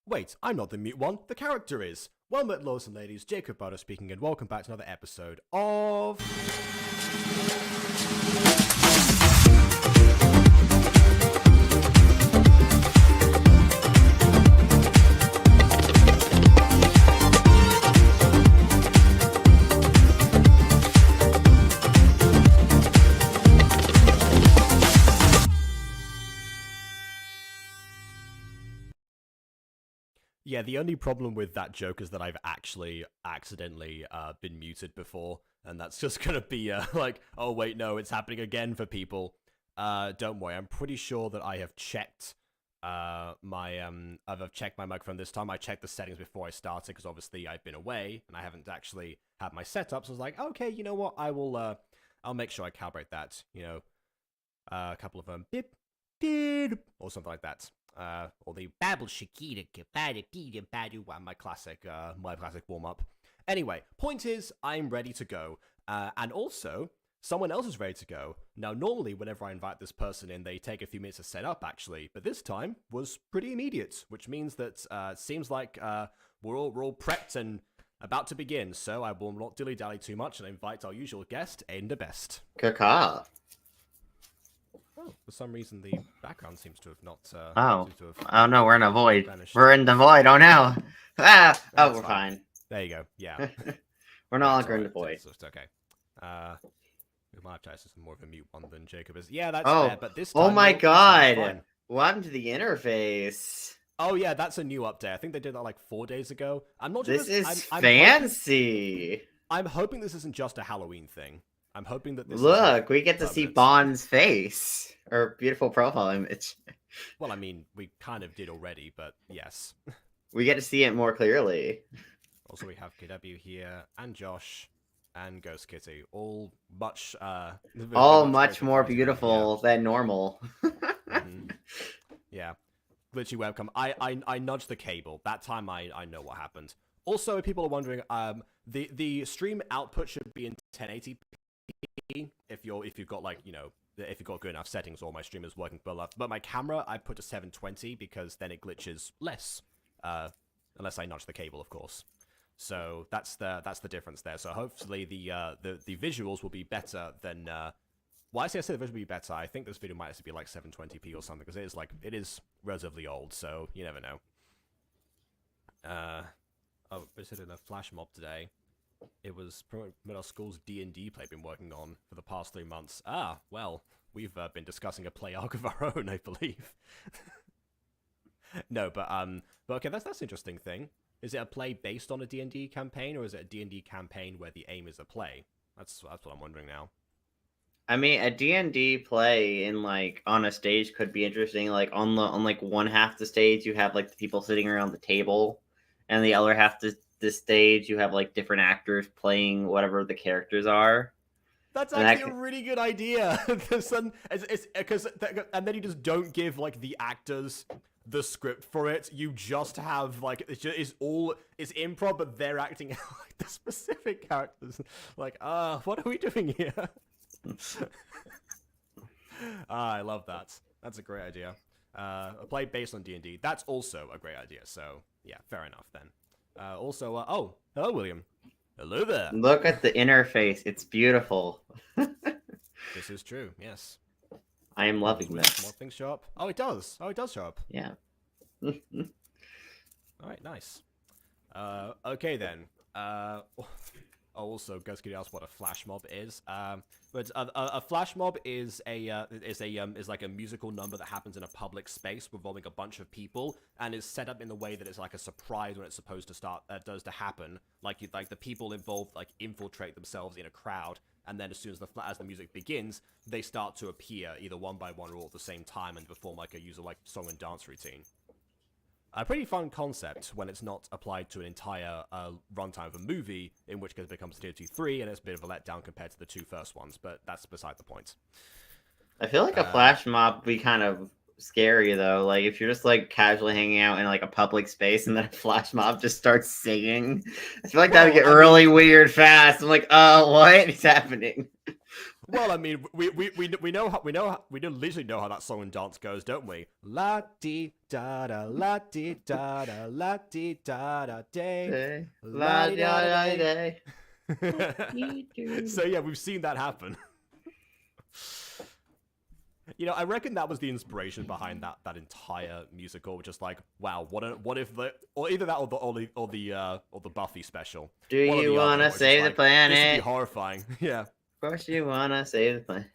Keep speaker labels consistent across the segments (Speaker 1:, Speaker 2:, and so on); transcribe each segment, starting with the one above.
Speaker 1: Wait, I'm not the mute one, the character is. Well met, lords and ladies, Jacob Butter speaking, and welcome back to another episode of... Yeah, the only problem with that joke is that I've actually accidentally been muted before, and that's just gonna be like, oh wait, no, it's happening again for people. Don't worry, I'm pretty sure that I have checked I've checked my microphone this time. I checked the settings before I started because obviously I've been away and I haven't actually had my setup. So I was like, okay, you know what? I'll make sure I calibrate that. You know, a couple of bip, did, or something like that. Or the babble shakita my classic warm up. Anyway, point is, I'm ready to go, and also someone else is ready to go. Now, normally, whenever I invite this person in, they take a few minutes to set up, actually, but this time was pretty immediate, which means that it seems like we're all prepped and about to begin. So I will not dilly dally too much and invite our usual guest, Aiden the Best.
Speaker 2: Kaka.
Speaker 1: Oh, for some reason the background seems to have not.
Speaker 2: Oh no, we're in a void. Vanished. We're in the void. Oh no! Ah! Oh, we're fine.
Speaker 1: There you go. Yeah.
Speaker 2: We're no longer in the void.
Speaker 1: It's okay. We might have to access more of a mute one than Jacob is. Yeah, that's fair. But this time,
Speaker 2: oh my god! What happened to the interface?
Speaker 1: Oh yeah, that's a new update. I think they did that like 4 days ago. I'm not.
Speaker 2: This is fancy.
Speaker 1: I'm hoping this isn't just a Halloween thing. I'm hoping that this
Speaker 2: Look, we get to see Bond's face. Or beautiful profile image.
Speaker 1: Well, I mean, we kind of did already, but yes.
Speaker 2: We get to see it more clearly.
Speaker 1: Also, we have KW here, and Josh, and Ghost Kitty. All much,
Speaker 2: much more beautiful than normal.
Speaker 1: Yeah. Glitchy webcam. I nudged the cable. That time I know what happened. Also, if people are wondering, the stream output should be in 1080p if you've got, like, you know, if you've got good enough settings, or my stream is working well enough. But my camera I put to 720 because then it glitches less, unless I nudge the cable, of course. So that's the difference there. So hopefully the visuals will be better than I say the video would be better. I think this video might actually be like 720p or something because it is relatively old, so you never know. I visited a flash mob today. It was middle school's D&D play been working on for the past 3 months. Ah, well, we've been discussing a play arc of our own, I believe. No, but okay, that's an interesting thing. Is it a play based on a D&D campaign, or is it a D&D campaign where the aim is a play? That's what I'm wondering now.
Speaker 2: I mean, a D&D play in like on a stage could be interesting. Like on like one half the stage, you have like the people sitting around the table, and the other half the stage, you have like different actors playing whatever the characters are.
Speaker 1: That's actually a really good idea. And then you just don't give like the actors the script for it. You just have like it's improv, but they're acting out like the specific characters. Like, what are we doing here? I love that. That's a great idea. A play based on D&D. That's also a great idea. So yeah, fair enough then. Oh, hello, William. Hello there.
Speaker 2: Look at the interface. It's beautiful.
Speaker 1: This is true. Yes.
Speaker 2: I am loving this.
Speaker 1: More things show up. Oh, it does. Oh, it does show up.
Speaker 2: Yeah.
Speaker 1: All right. Nice. Okay then. Also, guys, could you ask what a flash mob is? But a flash mob is like a musical number that happens in a public space involving a bunch of people, and is set up in the way that it's like a surprise when it's supposed to happen. Like the people involved like infiltrate themselves in a crowd, and then as soon as the music begins, they start to appear either one by one or all at the same time and perform like a user like song and dance routine. A pretty fun concept when it's not applied to an entire runtime of a movie, in which case it becomes TOT 3, and it's a bit of a letdown compared to the 2 first ones, but that's beside the point.
Speaker 2: I feel like a flash mob would be kind of scary, though. Like, if you're just, like, casually hanging out in, like, a public space, and then a flash mob just starts singing, I feel like that would get really weird fast. I'm like, what is happening?
Speaker 1: Well, I mean, we literally know how that song and dance goes, don't we? La di da da, la di da da, la di da da day, la di da da day. So yeah, we've seen that happen. You know, I reckon that was the inspiration behind that entire musical. Just like, wow, what if or either that or the Buffy special.
Speaker 2: Do you want to save the planet?
Speaker 1: This would be horrifying. Yeah.
Speaker 2: Of course you wanna save the planet.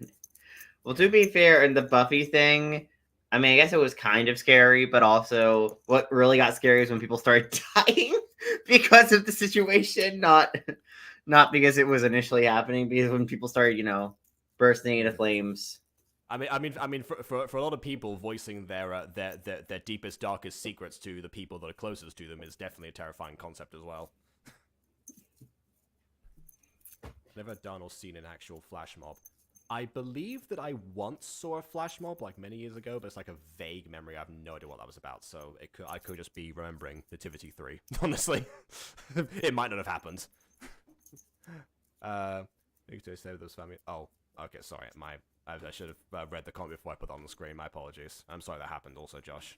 Speaker 2: Well, to be fair, in the Buffy thing, I mean, I guess it was kind of scary, but also what really got scary is when people started dying because of the situation, not because it was initially happening, because when people started, bursting into flames.
Speaker 1: I mean, for a lot of people, voicing their deepest, darkest secrets to the people that are closest to them is definitely a terrifying concept as well. Never done or seen an actual flash mob. I believe that I once saw a flash mob like many years ago, but it's like a vague memory. I have no idea what that was about, so I could just be remembering Nativity 3. Honestly, it might not have happened. Family. Oh, okay. Sorry, I should have read the comment before I put that on the screen. My apologies. I'm sorry that happened. Also, Josh.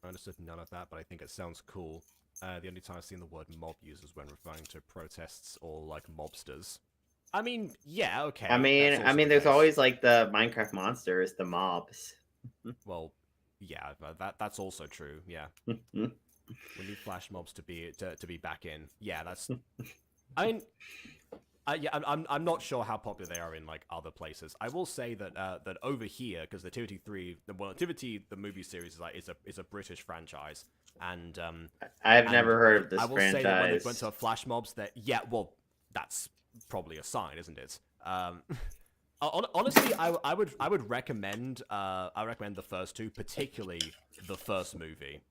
Speaker 1: I understood none of that, but I think it sounds cool. The only time I've seen the word mob used is when referring to protests or like mobsters. I mean, yeah, okay.
Speaker 2: I mean, there's always like the Minecraft monsters, the mobs.
Speaker 1: Well, yeah, that's also true. Yeah, we need flash mobs to be back in. Yeah, that's. I mean, I'm not sure how popular they are in like other places. I will say that that over here, because the Nativity 3, Nativity the movie series is a British franchise, and
Speaker 2: I've never heard of this franchise.
Speaker 1: I will say that when they went to flash mobs, that that's probably a sign, isn't it? Honestly, I would recommend the first two, particularly the first movie.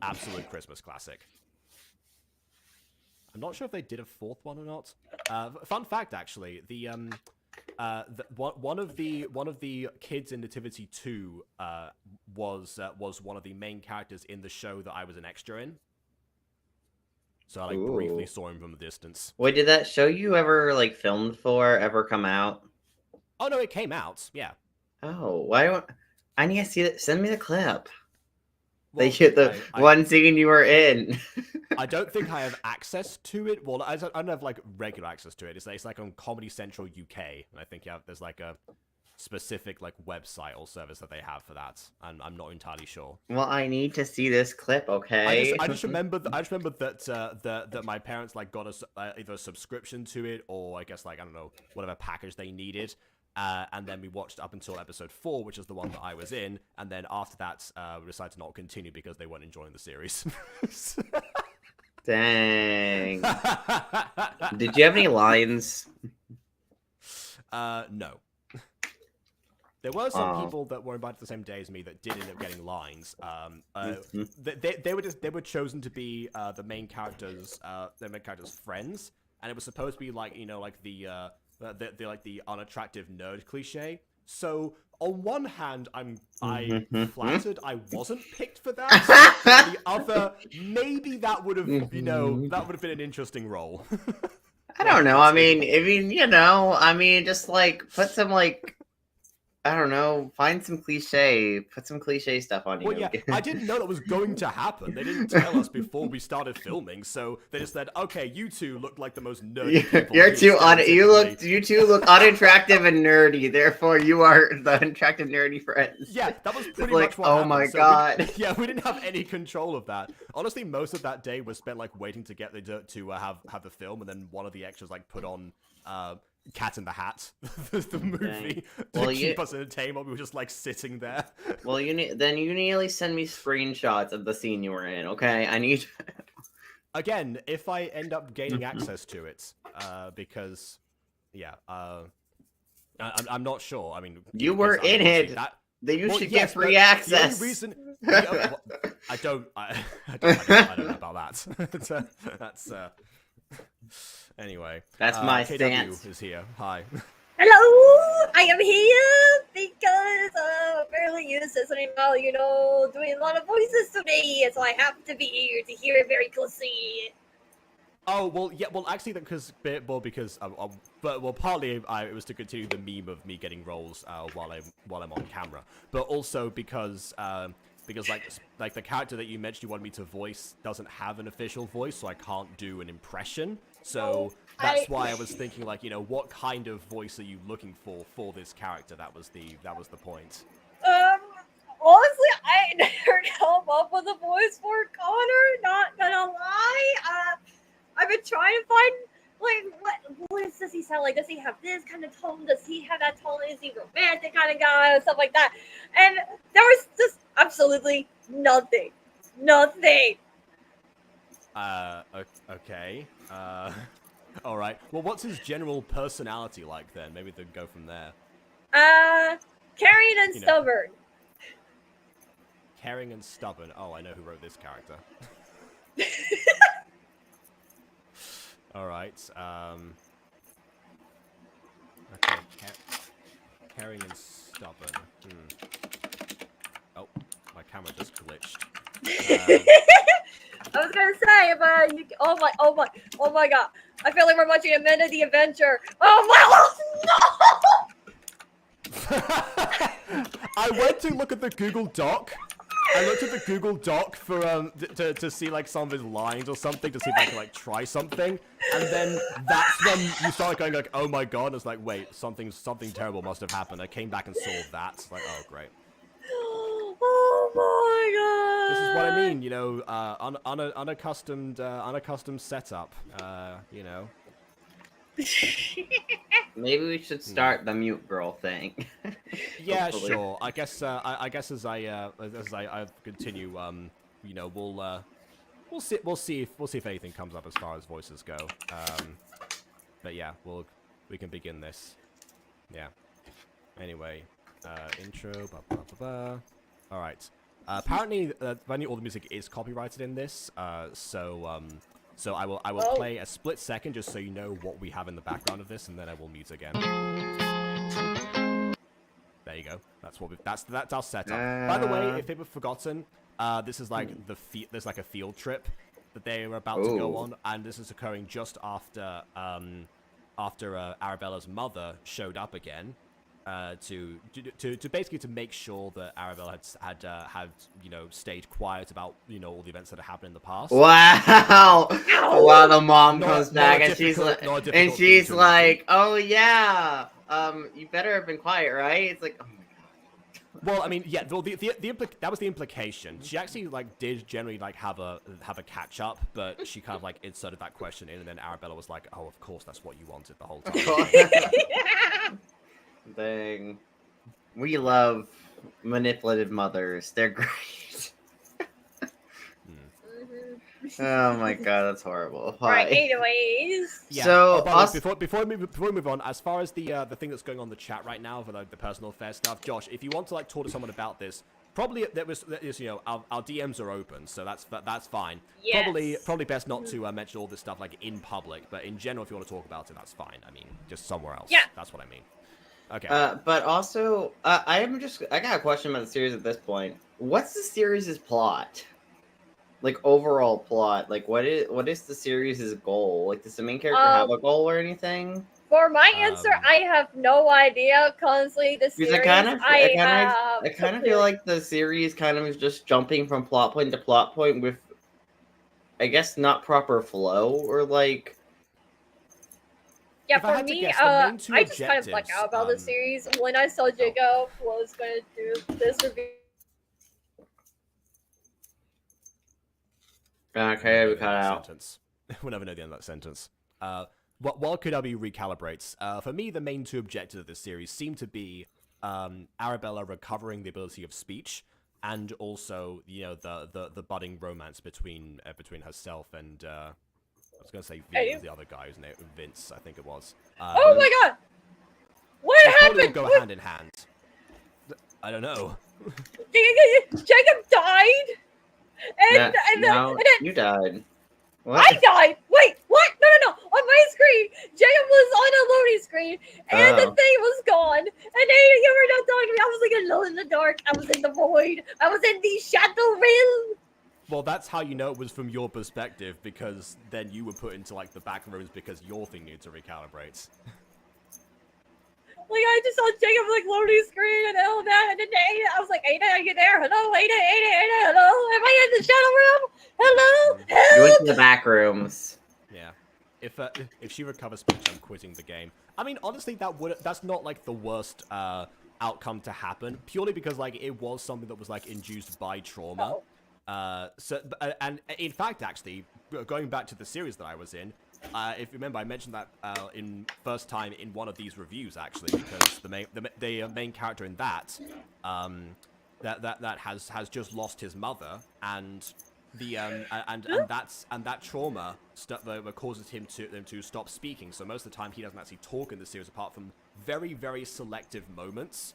Speaker 1: Absolute Christmas classic. I'm not sure if they did a fourth one or not. Fun fact, actually, one of the kids in Nativity 2 was one of the main characters in the show that I was an extra in. So I briefly saw him from a distance.
Speaker 2: Wait, did that show you ever filmed for ever come out?
Speaker 1: Oh no, it came out. Yeah.
Speaker 2: Oh, why don't I need to see it? Send me the clip. They
Speaker 1: Well,
Speaker 2: shoot the one scene you were in.
Speaker 1: I don't think I have access to it. Well, I don't have like regular access to it. It's like on Comedy Central UK, and I think there's like a specific like website or service that they have for that. I'm not entirely sure.
Speaker 2: Well, I need to see this clip, okay?
Speaker 1: I just remember that my parents like got either a subscription to it or I guess like I don't know whatever package they needed. And then we watched up until episode 4, which is the one that I was in, and then after that, we decided to not continue because they weren't enjoying the series.
Speaker 2: Dang. Did you have any lines?
Speaker 1: No. There were some people that were invited the same day as me that did end up getting lines. They were chosen to be the main characters' friends, and it was supposed to be like like the unattractive nerd cliche. So on one hand, I'm flattered I wasn't picked for that. On the other, maybe that would have been an interesting role.
Speaker 2: I don't know. I mean, just like put some like. I don't know. Find some cliche. Put some cliche stuff on you.
Speaker 1: Well, yeah, I didn't know that was going to happen. They didn't tell us before we started filming, so they just said, "Okay, you two look like the most nerdy people."
Speaker 2: You two look unattractive and nerdy. Therefore, you are the unattractive nerdy friends.
Speaker 1: Yeah, that was pretty
Speaker 2: much
Speaker 1: what
Speaker 2: oh
Speaker 1: happened.
Speaker 2: my
Speaker 1: So
Speaker 2: god.
Speaker 1: we didn't have any control of that. Honestly, most of that day was spent like waiting to get to have the film, and then one of the extras like put on. Cat in the Hat, the movie, to keep us entertained while we were just like sitting there.
Speaker 2: Well, you need at least send me screenshots of the scene you were in, okay? I need.
Speaker 1: Again, if I end up gaining access to it, because, yeah, I'm not sure. I mean,
Speaker 2: you were in it. Then you should get free access.
Speaker 1: The only reason, I don't know about that. That's Anyway,
Speaker 2: that's my
Speaker 1: KW
Speaker 2: stance.
Speaker 1: Is here. Hi.
Speaker 3: Hello, I am here because apparently you said something about doing a lot of voices today, so I have to be here to hear it very closely.
Speaker 1: Oh well, yeah. Well, actually, because partly it was to continue the meme of me getting roles while I'm on camera, but also because like the character that you mentioned you wanted me to voice doesn't have an official voice, so I can't do an impression. So that's why I was thinking like, what kind of voice are you looking for this character? That was the point.
Speaker 3: Honestly, I never come up with a voice for Connor, not gonna lie. I've been trying to find like what voice does he sound like? Does he have this kind of tone? Does he have that tone? Is he romantic kind of guy or stuff like that? And there was just absolutely nothing.
Speaker 1: Okay. All right. Well, what's his general personality like then? Maybe they'd go from there.
Speaker 3: Caring and stubborn.
Speaker 1: Caring and stubborn. Oh, I know who wrote this character. All right. Okay. Caring and stubborn. Oh, my camera just glitched.
Speaker 3: I was gonna say, but oh my god! I feel like we're watching a Men of the Adventure. Oh
Speaker 1: my! I went to look at the Google Doc. I looked at the Google Doc for to see like some of his lines or something to see if I could like try something, and then that's when you started going like, oh my god! And it's like, wait, something terrible must have happened. I came back and saw that. It's like, oh great.
Speaker 3: Oh my god!
Speaker 1: This is what I mean, unaccustomed setup.
Speaker 2: Maybe we should start the mute girl thing.
Speaker 1: Yeah, sure. I guess as I continue, we'll see if anything comes up as far as voices go. But yeah, we can begin this. Yeah. Anyway, intro. All right. Apparently all the music is copyrighted in this. So I will play a split second just so you know what we have in the background of this, and then I will mute again. There you go. That's our setup. By the way, if people have forgotten, this is like there's like a field trip that they are about to go on, and this is occurring just after Arabella's mother showed up again. to basically to make sure that Arabella had stayed quiet about all the events that had happened in the past.
Speaker 2: Wow! Wow, the mom
Speaker 1: Not-
Speaker 2: comes
Speaker 1: not
Speaker 2: back
Speaker 1: a
Speaker 2: and she's
Speaker 1: difficult-
Speaker 2: like,
Speaker 1: not a difficult thing to imagine.
Speaker 2: oh yeah, you better have been quiet, right? It's like, oh my god.
Speaker 1: Well, I mean, yeah. Well, that was the implication. She actually did generally have a catch up, but she kind of inserted that question in, and then Arabella was like, "Oh, of course, that's what you wanted the whole time."
Speaker 2: Dang. We love manipulative mothers. They're great. Oh my god, that's horrible. Why?
Speaker 3: Right, anyways.
Speaker 1: Yeah.
Speaker 2: So,
Speaker 1: By the way, before we move on, as far as the thing that's going on in the chat right now for the personal affairs stuff, Josh, if you want to talk to someone about this, probably our DMs are open, so that's fine.
Speaker 3: Yes.
Speaker 1: Probably best not to mention all this stuff in public, but in general, if you want to talk about it, that's fine. I mean, just somewhere else.
Speaker 3: Yeah.
Speaker 1: That's what I mean. Okay.
Speaker 2: But also, I got a question about the series at this point. What's the series' plot? Overall plot. What is the series' goal? Does the main character have a goal or anything?
Speaker 3: For my answer, I have no idea. Constantly, the series
Speaker 2: I kind of feel like the series kind of is just jumping from plot point to plot point with, I guess, not proper flow or
Speaker 3: Yeah,
Speaker 1: If I
Speaker 3: for
Speaker 1: had to
Speaker 3: me,
Speaker 1: guess, the main two
Speaker 3: I just kind of blacked out about the
Speaker 1: objectives,
Speaker 3: series when I saw Jacob was going to do this review.
Speaker 2: Okay, we cut out.
Speaker 1: We'll never know the end of that sentence. While Kudabi recalibrates, for me, the main two objectives of this series seem to be Arabella recovering the ability of speech, and also the budding romance between herself and I was gonna say the other guy whose name Vince, I think it was.
Speaker 3: Oh my god! What
Speaker 1: they probably
Speaker 3: happened?
Speaker 1: will go hand in hand. I don't know.
Speaker 3: Jacob died, and then
Speaker 2: you died. What?
Speaker 3: I died. Wait, what? No. On my screen, Jacob was on a loading screen, and the thing was gone. And then you were not talking to me. I was alone in the dark. I was in the void. I was in the shadow realm.
Speaker 1: Well, that's how you know it was from your perspective, because then you were put into the back rooms because your thing needed to recalibrate.
Speaker 3: I just saw Jacob loading screen and all that, and then Ada, I was like, Ada, are you there? Hello, Ada, hello? Am I in the shadow realm? Hello?
Speaker 2: You went
Speaker 3: Help?
Speaker 2: to the back rooms.
Speaker 1: Yeah. If she recovers speech, I'm quitting the game. I mean, honestly, that's not the worst outcome to happen, purely because it was something that was induced by trauma. And in fact, actually, going back to the series that I was in, if you remember, I mentioned that in first time in one of these reviews, actually, because the main character in that has just lost his mother, and that trauma causes him to stop speaking. So most of the time, he doesn't actually talk in the series, apart from very, very selective moments.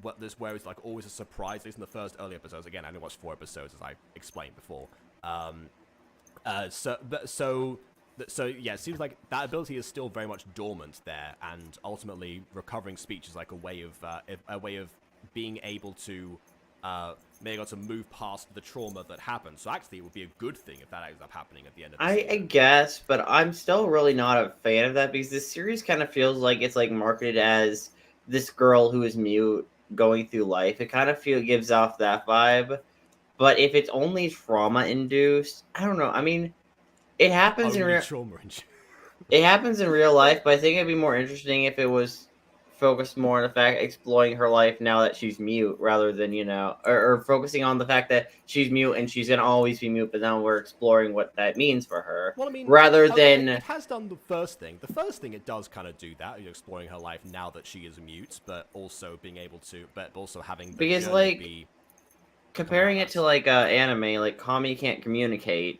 Speaker 1: Where it's always a surprise. At least in the first early episodes. Again, I only watched 4 episodes, as I explained before. So yeah, it seems like that ability is still very much dormant there, and ultimately recovering speech is a way of being able to move past the trauma that happened. So actually, it would be a good thing if that ends up happening at the end of the season.
Speaker 2: I guess, but I'm still really not a fan of that, because this series kind of feels like it's marketed as this girl who is mute going through life. It kind of gives off that vibe. But if it's only trauma induced, I don't know. I mean, it happens in it happens in real life, but I think it'd be more interesting if it was focused more on the fact exploring her life now that she's mute, rather than or focusing on the fact that she's mute and she's gonna always be mute. But now we're exploring what that means for her,
Speaker 1: well, I mean,
Speaker 2: rather than
Speaker 1: it has done the first thing. The first thing it does kind of do that, exploring her life now that she is mute, but also being able to, but also having the
Speaker 2: because
Speaker 1: be
Speaker 2: comparing it to anime, Kami can't communicate.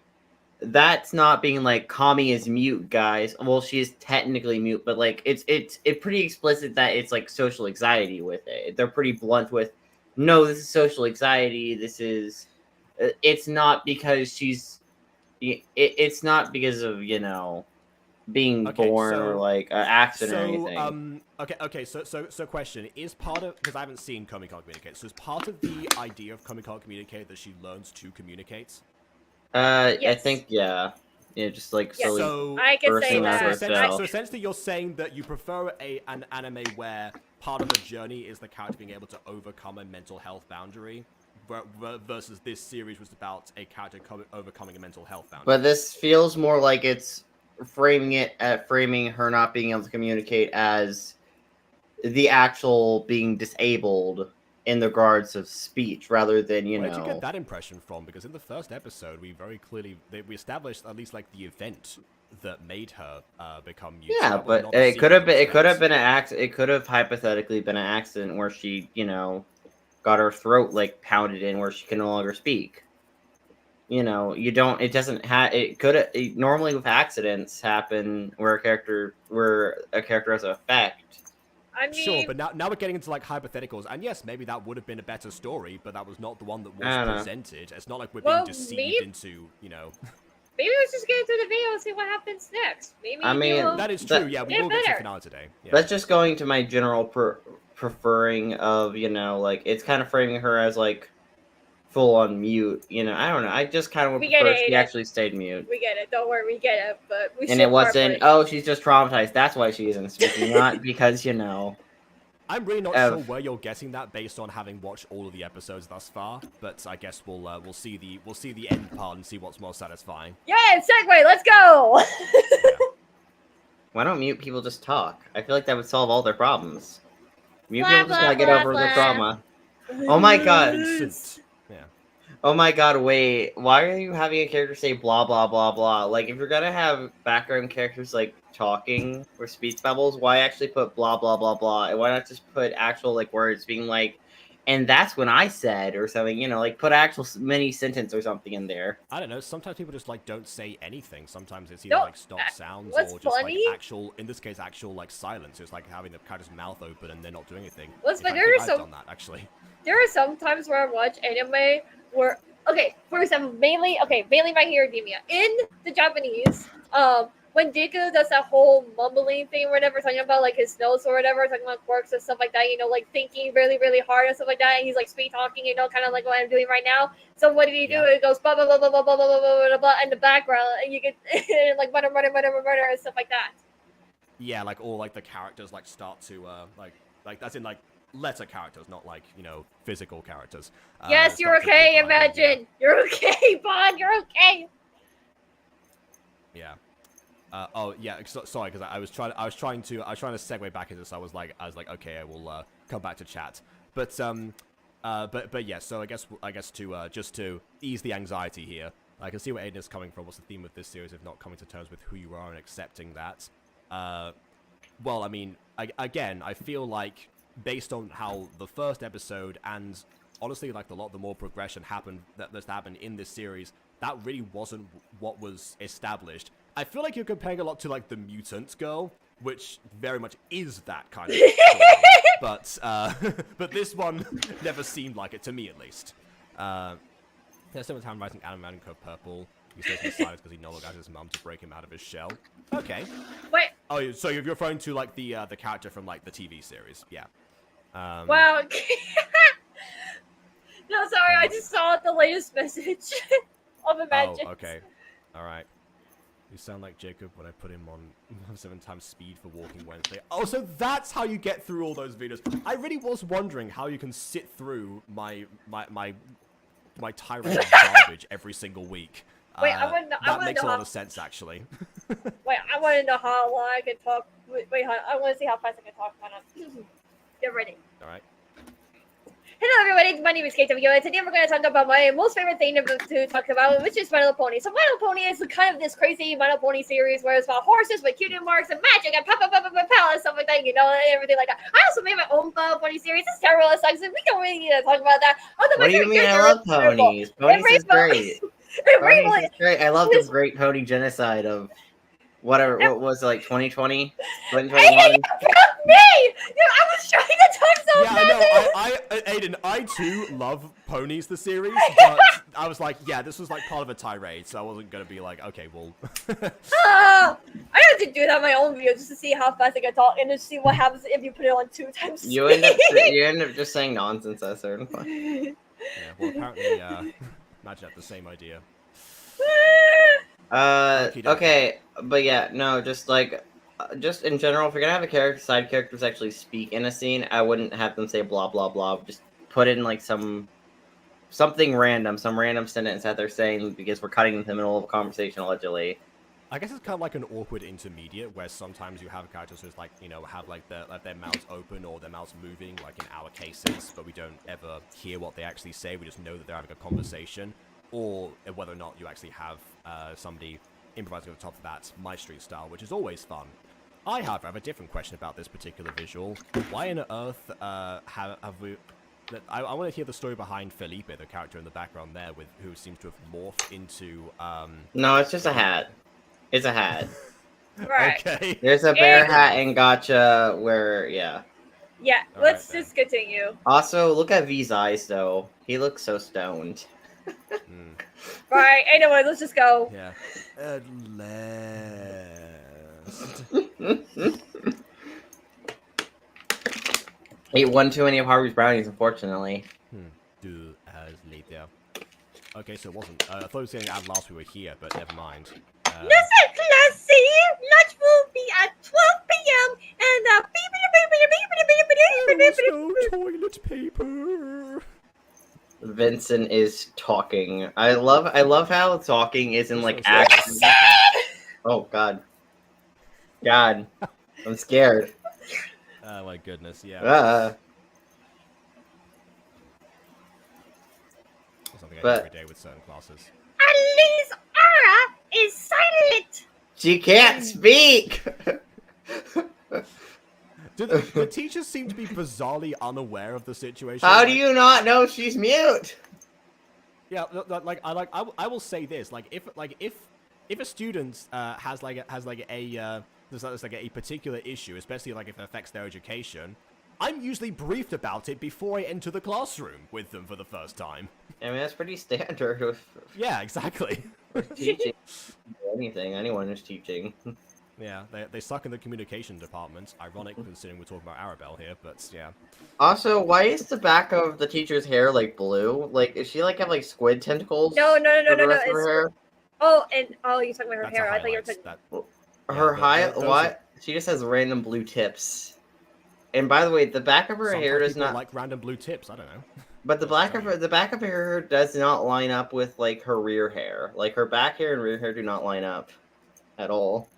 Speaker 2: That's not being Kami is mute, guys. Well, she is technically mute, but it's pretty explicit that it's social anxiety with it. They're pretty blunt with, no, this is social anxiety. This is, it's not because she's, it's not because of being born or an accident or anything.
Speaker 1: Okay. So question is part of, because I haven't seen Kami can't communicate. So is part of the idea of Kami can't communicate that she learns to communicate?
Speaker 2: I
Speaker 3: Yes.
Speaker 2: think, yeah. You know, just like
Speaker 3: Yeah,
Speaker 2: slowly.
Speaker 1: So
Speaker 3: I can say
Speaker 2: bursting out
Speaker 3: that.
Speaker 2: of herself.
Speaker 1: so essentially, you're saying that you prefer an anime where part of the journey is the character being able to overcome a mental health boundary, versus this series was about a character overcoming a mental health boundary.
Speaker 2: But this feels more like it's framing her not being able to communicate as the actual being disabled in the regards of speech, rather than
Speaker 1: Where did you get that impression from? Because in the first episode, we very clearly we established at least like the event that made her become mute.
Speaker 2: Yeah,
Speaker 1: That was
Speaker 2: but
Speaker 1: not the
Speaker 2: it could have
Speaker 1: secret
Speaker 2: been. It could have
Speaker 1: event.
Speaker 2: been it could have hypothetically been an accident where she, got her throat like pounded in, where she can no longer speak. You don't. It doesn't have. It could. Normally with accidents happen where a character has an effect.
Speaker 3: I mean,
Speaker 1: Sure, but now we're getting into like hypotheticals, and yes, maybe that would have been a better story, but that was not the one that
Speaker 2: I don't know.
Speaker 1: was presented. It's not like we're
Speaker 3: Well,
Speaker 1: being deceived
Speaker 3: maybe-
Speaker 1: into,
Speaker 3: maybe let's just get into the video and see what happens next. Maybe
Speaker 2: I mean,
Speaker 3: you'll-
Speaker 1: That is true. Yeah, we
Speaker 3: Yeah,
Speaker 1: will get to the
Speaker 3: better.
Speaker 1: finale today. Yeah.
Speaker 2: That's just going to my general preferring of like it's kind of framing her as like full on mute. I don't know. I just kind of would
Speaker 3: We get
Speaker 2: prefer
Speaker 3: it,
Speaker 2: she
Speaker 3: Aiden.
Speaker 2: actually stayed mute.
Speaker 3: we get it. Don't worry, we get it. But we
Speaker 2: And
Speaker 3: should
Speaker 2: it wasn't,
Speaker 3: properly-
Speaker 2: oh, she's just traumatized. That's why she isn't speaking, not because,
Speaker 1: I'm really not
Speaker 2: Ev.
Speaker 1: sure where you're getting that based on having watched all of the episodes thus far, but I guess we'll see the end part and see what's more satisfying.
Speaker 3: Yeah, segue. Let's go.
Speaker 2: Why don't mute people just talk? I feel like that would solve all their problems. Mute
Speaker 3: Blah,
Speaker 2: people just
Speaker 3: blah,
Speaker 2: gotta get
Speaker 3: blah,
Speaker 2: over their
Speaker 3: blah.
Speaker 2: trauma. Oh my god.
Speaker 1: Vincent. Yeah.
Speaker 2: Oh my god, wait. Why are you having a character say blah blah blah blah? Like, if you're gonna have background characters like talking or speech bubbles, why actually put blah blah blah blah? And why not just put actual like words being like, and that's when I said, or something, like put actual mini sentence or something in there.
Speaker 1: I don't know. Sometimes people just like don't say anything. Sometimes it's either
Speaker 3: No,
Speaker 1: like stop sounds
Speaker 3: what's
Speaker 1: or just
Speaker 3: funny-
Speaker 1: like actual, in this case, actual like silence. It's like having the character's mouth open and they're not doing anything.
Speaker 3: What's
Speaker 1: In fact,
Speaker 3: funny,
Speaker 1: I think
Speaker 3: there's
Speaker 1: I've
Speaker 3: some-
Speaker 1: done that actually.
Speaker 3: There are some times where I watch anime where, okay, for example, mainly My Hero Academia. In the Japanese, when Deku does that whole mumbling thing or whatever, talking about like his notes or whatever, talking about quirks and stuff like that, like thinking really, really hard and stuff like that, and he's like speed talking, kind of like what I'm doing right now. So what did he do?
Speaker 1: Yeah.
Speaker 3: It goes blah blah blah blah blah blah blah blah blah blah blah in the background, and you get like murder and stuff like that.
Speaker 1: Yeah, like all like the characters like start to like that's in like letter characters, not like physical characters.
Speaker 3: Yes, you're
Speaker 1: start to
Speaker 3: okay.
Speaker 1: think, like,
Speaker 3: Imagine you're okay, Bond. You're okay.
Speaker 1: Yeah. Oh yeah. Sorry, because I was trying to segue back into this. I was like, okay, I will come back to chat. But yeah. So I guess to just to ease the anxiety here, I can see where Aiden is coming from. What's the theme of this series of not coming to terms with who you are and accepting that? Well, I mean, I feel like based on how the first episode and honestly like a lot of the more progression that's happened in this series, that really wasn't what was established. I feel like you're comparing a lot to like the mutant girl, which very much is that kind of story. But this one never seemed like it to me, at least. There's someone time writing Adam Man Code Purple. He says he's silent because he no longer has his mum to break him out of his shell. Okay.
Speaker 3: Wait.
Speaker 1: Oh, so you're referring to like the character from like the TV series? Yeah.
Speaker 3: Wow. No, sorry. I just saw the latest message of Imagine.
Speaker 1: Oh, okay. All right. You sound like Jacob when I put him on 7 times speed for Walking Wednesday. Oh, so that's how you get through all those videos. I really was wondering how you can sit through my tirade of garbage every single week.
Speaker 3: Wait, I wanna
Speaker 1: that makes
Speaker 3: know
Speaker 1: a lot
Speaker 3: how-
Speaker 1: of sense, actually.
Speaker 3: Wait, I want to know how long I can talk. Wait, I want to see how fast I can talk. Hold on. Get ready.
Speaker 1: All right.
Speaker 3: Hello, everybody. My name is KW, and today we're going to talk about my most favorite thing to talk about, which is My Little Pony. So, My Little Pony is kind of this crazy My Little Pony series where it's about horses with cute marks and magic and and stuff like that, and everything like that. I also made my own My Little Pony series. It's terrible. It sucks. We don't really need to talk about that. Although
Speaker 2: What do you mean? I love ponies. Ponies is great. Ponies is great. I love the great pony genocide of whatever. What was it, like 2020, 2021?
Speaker 3: Me! I was trying to talk so
Speaker 1: Yeah,
Speaker 3: fast.
Speaker 1: no, Aiden, I too love Ponies, the series, but I was like, yeah, this was like part of a tirade, so I wasn't gonna be like, okay, well.
Speaker 3: I had to do that on my own video just to see how fast I can talk and to see what happens if you put it on 2 times speed.
Speaker 2: You end up just saying nonsense at a certain point.
Speaker 1: Yeah, well, apparently, Imagine had the same idea. Okey-dokey.
Speaker 2: Okay, but yeah, no, just like, just in general, if you're gonna have a character, side characters actually speak in a scene, I wouldn't have them say blah blah blah. Just put in like something random, some random sentence that they're saying because we're cutting in the middle of a conversation allegedly.
Speaker 1: I guess it's kind of like an awkward intermediate where sometimes you have characters who's like, you know, have like their mouths open or their mouths moving, like in our cases, but we don't ever hear what they actually say. We just know that they're having a conversation, or whether or not you actually have somebody improvising on top of that, my street style, which is always fun. I, however, have a different question about this particular visual. Why on earth have we... I want to hear the story behind Felipe, the character in the background there, who seems to have morphed into...
Speaker 2: No, it's just a hat. It's a hat.
Speaker 3: Right.
Speaker 1: Okay.
Speaker 2: There's a bear hat in Gacha where, yeah.
Speaker 3: Yeah,
Speaker 1: All
Speaker 3: let's
Speaker 1: right,
Speaker 3: just continue.
Speaker 2: Also, look at V's eyes, though. He looks so stoned.
Speaker 1: Mm,
Speaker 3: Right, anyway, let's just go.
Speaker 1: yeah. At last.
Speaker 2: Ate one too many of Harvey's brownies, unfortunately.
Speaker 1: Do as later. Okay, so it wasn't. I thought it was saying at last we were here, but never mind.
Speaker 3: Listen, classy, lunch will be at 12 p.m. and
Speaker 1: No toilet paper.
Speaker 2: Vincent is talking. I love how talking isn't like
Speaker 1: So sorry.
Speaker 2: action. Oh God. God. I'm scared.
Speaker 1: Oh my goodness, yeah. Something I do
Speaker 2: But-
Speaker 1: every day with certain classes.
Speaker 3: At least Ara is silent.
Speaker 2: She can't speak.
Speaker 1: Do the teachers seem to be bizarrely unaware of the situation?
Speaker 2: How do you not know she's mute?
Speaker 1: Yeah, I will say this: if a student has a particular issue, especially like if it affects their education, I'm usually briefed about it before I enter the classroom with them for the first time.
Speaker 2: I mean, that's pretty standard with
Speaker 1: Yeah, exactly.
Speaker 2: teaching. Anything, anyone is teaching.
Speaker 1: Yeah, they suck in the communication department. Ironic considering we're talking about Arabelle here, but yeah.
Speaker 2: Also, why is the back of the teacher's hair like blue? Like, is she like have like squid tentacles?
Speaker 3: No.
Speaker 2: for the rest of her hair?
Speaker 3: Oh, and you're talking about her
Speaker 1: That's
Speaker 3: hair.
Speaker 1: a
Speaker 3: I thought you were
Speaker 1: highlight.
Speaker 3: talking.
Speaker 2: Her
Speaker 1: those
Speaker 2: what? She just has random blue tips. And by the way, the back of her
Speaker 1: Sometimes
Speaker 2: hair does
Speaker 1: people
Speaker 2: not.
Speaker 1: like random blue tips. I don't know.
Speaker 2: But the
Speaker 1: What's
Speaker 2: back of
Speaker 1: that?
Speaker 2: the back of her hair does not line up with like her rear hair. Like her back hair and rear hair do not line up at all.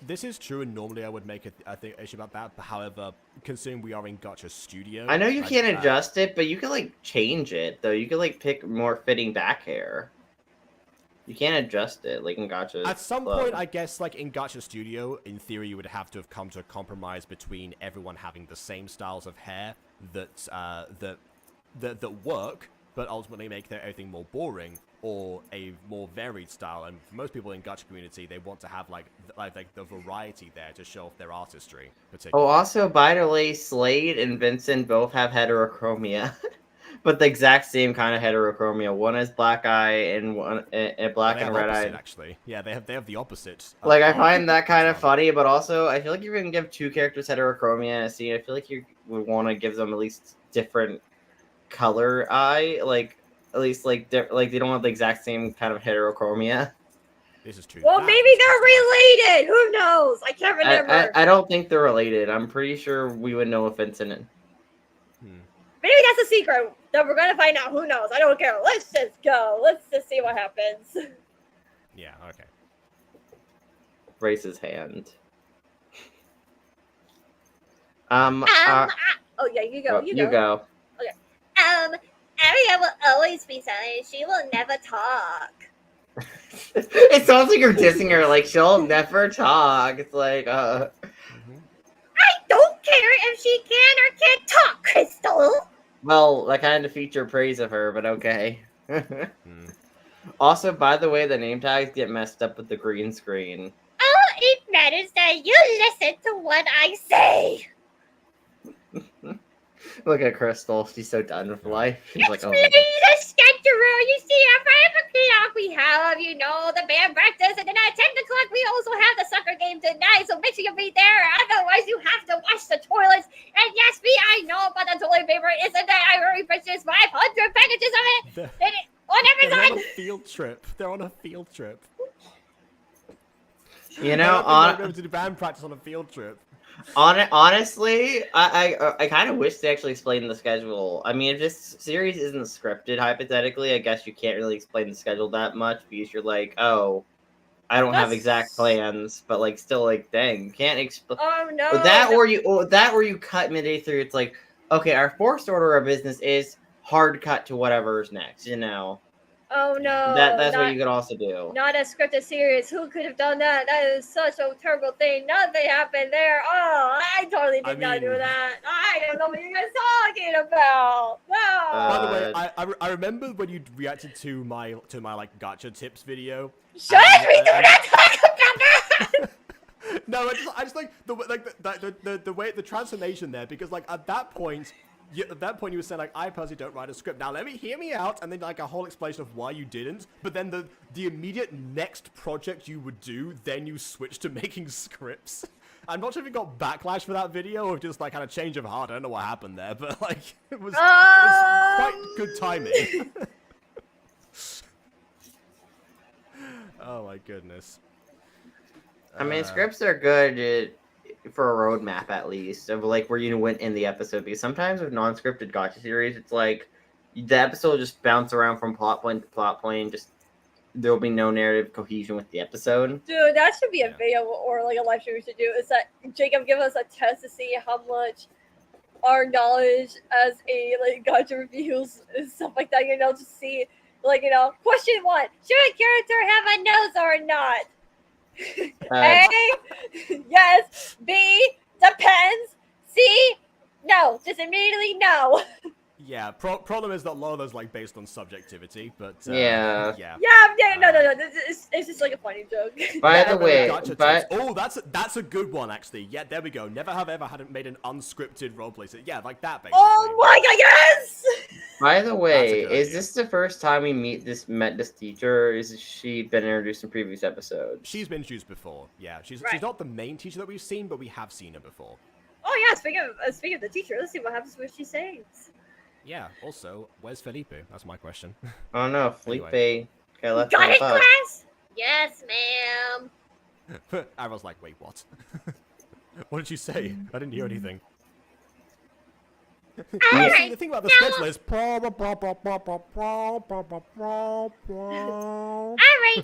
Speaker 1: This is true, and normally I would make a issue about that. But however, considering we are in Gacha Studio,
Speaker 2: I know you
Speaker 1: like,
Speaker 2: can't adjust it, but you can like change it though. You can like pick more fitting back hair. You can't adjust it like in Gacha.
Speaker 1: At some
Speaker 2: Club.
Speaker 1: point, I guess, like in Gacha Studio, in theory, you would have to have come to a compromise between everyone having the same styles of hair that work, but ultimately make everything more boring, or a more varied style. And for most people in Gacha community, they want to have like the variety there to show off their artistry.
Speaker 2: Oh,
Speaker 1: Particularly.
Speaker 2: also, by the way, Slade and Vincent both have heterochromia, but the exact same kind of heterochromia. One is black eye and one black
Speaker 1: They
Speaker 2: and
Speaker 1: have
Speaker 2: red
Speaker 1: opposite,
Speaker 2: eye.
Speaker 1: actually. Yeah, they have the opposite.
Speaker 2: Like, I find that kind of funny, but also I feel like you're gonna give two characters heterochromia in a scene. I feel like you would want to give them at least different color eye, like at least like like they don't have the exact same kind of heterochromia.
Speaker 1: This is true.
Speaker 3: Well,
Speaker 1: That
Speaker 3: maybe
Speaker 1: is
Speaker 3: they're related. Who knows? I can't remember.
Speaker 2: I don't think they're related. I'm pretty sure we would know if Vincent.
Speaker 3: Maybe that's a secret that we're gonna find out. Who knows? I don't care. Let's just go. Let's just see what happens.
Speaker 1: Yeah. Okay.
Speaker 2: Raise his hand.
Speaker 3: Oh yeah, you go. You go. Aria will always be silent. She will never talk.
Speaker 2: It sounds like you're dissing her. Like she'll never talk. It's like
Speaker 3: I don't care if she can or can't talk, Crystal.
Speaker 2: Well, that kind of feature praise of her, but okay. Also, by the way, the name tags get messed up with the green screen.
Speaker 3: All it matters that you listen to what I say.
Speaker 2: Look at Crystal. She's so done with life. She's like, oh.
Speaker 3: Please, a schedule. You see, at 5 o'clock we have, the band practice, and then at 10 o'clock we also have the soccer game tonight. So make sure you be there. Otherwise, you have to wash the toilets. And yes, I know, but the toilet paper isn't that I already purchased 500 packages of it on
Speaker 1: They're on
Speaker 3: Amazon.
Speaker 1: a field trip. They're on a field trip.
Speaker 2: You know,
Speaker 1: I don't think to do band practice on a field trip.
Speaker 2: honestly, I kind of wish they actually explained the schedule. I mean, if this series isn't scripted, hypothetically, I guess you can't really explain the schedule that much because you're like, oh, I don't have exact plans, but like, still, like, dang, you can't explain.
Speaker 3: Oh no.
Speaker 2: That or you cut midway through. It's like, okay, our first order of business is hard cut to whatever's next. You know.
Speaker 3: Oh no.
Speaker 2: That's what you could also do.
Speaker 3: Not a scripted series. Who could have done that? That is such a terrible thing. Nothing happened there. Oh, I totally did not do that. I don't know what you guys talking about. No.
Speaker 1: By the way, I remember when you reacted to my like gacha tips video.
Speaker 3: Shut up! We do not talk about that.
Speaker 1: No, I just like the way the transformation there, because like at that point you were saying like, I personally don't write a script. Now hear me out, and then like a whole explanation of why you didn't. But then the immediate next project you would do, then you switched to making scripts. I'm not sure if you got backlash for that video or just like had a change of heart. I don't know what happened there, but like it was quite good timing. Oh my goodness.
Speaker 2: I mean, scripts are good for a roadmap, at least, of like where you went in the episode. Because sometimes with non-scripted gacha series, it's like the episode will just bounce around from plot point to plot point. Just there will be no narrative cohesion with the episode.
Speaker 3: Dude, that should be a video or like a live stream we should do. Is that Jacob give us a test to see how much our knowledge as a like gacha reviews and stuff like that. You know, to see like question 1: should a character have a nose or not? A, yes. B, depends. C, no. Just immediately no.
Speaker 1: Yeah, problem is that a lot of those like based on subjectivity, but
Speaker 2: yeah.
Speaker 3: No. It's just like a funny joke.
Speaker 2: By the way,
Speaker 1: oh, that's a good one actually. Yeah, there we go. Never have ever made an unscripted roleplay. So yeah, like that basically.
Speaker 3: Oh my god, yes!
Speaker 2: By the way, is this the first time we met this teacher? Or has she been introduced in previous episodes?
Speaker 1: She's been introduced before. Yeah, she's not the main teacher that we've seen, but we have seen her before.
Speaker 3: Oh yeah, speaking of the teacher, let's see what happens when she sings.
Speaker 1: Yeah. Also, where's Felipe? That's my question.
Speaker 2: Oh no, Felipe.
Speaker 1: Anyway.
Speaker 2: Got
Speaker 3: it, class? Yes, ma'am.
Speaker 1: I was like, wait, what? What did you say? I didn't hear anything.
Speaker 3: Alright,
Speaker 1: the thing about the schedule is
Speaker 3: Alright,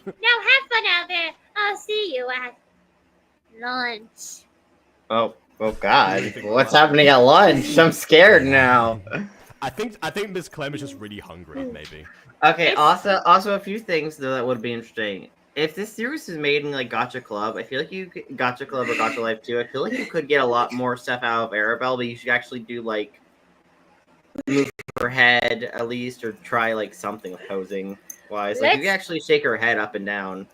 Speaker 3: now have fun out there. I'll see you at lunch.
Speaker 2: Oh god. What's happening at lunch? I'm scared now.
Speaker 1: I think Miss Clem is just really hungry, maybe.
Speaker 2: Okay, also a few things though that would be interesting. If this series is made in like Gacha Club, I feel like Gacha Club or Gacha Life 2, I feel like you could get a lot more stuff out of Arabelle, but you should actually do like move her head at least, or try like something opposing wise. Like you can actually shake her head up and down.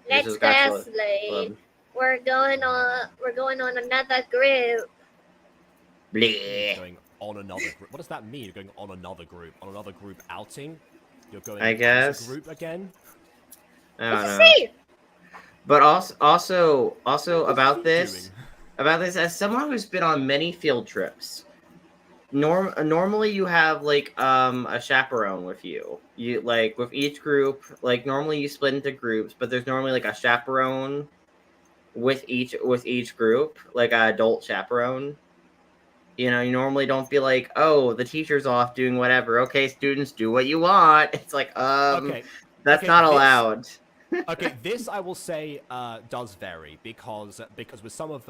Speaker 3: Let's go, Slade. We're going on another group.
Speaker 2: Bleh.
Speaker 1: Going on another group. What does that mean? You're going on another group? On another group outing? You're going
Speaker 2: I guess.
Speaker 1: as a group again?
Speaker 2: I don't know. But also about this, as someone who's been on many field trips, normally you have like a chaperone with you. You like with each group, like normally you split into groups, but there's normally like a chaperone with each group, like an adult chaperone. You know, you normally don't be like, oh, the teacher's off doing whatever. Okay, students, do what you want. It's like,
Speaker 1: okay.
Speaker 2: That's not allowed.
Speaker 1: Okay, this I will say does vary because with some of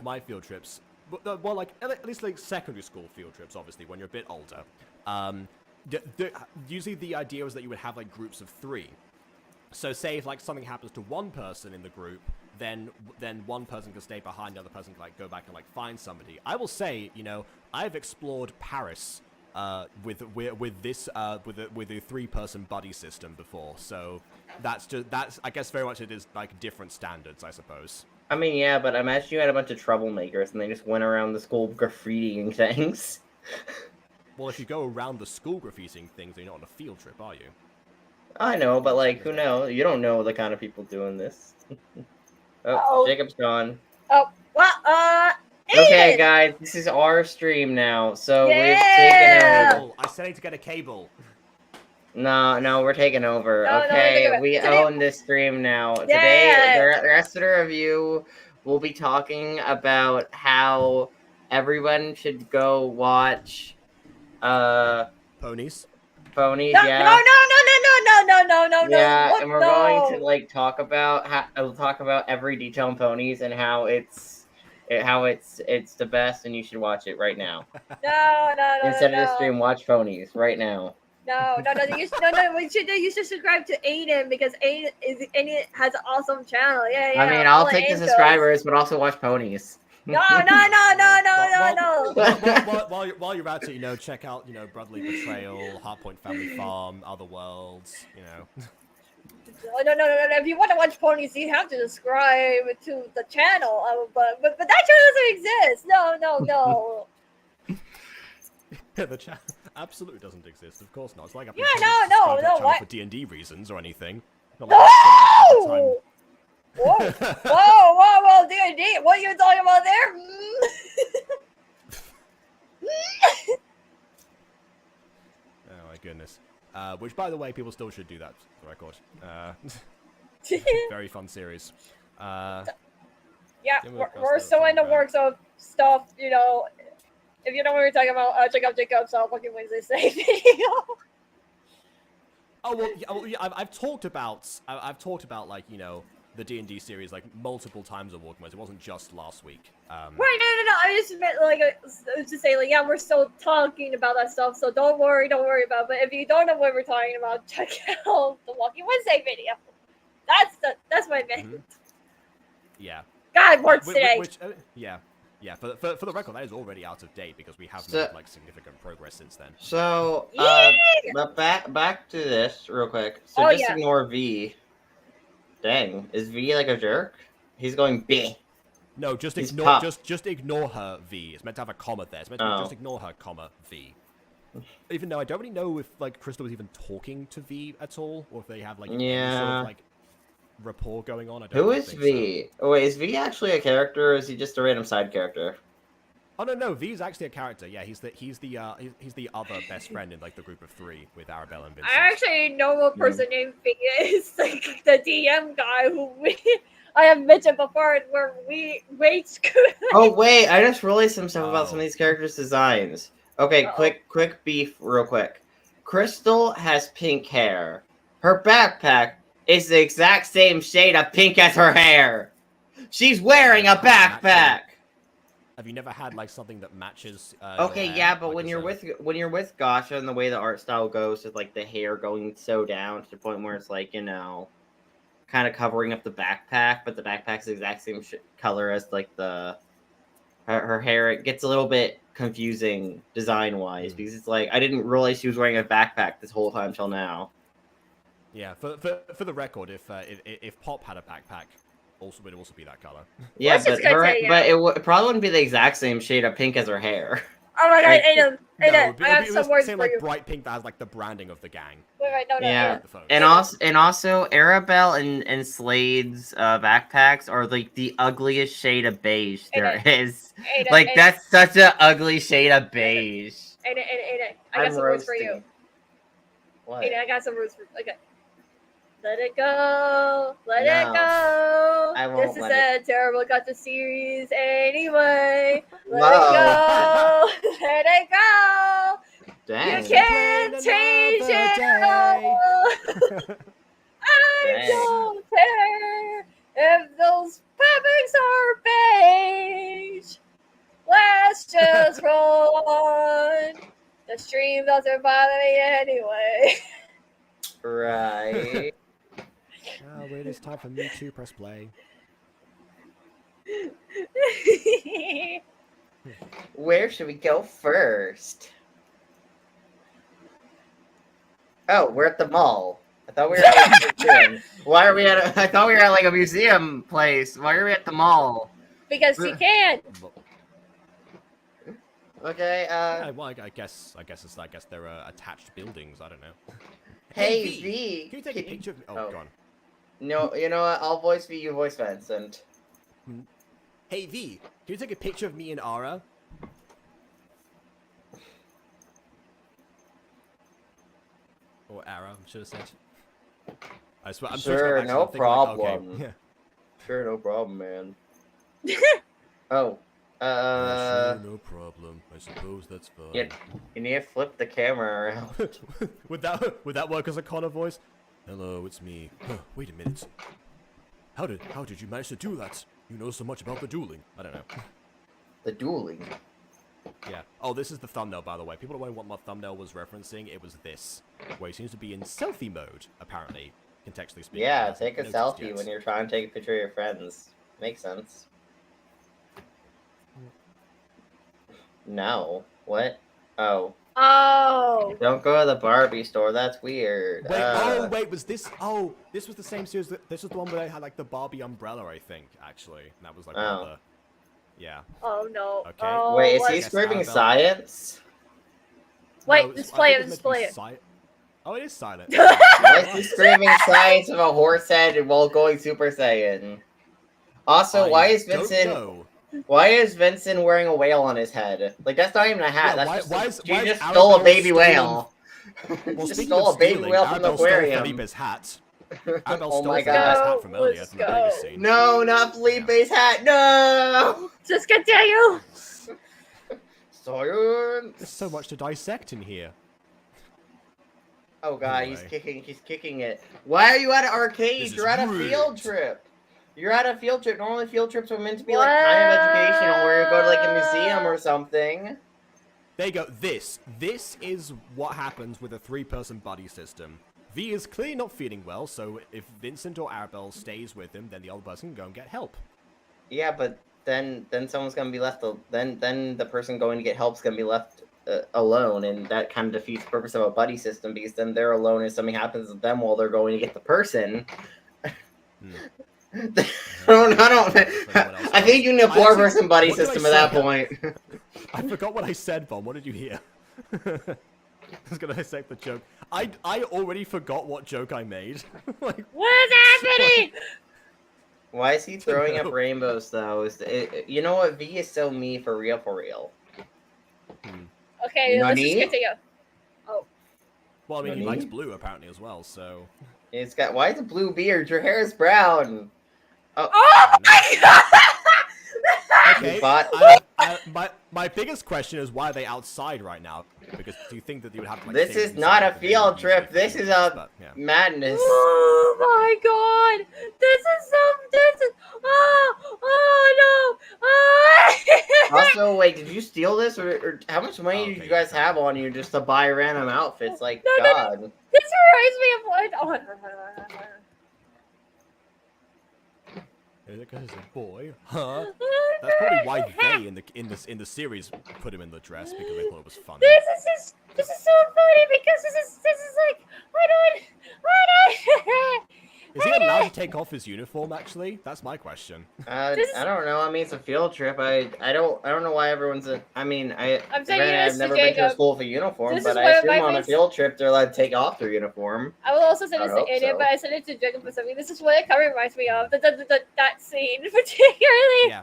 Speaker 1: my field trips, well, like at least like secondary school field trips, obviously when you're a bit older, usually the idea was that you would have like groups of 3. So say if like something happens to one person in the group, then one person can stay behind, the other person can like go back and like find somebody. I will say, you know, I've explored Paris with a 3-person buddy system before, so that's I guess very much it is like different standards, I suppose.
Speaker 2: I mean, yeah, but imagine you had a bunch of troublemakers and they just went around the school graffitiing things.
Speaker 1: Well, if you go around the school graffitiing things, you're not on a field trip, are you?
Speaker 2: I know, but like, who knows? You don't know the kind of people doing this. Oh, Jacob's gone.
Speaker 3: Oh, well,
Speaker 2: okay, guys, this is our stream now, so we're taking
Speaker 3: Yeah!
Speaker 2: over.
Speaker 1: I said I need to get a cable.
Speaker 2: No, we're taking over.
Speaker 3: No, we're
Speaker 2: Okay,
Speaker 3: taking over.
Speaker 2: we
Speaker 3: Today-
Speaker 2: own this stream now.
Speaker 3: Yeah.
Speaker 2: Today, the rest of the review, we'll be talking about how everyone should go watch
Speaker 1: Ponies.
Speaker 2: Ponies.
Speaker 3: No,
Speaker 2: Yeah.
Speaker 3: no.
Speaker 2: Yeah,
Speaker 3: What?
Speaker 2: and we're going to like talk about we'll talk about every detail in Ponies and how it's the best and you should watch it right now.
Speaker 3: No.
Speaker 2: Instead of the stream, watch Ponies right now.
Speaker 3: No. You should subscribe to Aiden because Aiden has an awesome channel. Yeah.
Speaker 2: I mean,
Speaker 3: all
Speaker 2: I'll
Speaker 3: the
Speaker 2: take the
Speaker 3: intros.
Speaker 2: subscribers, but also watch Ponies.
Speaker 3: No.
Speaker 1: While you're at it, check out, Brotherly Betrayal, Heartpoint Family Farm, Other Worlds,
Speaker 3: No. If you want to watch Ponies, you have to subscribe to the channel. But that channel doesn't exist. No.
Speaker 1: Yeah, the channel absolutely doesn't exist. Of course not. It's like I've
Speaker 3: Yeah,
Speaker 1: been told to subscribe to the channel
Speaker 3: what?
Speaker 1: for D&D reasons or anything. Not like I'm still
Speaker 3: No! Whoa, D&D, what are you talking about there?
Speaker 1: Oh my goodness. Which, by the way, people still should do that, for the record. Very fun series.
Speaker 3: Yeah,
Speaker 1: Yeah,
Speaker 3: we're still in the works of stuff, If you know what we're talking about, check out Jacob's fucking Wednesday Say video.
Speaker 1: Oh well, yeah, I've talked about like the D&D series like multiple times on Walking Wednesday. It wasn't just last week.
Speaker 3: Right, no. I just meant to say yeah, we're still talking about that stuff, so don't worry about it. But if you don't know what we're talking about, check out the Walking Wednesday video. That's what I meant.
Speaker 1: Mm-hmm. Yeah.
Speaker 3: God, works today.
Speaker 1: Yeah. For the record, that is already out of date because we have made like significant progress since then.
Speaker 2: So, but back to this real quick. So just ignore V. Dang, is V like a jerk? He's going B.
Speaker 1: No, just ignore her V. It's meant to have a comma there. It's meant to be just ignore her, comma, V. Even though I don't really know if like Crystal was even talking to V at all, or if they have like any sort of like rapport going on. I don't
Speaker 2: Who is
Speaker 1: think
Speaker 2: V?
Speaker 1: So.
Speaker 2: Oh wait, is V actually a character, or is he just a random side character?
Speaker 1: Oh no, V is actually a character. Yeah, he's the other best friend in like the group of three with Arabella and Vincent.
Speaker 3: I actually know a person named V is like the DM guy who I have mentioned before, where we wait.
Speaker 2: Oh wait, I just realized some stuff about some of these characters' designs. Okay, quick beef, real quick. Crystal has pink hair. Her backpack is the exact same shade of pink as her hair. She's wearing a backpack.
Speaker 1: Have you never had like something that matches?
Speaker 2: Okay, yeah, but when you're with Gacha and the way the art style goes, with like the hair going so down to the point where it's like kind of covering up the backpack, but the backpack's the exact same color as like her hair. It gets a little bit confusing design wise because it's like I didn't realize she was wearing a backpack this whole time till now.
Speaker 1: Yeah, for the record, if Pop had a backpack, would also be that color.
Speaker 2: Yeah, but it probably wouldn't be the exact same shade of pink as her hair.
Speaker 3: Oh my god,
Speaker 1: Aiden,
Speaker 3: I have some words
Speaker 1: same,
Speaker 3: for
Speaker 1: like,
Speaker 3: you.
Speaker 1: Bright pink that has like the branding of the gang.
Speaker 3: Wait, no.
Speaker 2: Yeah, and also, Arabelle and Slade's backpacks are like the ugliest shade of beige there is. Like that's such an ugly shade of beige.
Speaker 3: Aiden, I got some words for you.
Speaker 2: What?
Speaker 3: Aiden, I got some words for you. Okay. Let it go. Let it go.
Speaker 2: I won't.
Speaker 3: This is a terrible Gacha series anyway. Let
Speaker 2: Whoa.
Speaker 3: it go. Let it go.
Speaker 2: Dang.
Speaker 3: You can't change it. I don't care if those topics are beige. Let's just roll on. The stream doesn't bother me anyway.
Speaker 2: Right.
Speaker 1: Oh, wait, it's time for me to press play.
Speaker 2: Where should we go first? Oh, we're at the mall. I thought we were at a museum. Why are we at I thought we were at like a museum place. Why are we at the mall?
Speaker 3: Because she can.
Speaker 2: Okay,
Speaker 1: Yeah, well, I guess they're attached buildings. I don't know.
Speaker 2: Hey,
Speaker 1: V,
Speaker 2: V.
Speaker 1: can you take a picture of me? Oh, go on.
Speaker 2: No, you know what? I'll voice V, you voice Vincent.
Speaker 1: Hey V, can you take a picture of me and Ara? Or error, I should have said. I swear, I'm
Speaker 2: Sure,
Speaker 1: switching up
Speaker 2: no
Speaker 1: accent, thinking like, okay,
Speaker 2: problem.
Speaker 1: yeah.
Speaker 2: Sure, no problem, man. Oh.
Speaker 1: Sure, no problem. I suppose that's fine.
Speaker 2: Yeah, you need to flip the camera around.
Speaker 1: would that work as a Connor voice? Hello, it's me. Huh, wait a minute. How did you manage to do that? You know so much about the dueling. I don't know.
Speaker 2: The dueling.
Speaker 1: Yeah. Oh, this is the thumbnail, by the way. People are wondering what my thumbnail was referencing. It was this, where he seems to be in selfie mode, apparently, contextually speaking.
Speaker 2: Yeah,
Speaker 1: I
Speaker 2: take a
Speaker 1: haven't noticed
Speaker 2: selfie
Speaker 1: yet.
Speaker 2: when you're trying to take a picture of your friends. Makes sense. No. What? Oh.
Speaker 3: Oh.
Speaker 2: Don't go to the Barbie store. That's weird.
Speaker 1: Wait, wait, was this? Oh, this was the same series. This was the one where they had like the Barbie umbrella, I think. Actually, and that was like one of the. Yeah.
Speaker 3: Oh no.
Speaker 1: Okay.
Speaker 3: Oh,
Speaker 2: Wait, is he
Speaker 3: what-
Speaker 2: screaming
Speaker 1: Annabelle.
Speaker 2: science?
Speaker 3: Wait,
Speaker 1: No,
Speaker 3: display
Speaker 1: I
Speaker 3: it,
Speaker 1: think was meant to be
Speaker 3: display it.
Speaker 1: Oh, it is silent.
Speaker 2: Why is he screaming science of a horse head while going Super Saiyan? Also, why is
Speaker 1: don't
Speaker 2: Vincent?
Speaker 1: know.
Speaker 2: Why is Vincent wearing a whale on his head? Like that's not even a hat.
Speaker 1: Yeah,
Speaker 2: That's
Speaker 1: why
Speaker 2: just
Speaker 1: is
Speaker 2: you just
Speaker 1: Arabelle
Speaker 2: stole a baby
Speaker 1: stealing-
Speaker 2: whale.
Speaker 1: Well,
Speaker 2: Just
Speaker 1: speaking
Speaker 2: stole
Speaker 1: of
Speaker 2: a baby
Speaker 1: stealing,
Speaker 2: whale from the
Speaker 1: Arabelle stole
Speaker 2: aquarium.
Speaker 1: Felipe's hat. Arabelle
Speaker 2: Oh
Speaker 1: stole
Speaker 2: my
Speaker 1: Felipe's
Speaker 2: god.
Speaker 1: hat from earlier
Speaker 3: Let's
Speaker 1: from the
Speaker 3: go.
Speaker 1: previous scene.
Speaker 2: No, not Felipe's hat. No.
Speaker 3: Just continue.
Speaker 2: Science.
Speaker 1: There's so much to dissect in here.
Speaker 2: Oh god,
Speaker 1: Anyway.
Speaker 2: he's kicking it. Why are you at an arcade?
Speaker 1: This is
Speaker 2: You're at a
Speaker 1: rude.
Speaker 2: field trip. You're at a field trip. Normally field trips are meant to be like kind of educational where you go to like a museum or something.
Speaker 1: There you go. This is what happens with a 3-person buddy system. V is clearly not feeling well, so if Vincent or Arabelle stays with him, then the other person can go and get help.
Speaker 2: Yeah, but then someone's gonna be left. Then the person going to get help's gonna be left alone, and that kind of defeats the purpose of a buddy system because then they're alone if something happens to them while they're going to get the person. I think you need a 4-person buddy
Speaker 1: what did I
Speaker 2: system at that
Speaker 1: say?
Speaker 2: point.
Speaker 1: I forgot what I said, Bon. What did you hear? I was gonna dissect the joke. I already forgot what joke I made. Like,
Speaker 3: What is happening?
Speaker 2: Why is he throwing
Speaker 1: know.
Speaker 2: up rainbows though? You know what? V is so me for real, for real.
Speaker 3: Okay, let's just
Speaker 2: Nani?
Speaker 3: continue.
Speaker 1: well, I mean, he
Speaker 2: Nani?
Speaker 1: likes blue apparently as well, so.
Speaker 2: It's got. Why is it blue beard? Your hair is brown.
Speaker 3: Oh my god!
Speaker 1: Okay.
Speaker 2: But
Speaker 1: My biggest question is why are they outside right now? Because do you think that you would have to like?
Speaker 2: This
Speaker 1: stay
Speaker 2: is
Speaker 1: inside
Speaker 2: not a
Speaker 1: for the
Speaker 2: field
Speaker 1: usually
Speaker 2: trip.
Speaker 1: for
Speaker 2: This
Speaker 1: field
Speaker 2: is
Speaker 1: trips,
Speaker 2: a
Speaker 1: but, yeah.
Speaker 2: madness.
Speaker 3: Oh my god! This is oh no!
Speaker 2: Also, wait, did you steal this, or how much money
Speaker 1: Okay,
Speaker 2: did you guys have on you just to buy random outfits? Like,
Speaker 3: No,
Speaker 2: God.
Speaker 3: This reminds me of what? Oh,
Speaker 1: That guy's a boy, huh? That's probably why they in the series put him in the dress because they thought it was funny.
Speaker 3: This is so funny because this is like I don't.
Speaker 1: Is he allowed to take off his uniform? Actually, that's my question.
Speaker 3: This is-
Speaker 2: I don't know. I mean, it's a field trip. I don't know why everyone's. I mean,
Speaker 3: I'm saying
Speaker 2: granted,
Speaker 3: this
Speaker 2: I've
Speaker 3: to
Speaker 2: never been to a
Speaker 3: Jacob.
Speaker 2: school with a uniform,
Speaker 3: This
Speaker 2: but
Speaker 3: is
Speaker 2: I
Speaker 3: one of
Speaker 2: assume
Speaker 3: my
Speaker 2: on a
Speaker 3: things-
Speaker 2: field trip they're allowed to take off their uniform.
Speaker 3: I will also send
Speaker 2: I
Speaker 3: this to
Speaker 2: hope
Speaker 3: Idiot,
Speaker 2: so.
Speaker 3: but I sent it to Jacob for something. This is what it kind of reminds me of. That scene particularly.
Speaker 1: Yeah.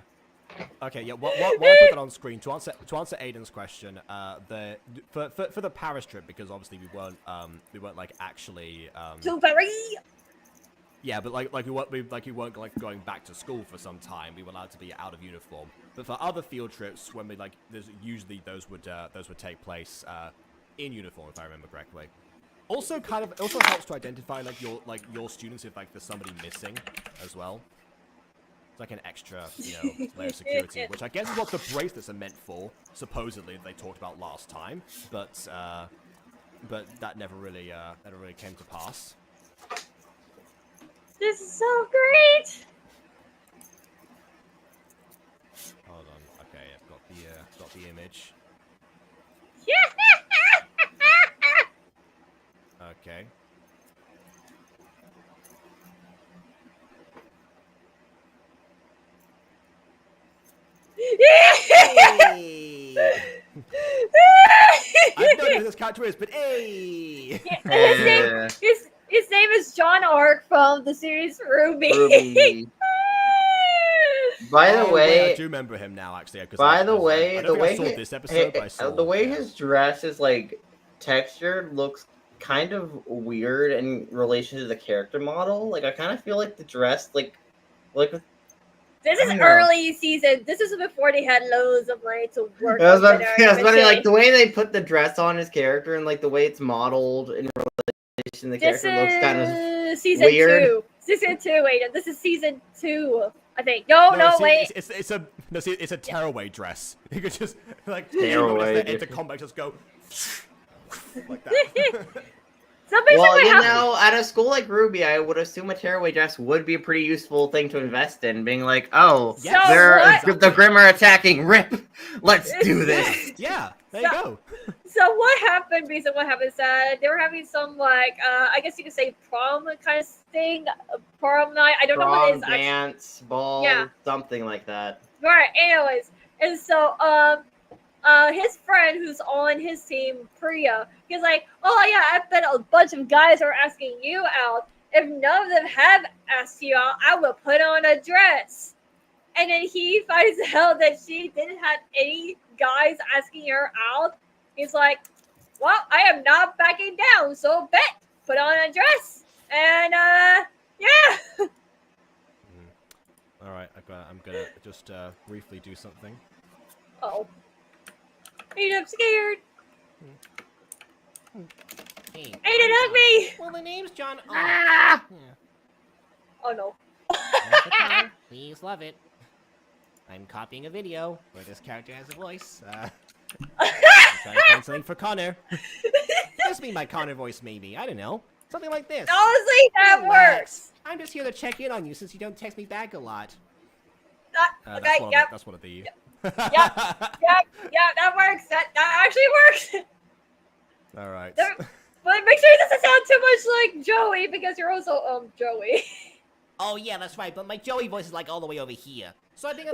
Speaker 1: Okay. Yeah. While I put that on screen to answer Aiden's question, for the Paris trip because obviously we weren't like actually.
Speaker 3: Too very.
Speaker 1: Yeah, but like we weren't like going back to school for some time. We were allowed to be out of uniform. But for other field trips, when we there's usually those would take place in uniform, if I remember correctly. Also, also helps to identify your students if there's somebody missing as well. It's like an extra layer of security, which I guess is what the bracelets are meant for. Supposedly, they talked about last time, but that never really came to pass.
Speaker 3: This is so great.
Speaker 1: Hold on. Okay, I've got the image. Okay. Hey! I don't know who this character is, but hey!
Speaker 3: His name is John Ark from the series Ruby.
Speaker 2: Ruby. By the
Speaker 1: Oh,
Speaker 2: way,
Speaker 1: wait, I do remember him now, actually.
Speaker 2: by the way,
Speaker 1: I
Speaker 2: the
Speaker 1: don't think
Speaker 2: way
Speaker 1: I saw
Speaker 2: he-
Speaker 1: this episode, but I saw
Speaker 2: the way his dress is like textured looks kind of weird in relation to the character model. Like I kind of feel like the dress, like
Speaker 3: This
Speaker 2: I
Speaker 3: is
Speaker 2: don't know.
Speaker 3: early season. This is before they had loads of money to work
Speaker 2: I was
Speaker 3: with
Speaker 2: about to
Speaker 3: their
Speaker 2: say, I was about to say, like
Speaker 3: animation.
Speaker 2: the way they put the dress on his character and like the way it's modeled in relation to the
Speaker 3: This
Speaker 2: character looks kind of
Speaker 3: is season
Speaker 2: weird.
Speaker 3: 2. Season 2, wait, this is season 2, I think. No, wait.
Speaker 1: It's a tearaway dress. You could just like
Speaker 2: Tearaway,
Speaker 1: into combat, just go like that.
Speaker 3: So basically
Speaker 2: Well,
Speaker 3: what
Speaker 2: you
Speaker 3: happened-
Speaker 2: know, at a school like Ruby, I would assume a tearaway dress would be a pretty useful thing to invest in. Being like, oh,
Speaker 1: Yes.
Speaker 3: So
Speaker 2: the Grimm are attacking. Rip, let's do this.
Speaker 1: Yeah, there you go.
Speaker 3: So what happened, basically what happened is that they were having some like I guess you could say prom kind of thing. Prom night. I don't know what it
Speaker 2: Prom,
Speaker 3: is actually.
Speaker 2: dance, ball,
Speaker 3: Yeah.
Speaker 2: something like that.
Speaker 3: Right, anyways. And so his friend who's on his team, Priya, he's like, oh yeah, I bet a bunch of guys are asking you out. If none of them have asked you out, I will put on a dress. And then he finds out that she didn't have any guys asking her out. He's like, well, I am not backing down, so bet, put on a dress. And yeah.
Speaker 1: All right, I'm gonna just briefly do something.
Speaker 3: Oh. I'm scared.
Speaker 4: Hey,
Speaker 3: Aiden, hug me!
Speaker 4: well, the name's John. Oh,
Speaker 3: Ah!
Speaker 4: yeah.
Speaker 3: Oh no.
Speaker 4: That's the time. Please love it. I'm copying a video where this character has a voice. I'm trying to find something for Connor. This be my Connor voice, maybe. I don't know. Something like this.
Speaker 3: Honestly, that
Speaker 4: Relax.
Speaker 3: works.
Speaker 4: I'm just here to check in on you since you don't text me back a lot.
Speaker 3: Okay, yep.
Speaker 1: That's one of the.
Speaker 3: Yep, that works. That actually works.
Speaker 1: All right.
Speaker 3: But make sure it doesn't sound too much like Joey because you're also Joey.
Speaker 4: Oh, yeah, that's right. But my Joey voice is like all the way over here. So I think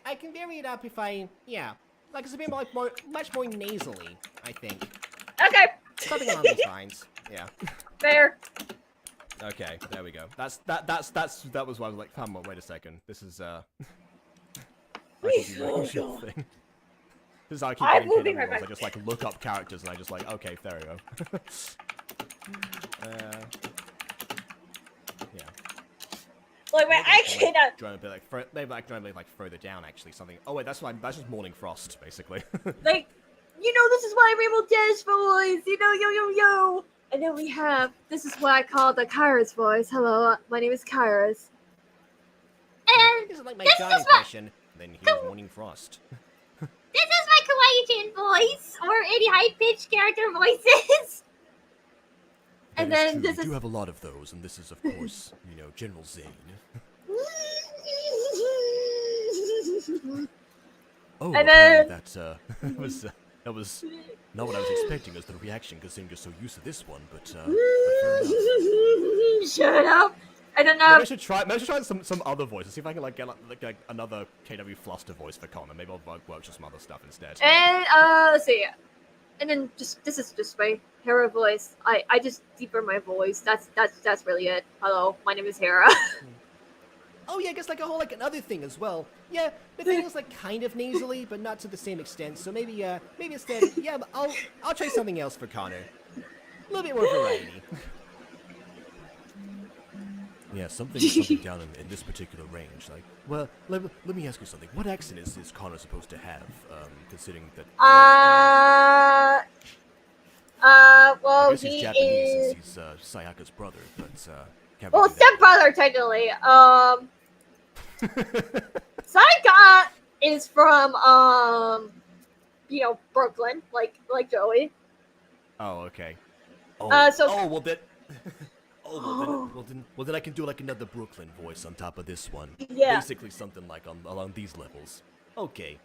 Speaker 4: I can vary it up if I, like it's a bit much more nasally, I think.
Speaker 3: Okay,
Speaker 4: Something along those lines. Yeah.
Speaker 3: fair.
Speaker 1: Okay, there we go. That was why I was like, come on, wait a second. This is I can do my usual thing. This is how I keep
Speaker 3: I
Speaker 1: getting
Speaker 3: will
Speaker 1: paid
Speaker 3: be
Speaker 1: on
Speaker 3: right
Speaker 1: rolls. I
Speaker 3: back.
Speaker 1: just like look up characters and I just like, okay, there we go. Yeah.
Speaker 3: Like, wait, I
Speaker 1: Maybe
Speaker 3: cannot.
Speaker 1: Join a bit like maybe I can like further down actually something. Oh wait, that's just Morning Frost basically.
Speaker 3: Like, this is my Rainbow Dash voice. Yo. And then we have, this is what I call the Kairos voice. Hello, my name is Kairos. And
Speaker 4: This is like my
Speaker 3: This
Speaker 4: Johnny
Speaker 3: is what-
Speaker 4: impression.
Speaker 1: Then here's Morning Frost.
Speaker 3: this is my Kawaii-chan voice, or any high-pitched character voices. And
Speaker 1: That is
Speaker 3: then
Speaker 1: true.
Speaker 3: this
Speaker 1: We
Speaker 3: is...
Speaker 1: do have a lot of those, and this is of course, General Zane. Oh,
Speaker 3: And
Speaker 1: apparently
Speaker 3: then-
Speaker 1: that was not what I was expecting as the reaction, considering you're so used to this one. But fair enough.
Speaker 3: Shut up. And then,
Speaker 1: Maybe I should try some other voices. See if I can get another KW Fluster voice for Connor. Maybe I'll work with some other stuff instead.
Speaker 3: and, let's see. And then this is just my Hera voice. I just deepen my voice. That's really it. Hello, my name is Hera.
Speaker 4: Oh yeah, I guess like a whole another thing as well. Yeah, the thing is like kind of nasally, but not to the same extent. So maybe instead, I'll try something else for Connor. A little bit more variety.
Speaker 1: Yeah, something down in this particular range. Like, well, let me ask you something. What accent is Connor supposed to have? Considering that. I
Speaker 3: Well,
Speaker 1: guess he's
Speaker 3: he
Speaker 1: Japanese
Speaker 3: is.
Speaker 1: since he's Sayaka's brother, but can't
Speaker 3: Well,
Speaker 1: really do that.
Speaker 3: stepbrother technically. Sayaka is from Brooklyn, like Joey.
Speaker 1: Oh, okay.
Speaker 3: So-
Speaker 1: well then. Well then I can do like another Brooklyn voice on top of this one.
Speaker 3: Yeah.
Speaker 1: Basically something like along these levels. Okay.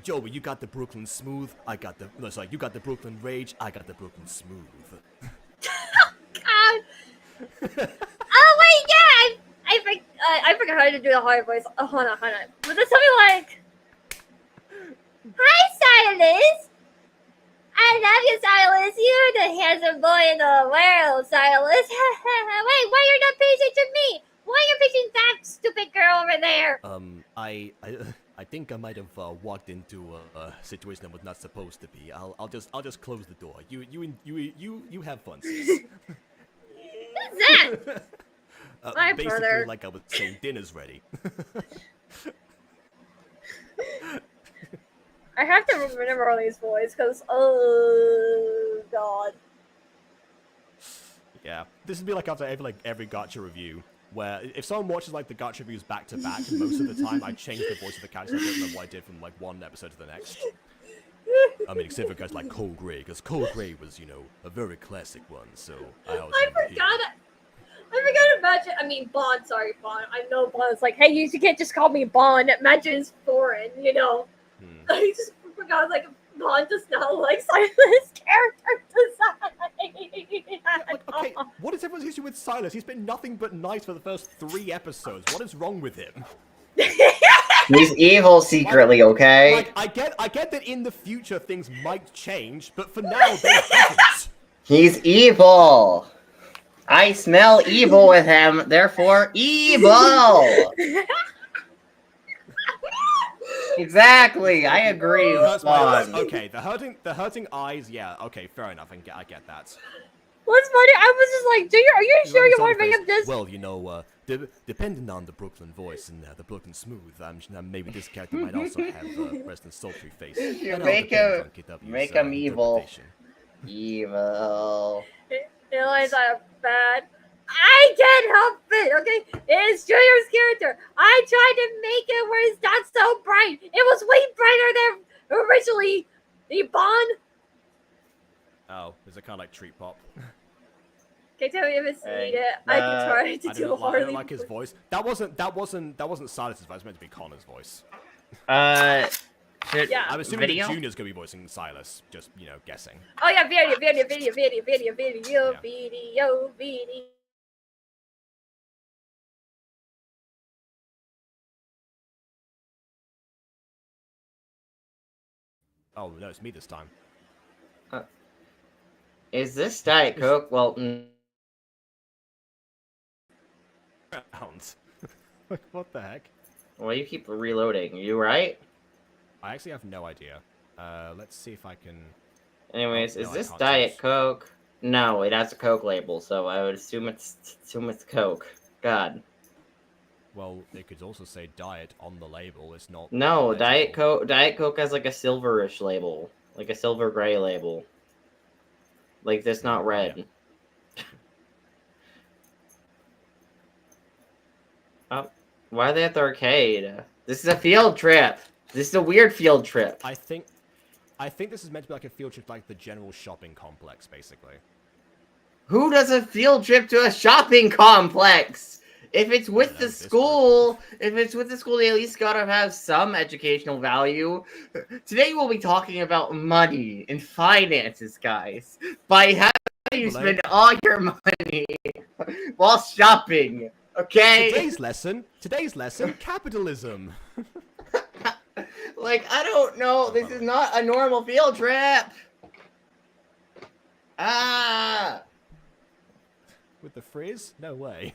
Speaker 1: Joey, you got the Brooklyn smooth. You got the Brooklyn rage. I got the Brooklyn smooth.
Speaker 3: God. Oh wait, yeah, I forgot how to do the hard voice. Oh, hold on. Was it something like, "Hi, Silas. I love you, Silas. You're the handsome boy in the world, Silas." Wait, why you're not paying attention to me? Why are you picking that stupid girl over there?
Speaker 1: I I think I might have walked into a situation I was not supposed to be. I'll just close the door. You have fun, sis.
Speaker 3: Who's that? My
Speaker 1: Basically,
Speaker 3: brother.
Speaker 1: like I was saying, dinner's ready.
Speaker 3: I have to remember Arlene's voice because, oh god.
Speaker 1: Yeah, this would be like after every Gacha review, where if someone watches like the Gacha reviews back to back, most of the time I change the voice of the character. I don't remember what I did from like one episode to the next. I mean, except for guys like Cold Grey, because Cold Grey was, you know, a very classic one. So I
Speaker 3: forgot to mention. I mean, Bond. Sorry, Bond. I know Bond's like, hey, you can't just call me Bond. Imagine it's foreign, you know. I just forgot, like, Bond does not like Silas' character design.
Speaker 1: Okay, what is everyone's issue with Silas? He's been nothing but nice for the first 3 episodes. What is wrong with him?
Speaker 2: He's evil secretly, okay?
Speaker 1: Like, I get that in the future things might change, but for now they haven't.
Speaker 2: He's evil. I smell evil with him, therefore evil. Exactly, I agree with Bond.
Speaker 1: Okay, the hurting eyes, yeah, okay, fair enough, I get that.
Speaker 3: What's funny? I was just like, are you sure you want to make up this?
Speaker 1: Well, you know, depending on the Brooklyn voice and the Brooklyn smooth, maybe this character might also have Preston sultry face.
Speaker 2: You make him evil. Evil.
Speaker 3: Realize I'm bad. I can't help it, okay? It's Junior's character. I tried to make it where it's not so bright. It was way brighter than originally. The Bond.
Speaker 1: Oh, is it kind of like Treat Pop?
Speaker 3: Can you tell me if it's needed? I can try to do a Harley.
Speaker 1: I don't like his voice. That wasn't Silas's voice. It was meant to be Connor's voice.
Speaker 3: Yeah.
Speaker 1: I'm assuming that Junior's gonna be voicing Silas. Just, you know, guessing.
Speaker 3: Oh yeah, video.
Speaker 1: Oh no, it's me this time.
Speaker 2: Is this Diet Coke? Well,
Speaker 1: What the heck?
Speaker 2: Well, you keep reloading. You right?
Speaker 1: I actually have no idea. Let's see if I can...
Speaker 2: Anyways,
Speaker 1: no,
Speaker 2: is
Speaker 1: I
Speaker 2: this
Speaker 1: can't
Speaker 2: Diet
Speaker 1: choose.
Speaker 2: Coke? No, it has a Coke label, so I would assume it's Coke. God.
Speaker 1: Well, it could also say diet on the label. It's not...
Speaker 2: No,
Speaker 1: legible.
Speaker 2: Diet Coke has like a silverish label. Like a silver gray label. Like this, not red.
Speaker 1: Yeah.
Speaker 2: Oh, why are they at the arcade? This is a field trip. This is a weird field trip.
Speaker 1: I think this is meant to be like a field trip, like the general shopping complex, basically.
Speaker 2: Who does a field trip to a shopping complex? If it's with the school, they at least gotta have some educational value. Today we'll be talking about money and finances, guys. By how you spend all your money while shopping. Okay?
Speaker 1: Today's lesson, capitalism.
Speaker 2: Like, I don't know. This is not a normal field trip. Ah.
Speaker 1: With the frizz? No way.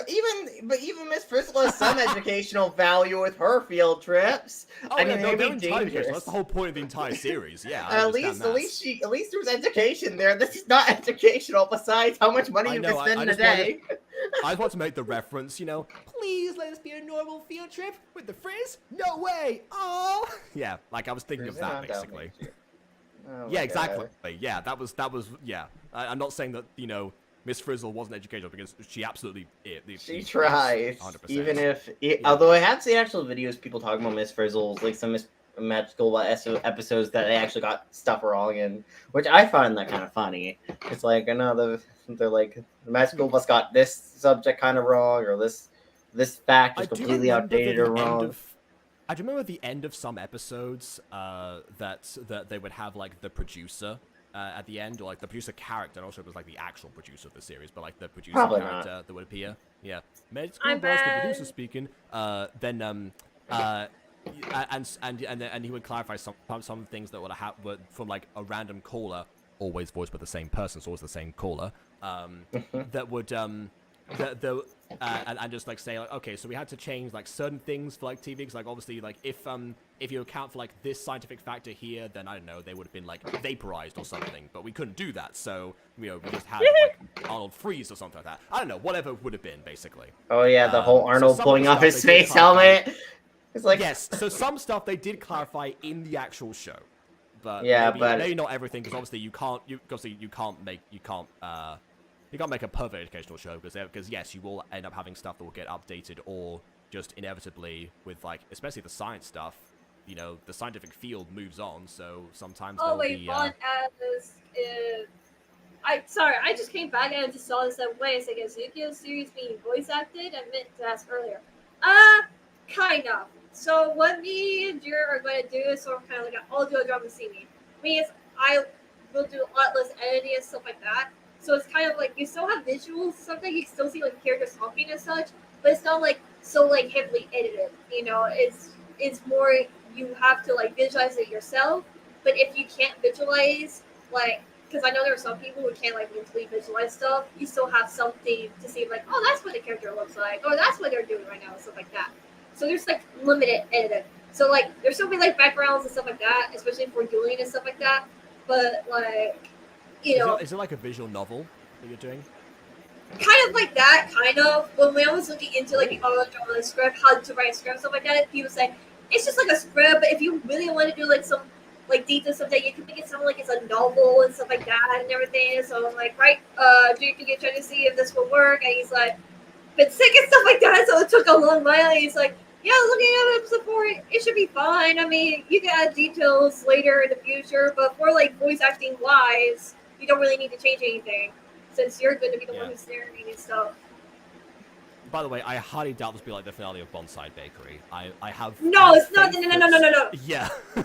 Speaker 2: Even Miss Frizzle has some educational value with her field trips.
Speaker 1: Oh,
Speaker 2: I mean,
Speaker 1: yeah,
Speaker 2: maybe dangerous.
Speaker 1: That's the whole point of the entire series. Yeah.
Speaker 2: At least there was education there. This is not educational. Besides how much money you can spend in a day.
Speaker 1: I just want to make the reference, you know. Please let us be a normal field trip with the frizz. No way. Oh. Yeah, like I was thinking of that basically. Yeah, exactly. Yeah, that was. Yeah, I'm not saying that, you know, Miss Frizzle wasn't educational, because she absolutely
Speaker 2: she tries. 100%. Even if,
Speaker 1: yeah.
Speaker 2: Although I have seen actual videos people talking about Miss Frizzle's, like some magical episodes that they actually got stuff wrong in, which I find that kind of funny. It's like, I know they're like, the magical bus got this subject kind of wrong, or this fact is completely outdated or wrong.
Speaker 1: I do remember at the end of some episodes that they would have like the producer at the end, or like the producer character. Also, it was like the actual producer of the series, but like the producer character that would appear. Yeah, medical boss, the producer speaking. And he would clarify some things that were from like a random caller, always voiced by the same person, so always the same caller. That would and just like say like, okay, so we had to change like certain things for like TV, because like obviously like if you account for like this scientific factor here, then I don't know, they would have been like vaporized or something, but we couldn't do that, so we just had like Arnold freeze or something like that. I don't know, whatever it would have been basically.
Speaker 2: Oh yeah, the whole
Speaker 1: So
Speaker 2: Arnold
Speaker 1: some of
Speaker 2: pulling
Speaker 1: the
Speaker 2: off
Speaker 1: stuff
Speaker 2: his
Speaker 1: they did
Speaker 2: space
Speaker 1: clarify-
Speaker 2: helmet. It's like
Speaker 1: Yes, so some stuff they did clarify in the actual show, but
Speaker 2: Yeah,
Speaker 1: maybe not everything, because obviously you can't make a perfect educational show, because yes, you will end up having stuff that will get updated, or just inevitably with like especially the science stuff, you know, the scientific field moves on, so sometimes
Speaker 3: Oh
Speaker 1: there'll
Speaker 3: wait,
Speaker 1: be
Speaker 3: Vaughn asked if I just came back and I just saw this and wait a second, Zuko's series being voice acted? I meant to ask earlier. Kind of. So what me and Jir are going to do is sort of kind of like an audio drama scene. Means I will do a lot less editing and stuff like that. So it's kind of like you still have visuals, something you can still see like characters talking and such, but it's not like so like heavily edited. You know, it's more you have to like visualize it yourself. But if you can't visualize, like, because I know there are some people who can't like mentally visualize stuff, you still have something to see like, oh, that's what the character looks like, or that's what they're doing right now, and stuff like that. So there's like limited editing. So like there's still be like backgrounds and stuff like that, especially for dueling and stuff like that. But like, you know,
Speaker 1: is it like a visual novel that you're doing?
Speaker 3: kind of like that, kind of. When I was looking into like the audio drama script, how to write a script, stuff like that, people say it's just like a script, but if you really want to do like some like detail stuff, that you can make it sound like it's a novel and stuff like that and everything. So I'm like, right, do you think you're trying to see if this will work? And he's like, been sick and stuff like that, so it took a long while. And he's like, yeah, looking at it before, it should be fine. I mean, you can add details later in the future, but for like voice acting wise, you don't really need to change anything, since you're going to be the one who's narrating and stuff.
Speaker 1: By the way, I highly doubt this will be like the finale of Bonsai Bakery. I have.
Speaker 3: No, it's not.
Speaker 1: faith
Speaker 3: No.
Speaker 1: Yeah.
Speaker 3: No,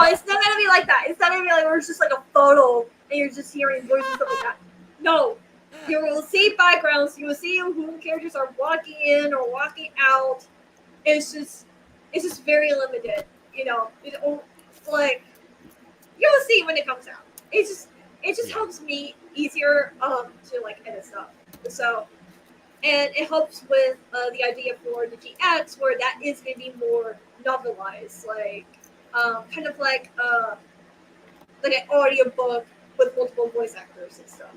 Speaker 3: it's not gonna be like that. It's not gonna be like where it's just like a photo and you're just hearing voices and stuff like that. No, you will see backgrounds. You will see who characters are walking in or walking out. It's just very limited. You know, it's like you'll see when it comes out. It just helps me easier to like edit stuff. So. And it helps with the idea for the GX, where that is going to be more novelized, like kind of like an audiobook with multiple voice actors and stuff.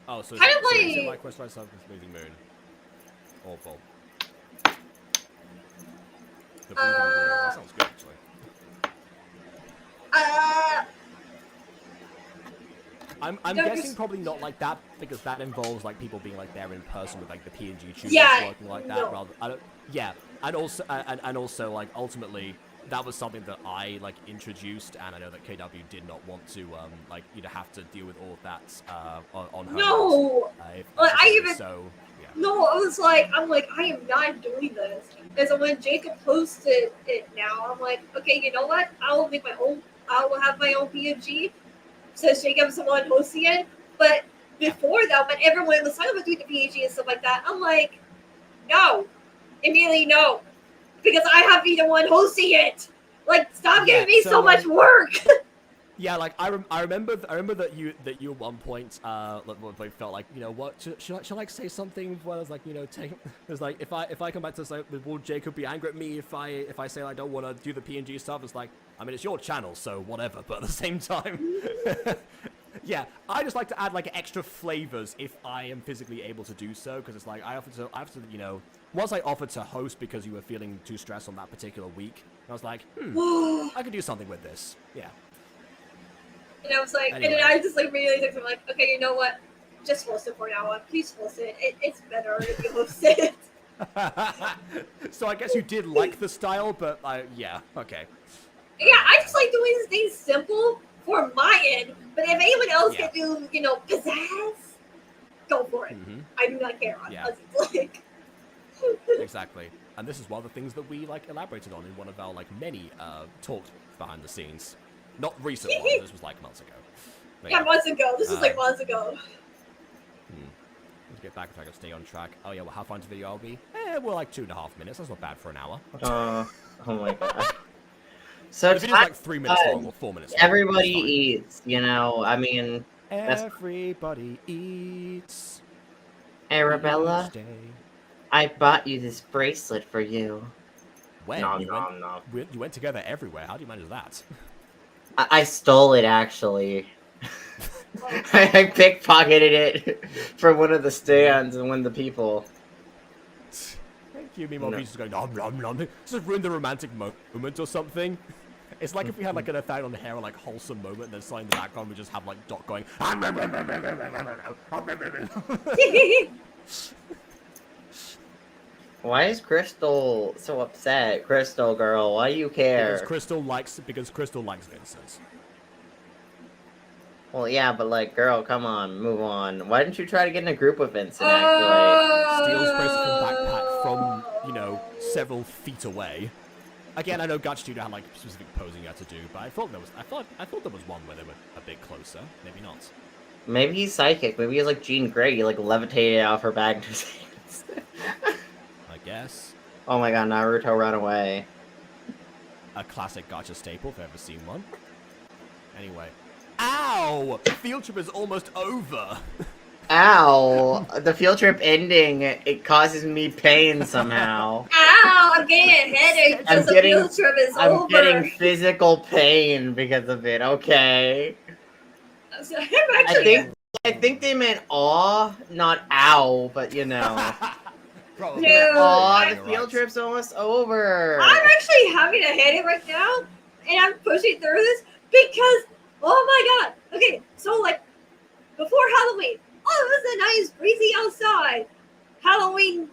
Speaker 1: Oh, so
Speaker 3: kind of
Speaker 1: is it
Speaker 3: like
Speaker 1: like Quest for Moving Moon? Awful. The Blue Moon. That sounds good, actually. I'm guessing probably not like that, because that involves like people being like there in person with like the PNG tutors working like that.
Speaker 3: No.
Speaker 1: Rather, and also like ultimately that was something that I like introduced, and I know that KW did not want to like have to deal with all of that on her.
Speaker 3: No, No, I was like, I'm I am not doing this. And so when Jacob posted it now, I'm like, okay, you know what? I will have my own PNG. Says Jacob's the one hosting it. But before that, when everyone was talking about doing the PhD and stuff like that, I'm like, no. Immediately no. Because I have to be the one hosting it. Like, stop giving me so much work.
Speaker 1: Yeah, like I remember that you at one point like felt like, you know what, should I like say something where I was like, you know, it was like if I come back to say, will Jacob be angry at me if I say I don't want to do the PNG stuff? It's like, I mean, it's your channel, so whatever, but at the same time yeah, I just like to add like extra flavors if I am physically able to do so, because it's like I have to you know, once I offered to host because you were feeling too stressed on that particular week, I was like, I could do something with this. Yeah.
Speaker 3: And I was like,
Speaker 1: Anyway.
Speaker 3: and then I just like really I'm like, okay, you know what? Just host it for now on. Please host it. It's better if you host it.
Speaker 1: So I guess you did like the style, but yeah, okay.
Speaker 3: Yeah, I just like doing things simple for my end. But if anyone else can do, you know, pizzazz, go for it.
Speaker 1: Mm-hmm.
Speaker 3: I do not care.
Speaker 1: Yeah.
Speaker 3: Like,
Speaker 1: Exactly. And this is one of the things that we like elaborated on in one of our like many talks behind the scenes. Not recent one, this was like months ago. But,
Speaker 3: yeah, months ago. This was like months ago.
Speaker 1: Let's get back if I can stay on track. Oh yeah, well, how far into the video I'll be? We're like 2.5 minutes. That's not bad for an hour.
Speaker 2: Oh my god. So
Speaker 1: The video's like 3 minutes long or 4 minutes long.
Speaker 2: everybody eats, you know. I mean,
Speaker 1: Everybody eats.
Speaker 2: Arabella,
Speaker 1: Stay.
Speaker 2: I bought you this bracelet for you.
Speaker 1: When?
Speaker 2: Nom,
Speaker 1: you,
Speaker 2: nom, nom.
Speaker 1: you went together everywhere. How do you manage that?
Speaker 2: I stole it, actually. I pickpocketed it from one of the stands and one of the people.
Speaker 1: Thank you. Meanwhile,
Speaker 2: No.
Speaker 1: he's just going nom nom nom. Just ruin the romantic moment or something. It's like if we had like an effect on the hair, or like wholesome moment, and then suddenly in the background we just have like Dot going.
Speaker 2: Why is Crystal so upset? Crystal girl, why do you care?
Speaker 1: Because Crystal likes Vincent.
Speaker 2: Well, yeah, but like, girl, come on, move on. Why didn't you try to get in a group with Vincent, actually?
Speaker 1: Steals bracelet from backpack from, you know, several feet away. Again, I know Gacha Studio had like specific posing you had to do, but I thought there was one where they were a bit closer. Maybe not.
Speaker 2: Maybe he's psychic. Maybe he's like Jean Grey. He like levitated out of her bag into his hands.
Speaker 1: I guess.
Speaker 2: Oh my god, Naruto run away.
Speaker 1: A classic Gacha staple if I've ever seen one. Anyway. Ow! The field trip is almost over.
Speaker 2: Ow! The field trip ending, it causes me pain somehow.
Speaker 3: Ow! I'm getting a headache because the field trip is over.
Speaker 2: I'm getting physical pain because of it, okay? I think they meant aw, not ow, but you know.
Speaker 1: Probably.
Speaker 3: Dude,
Speaker 2: Aw, the field trip's almost over.
Speaker 3: I'm actually having a headache right now, and I'm pushing through this because, oh my god. Okay, so like, before Halloween, oh, it was a nice breezy outside. Halloween,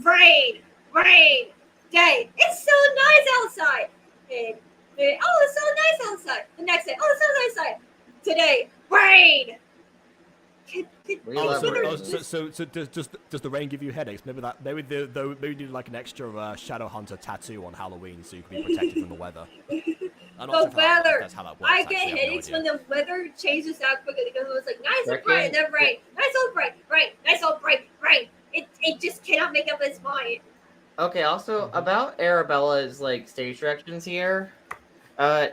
Speaker 3: rain, day. It's so nice outside. And, oh, it's so nice outside. The next day, oh, it's so nice outside. Today, rain.
Speaker 1: So does the rain give you headaches? Maybe maybe do like an extra Shadow Hunter tattoo on Halloween so you can be protected from the weather. I'm not sure
Speaker 3: The weather.
Speaker 1: That's how that works,
Speaker 3: I get
Speaker 1: actually.
Speaker 3: headaches
Speaker 1: I have
Speaker 3: when the weather changes that quickly because it was like nice and bright, and then rain, nice and bright, nice and bright, rain. It just cannot make up its mind.
Speaker 2: Okay, also, about Arabella's, like, stage directions here.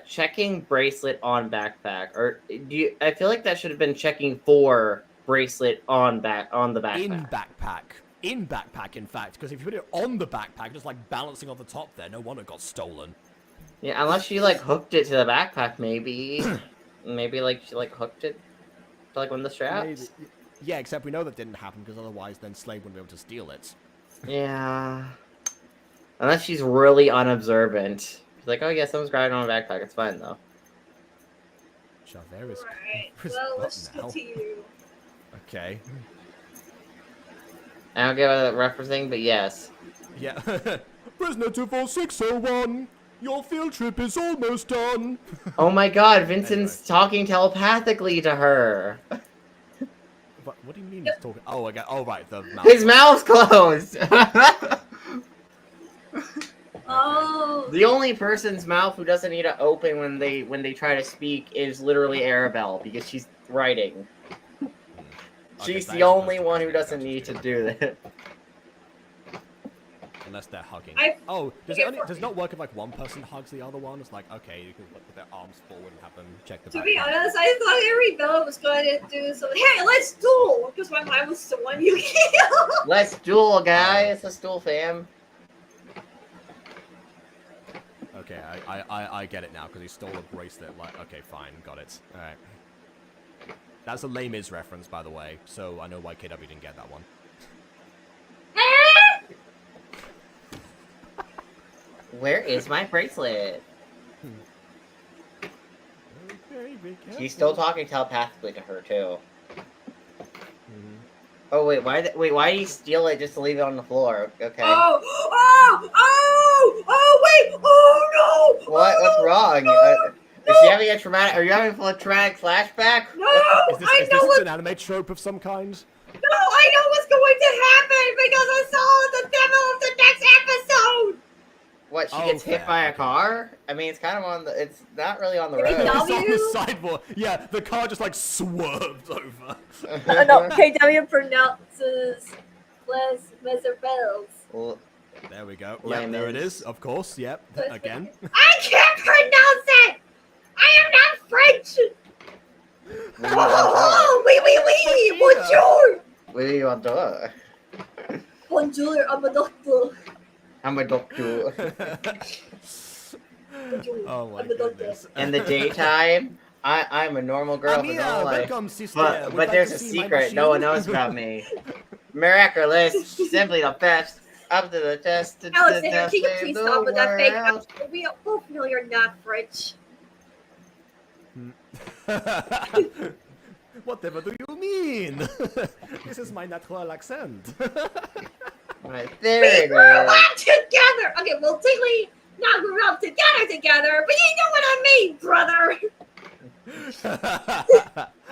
Speaker 2: Checking bracelet on backpack. Or, I feel like that should have been checking for bracelet on the backpack.
Speaker 1: In backpack, in fact, because if you put it on the backpack, just like balancing on the top there, no wonder it got stolen.
Speaker 2: Yeah, unless she, like, hooked it to the backpack, maybe. Maybe, like, she, like, hooked it to, like, one of the straps.
Speaker 1: Maybe. Yeah, except we know that didn't happen, because otherwise then Slade wouldn't be able to steal it.
Speaker 2: Yeah. Unless she's really unobservant. She's like, oh yeah, someone's grabbing on a backpack. It's fine, though.
Speaker 1: Javert is...
Speaker 3: Alright, well, let's continue.
Speaker 1: Okay.
Speaker 2: I don't get what the referencing, but yes.
Speaker 1: Yeah. Prisoner 24601! Your field trip is almost done!
Speaker 2: Oh my god, Vincent's talking telepathically to her.
Speaker 1: What do you mean he's talking? Oh, I got. Oh, right, the mouth.
Speaker 2: His mouth's closed!
Speaker 3: Oh.
Speaker 2: The only person's mouth who doesn't need to open when they try to speak is literally Arabelle, because she's writing. She's the only one who doesn't need to do that.
Speaker 1: Unless they're hugging.
Speaker 3: Oh,
Speaker 1: does it not work if like one person hugs the other one? It's like, okay, you can put their arms forward and have them check the
Speaker 3: To
Speaker 1: back.
Speaker 3: be honest, I thought Arabella was going to do something. Hey, let's duel! Because my mind was the one you killed.
Speaker 2: Let's duel, guys. Let's duel, fam.
Speaker 1: Okay, I get it now, because he stole a bracelet. Like, okay, fine, got it. Alright. That's a Les Mis reference, by the way, so I know why KW didn't get that one.
Speaker 2: Where is my bracelet?
Speaker 1: Okay, be careful.
Speaker 2: He's still talking telepathically to her too. Oh wait, why did he steal it just to leave it on the floor? Okay.
Speaker 3: Oh, wait! Oh no!
Speaker 2: What?
Speaker 3: Oh,
Speaker 2: What's wrong?
Speaker 3: No,
Speaker 2: is she having a traumatic? Are you having a traumatic flashback?
Speaker 3: No!
Speaker 1: Is this an anime trope of some kind?
Speaker 3: No, I know what's going to happen because I saw the demo of the next episode.
Speaker 2: What? She gets hit by a car? I mean, it's kind of on the. It's not really on the road.
Speaker 1: It's on the sidewalk. Yeah, the car just like swerved over.
Speaker 3: No, KW pronounces les bells.
Speaker 2: Well,
Speaker 1: there we go.
Speaker 2: Les
Speaker 1: Yep, there it
Speaker 2: Mis.
Speaker 1: is. Of course. Yep. Again.
Speaker 3: I can't pronounce it. I am not French. Oh, oui, bonjour.
Speaker 2: What do you want to do?
Speaker 3: Bonjour, I'm a doctor.
Speaker 2: I'm a doctor.
Speaker 3: Bonjour,
Speaker 1: Oh my
Speaker 3: I'm a doctor.
Speaker 1: goodness.
Speaker 2: In the daytime, I'm a normal girl. but
Speaker 1: Amiya,
Speaker 2: don't lie.
Speaker 1: welcome, sister.
Speaker 2: But
Speaker 1: Would like
Speaker 2: there's
Speaker 1: to
Speaker 2: a
Speaker 1: see my
Speaker 2: secret no one
Speaker 1: machine?
Speaker 2: knows about me. Miraculous, simply the best. Up to the test.
Speaker 3: Alexander, can you
Speaker 2: save
Speaker 3: please
Speaker 2: the
Speaker 3: stop with that fake
Speaker 2: world.
Speaker 3: accent? We both know you're not French.
Speaker 1: Whatever do you mean? This is my natural accent.
Speaker 2: Right there
Speaker 3: We
Speaker 2: it
Speaker 3: grew
Speaker 2: is.
Speaker 3: up together! Okay, well, technically, not grew up together, but you know what I mean, brother!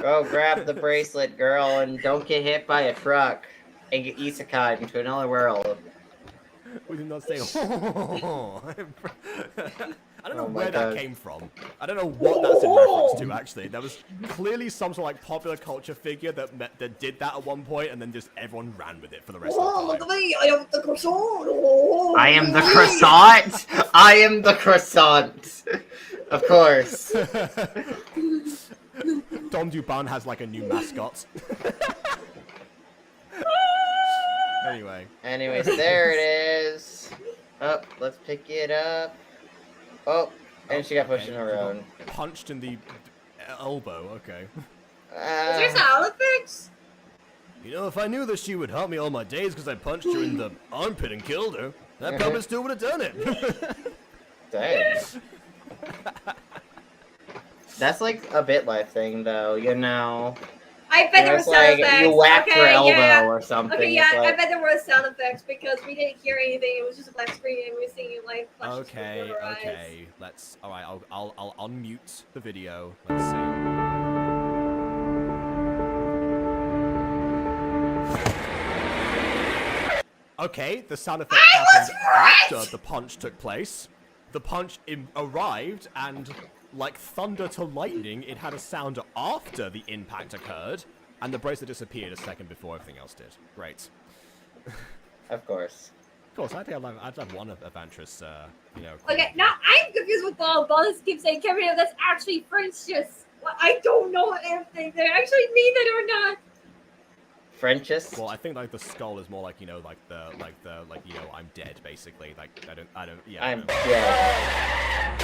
Speaker 2: Go grab the bracelet, girl, and don't get hit by a truck and get isekai into another world.
Speaker 1: We did not say. I don't know
Speaker 2: Oh my
Speaker 1: where
Speaker 2: God.
Speaker 1: that came from. I don't know what that's in reference to. Actually, there was clearly some sort of like popular culture figure that did that at one point, and then just everyone ran with it for the rest
Speaker 3: Oh,
Speaker 1: of
Speaker 3: look
Speaker 1: the
Speaker 3: at
Speaker 1: time.
Speaker 3: me, I am the croissant! Oh,
Speaker 2: I am the
Speaker 3: me.
Speaker 2: croissant! I am the croissant! Of course.
Speaker 1: Dom Duban has like a new mascot. Anyway.
Speaker 2: Anyways, there it is. Oh, let's pick it up. Oh, and she got pushed in her
Speaker 1: She got
Speaker 2: own.
Speaker 1: Punched in the elbow. Okay.
Speaker 3: Is there sound effects?
Speaker 1: You know, if I knew that she would haunt me all my days because I punched her in the armpit and killed her, I probably still would have done it.
Speaker 2: Dang. That's like a bit life thing, though, you know.
Speaker 3: I bet there were
Speaker 2: It's
Speaker 3: sound
Speaker 2: like
Speaker 3: effects.
Speaker 2: you whacked her
Speaker 3: Okay,
Speaker 2: elbow
Speaker 3: yeah.
Speaker 2: or something.
Speaker 3: Okay, yeah,
Speaker 2: It's
Speaker 3: I
Speaker 2: like-
Speaker 3: bet there were sound effects because we didn't hear anything. It was just a black screen and we were seeing like flashes
Speaker 1: Okay,
Speaker 3: before our eyes.
Speaker 1: okay. Let's. All right, I'll unmute the video. Let's see. Okay, the sound effect happened after the punch took place. The punch arrived, and like thunder to lightning, it had a sound after the impact occurred, and the bracelet disappeared a second before everything else did. Great.
Speaker 2: Of course.
Speaker 1: Of course, I think I'd have one of Evantris, you know.
Speaker 3: Okay, now I'm confused with Ball. Ball keeps saying, Kevin, that's actually French. Just I don't know if they actually mean it or not.
Speaker 2: Frenchest?
Speaker 1: Well, I think like the skull is more like, you know, like you know, I'm dead basically. Like I don't yeah. I
Speaker 2: I'm
Speaker 1: don't know.
Speaker 2: dead.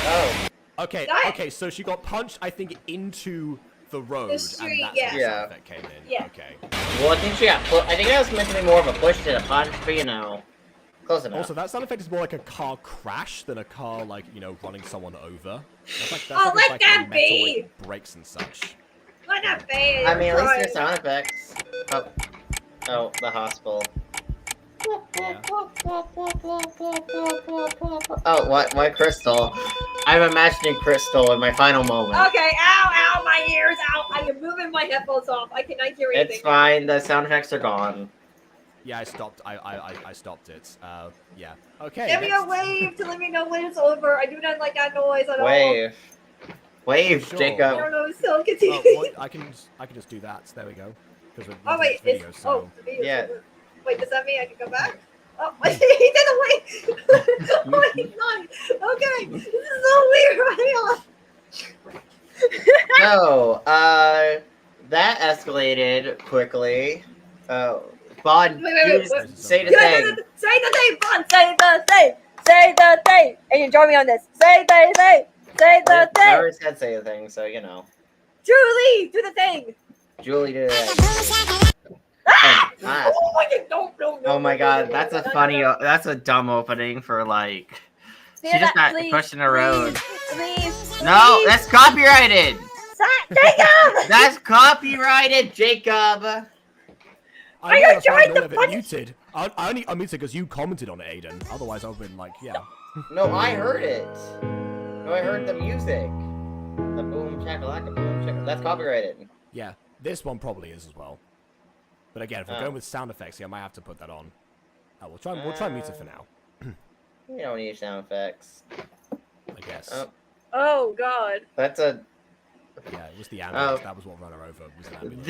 Speaker 2: Oh,
Speaker 1: Okay,
Speaker 3: That-
Speaker 1: okay, so she got punched, I think, into the road,
Speaker 3: The street,
Speaker 1: and that's
Speaker 3: yeah.
Speaker 1: where the
Speaker 2: Yeah.
Speaker 1: sound effect came in.
Speaker 3: Yeah.
Speaker 1: Okay.
Speaker 2: well, I think she got I think that was meant to be more of a push than a punch, but you know. Close enough.
Speaker 1: Also, that sound effect is more like a car crash than a car, like, you know, running someone over. That's
Speaker 3: Oh,
Speaker 1: like,
Speaker 3: let that
Speaker 1: metal
Speaker 3: be!
Speaker 1: with brakes and such.
Speaker 3: Let that be.
Speaker 2: I mean, at least
Speaker 3: Right.
Speaker 2: there's sound effects. Oh. Oh, the hospital.
Speaker 1: Yeah.
Speaker 2: Oh, why Crystal? I'm imagining Crystal in my final moment.
Speaker 3: Okay, ow, my ears, ow. I am moving my headphones off. I cannot hear anything.
Speaker 2: It's fine, the sound effects are gone.
Speaker 1: Yeah, I stopped. I stopped it. Yeah. Okay.
Speaker 3: Give me a
Speaker 1: next.
Speaker 3: wave to let me know when it's over. I do not like that noise at all.
Speaker 2: Wave. Wave,
Speaker 1: Sure.
Speaker 3: I
Speaker 2: Jacob.
Speaker 3: don't know, so continue.
Speaker 1: Oh, well, I can just do that. There we go. Because
Speaker 3: Oh wait,
Speaker 1: video,
Speaker 3: it's
Speaker 1: so.
Speaker 3: the video's
Speaker 2: Yeah.
Speaker 3: over. Wait, does that mean I can go back? Oh, he did a wave. Oh, he's not. Okay, this is so weird. Hang on.
Speaker 2: No, that escalated quickly. Bond,
Speaker 3: Wait.
Speaker 2: say the
Speaker 3: Say
Speaker 2: thing.
Speaker 3: the thing, Bond. Say the thing. Say the thing. And you join me on this. Say the thing. Say the
Speaker 2: I
Speaker 3: thing.
Speaker 2: already said say the thing, so you know.
Speaker 3: Julie, do the thing.
Speaker 2: Julie did it.
Speaker 3: Ah!
Speaker 2: Ah.
Speaker 3: Oh my god, no.
Speaker 2: Oh my god, that's a funny, that's a dumb opening for like.
Speaker 3: Say
Speaker 2: She just
Speaker 3: that,
Speaker 2: got
Speaker 3: please,
Speaker 2: pushed in the road.
Speaker 3: Please.
Speaker 2: No, that's copyrighted.
Speaker 3: Jacob!
Speaker 2: That's copyrighted, Jacob.
Speaker 1: I
Speaker 3: Are
Speaker 1: know,
Speaker 3: you
Speaker 1: that's why I
Speaker 3: trying
Speaker 1: don't
Speaker 3: to
Speaker 1: have it
Speaker 3: punch-
Speaker 1: muted. I only unmuted because you commented on it, Aiden. Otherwise, I would have been like, yeah.
Speaker 2: No, I heard it. No, I heard the music. The boom chakalaka boom chaka. That's copyrighted.
Speaker 1: Yeah, this one probably is as well. But again, if we're
Speaker 2: Oh.
Speaker 1: going with sound effects, yeah, I might have to put that on. Oh, we'll try mute it for now,
Speaker 2: You don't need sound effects.
Speaker 1: I guess.
Speaker 2: Oh,
Speaker 3: Oh god.
Speaker 2: that's a.
Speaker 1: Yeah, it was the ambulance.
Speaker 2: Oh.
Speaker 1: That was what ran her over. Was an ambulance.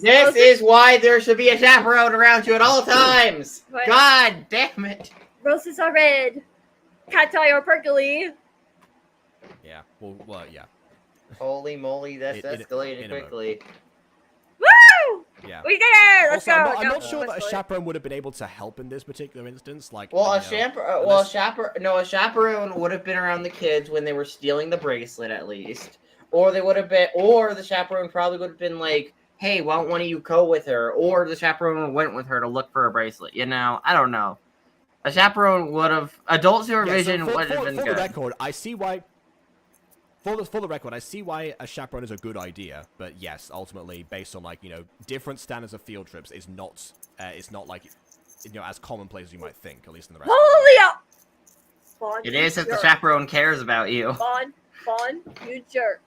Speaker 2: This is why there should be a chaperone around you at all times.
Speaker 3: What?
Speaker 2: God damn it.
Speaker 3: Roses are red. Cacti are perky.
Speaker 1: Yeah. Well, yeah.
Speaker 2: Holy moly, that's
Speaker 1: In a
Speaker 2: escalated
Speaker 1: moment.
Speaker 2: quickly.
Speaker 3: Woo!
Speaker 1: Yeah.
Speaker 3: We did it! Let's
Speaker 1: Also,
Speaker 3: go!
Speaker 1: I'm
Speaker 3: No,
Speaker 1: not sure that a
Speaker 3: let's go.
Speaker 1: chaperone would have been able to help in this particular instance. Like,
Speaker 2: Well,
Speaker 1: you know,
Speaker 2: a chaperone would have been around the kids when they were stealing the bracelet, at least, or the chaperone probably would have been like, "Hey, why don't one of you go with her?" Or the chaperone went with her to look for a bracelet. You know, I don't know. A chaperone would have adult supervision would have been
Speaker 1: for
Speaker 2: good.
Speaker 1: the record, I see why. For the record, I see why a chaperone is a good idea, but yes, ultimately, based on like different standards of field trips, is not like as commonplace as you might think, at least in the rest.
Speaker 3: Holy up! Fawn,
Speaker 2: It
Speaker 3: you
Speaker 2: is if the
Speaker 3: jerk.
Speaker 2: chaperone cares about you.
Speaker 3: Fawn, you jerk.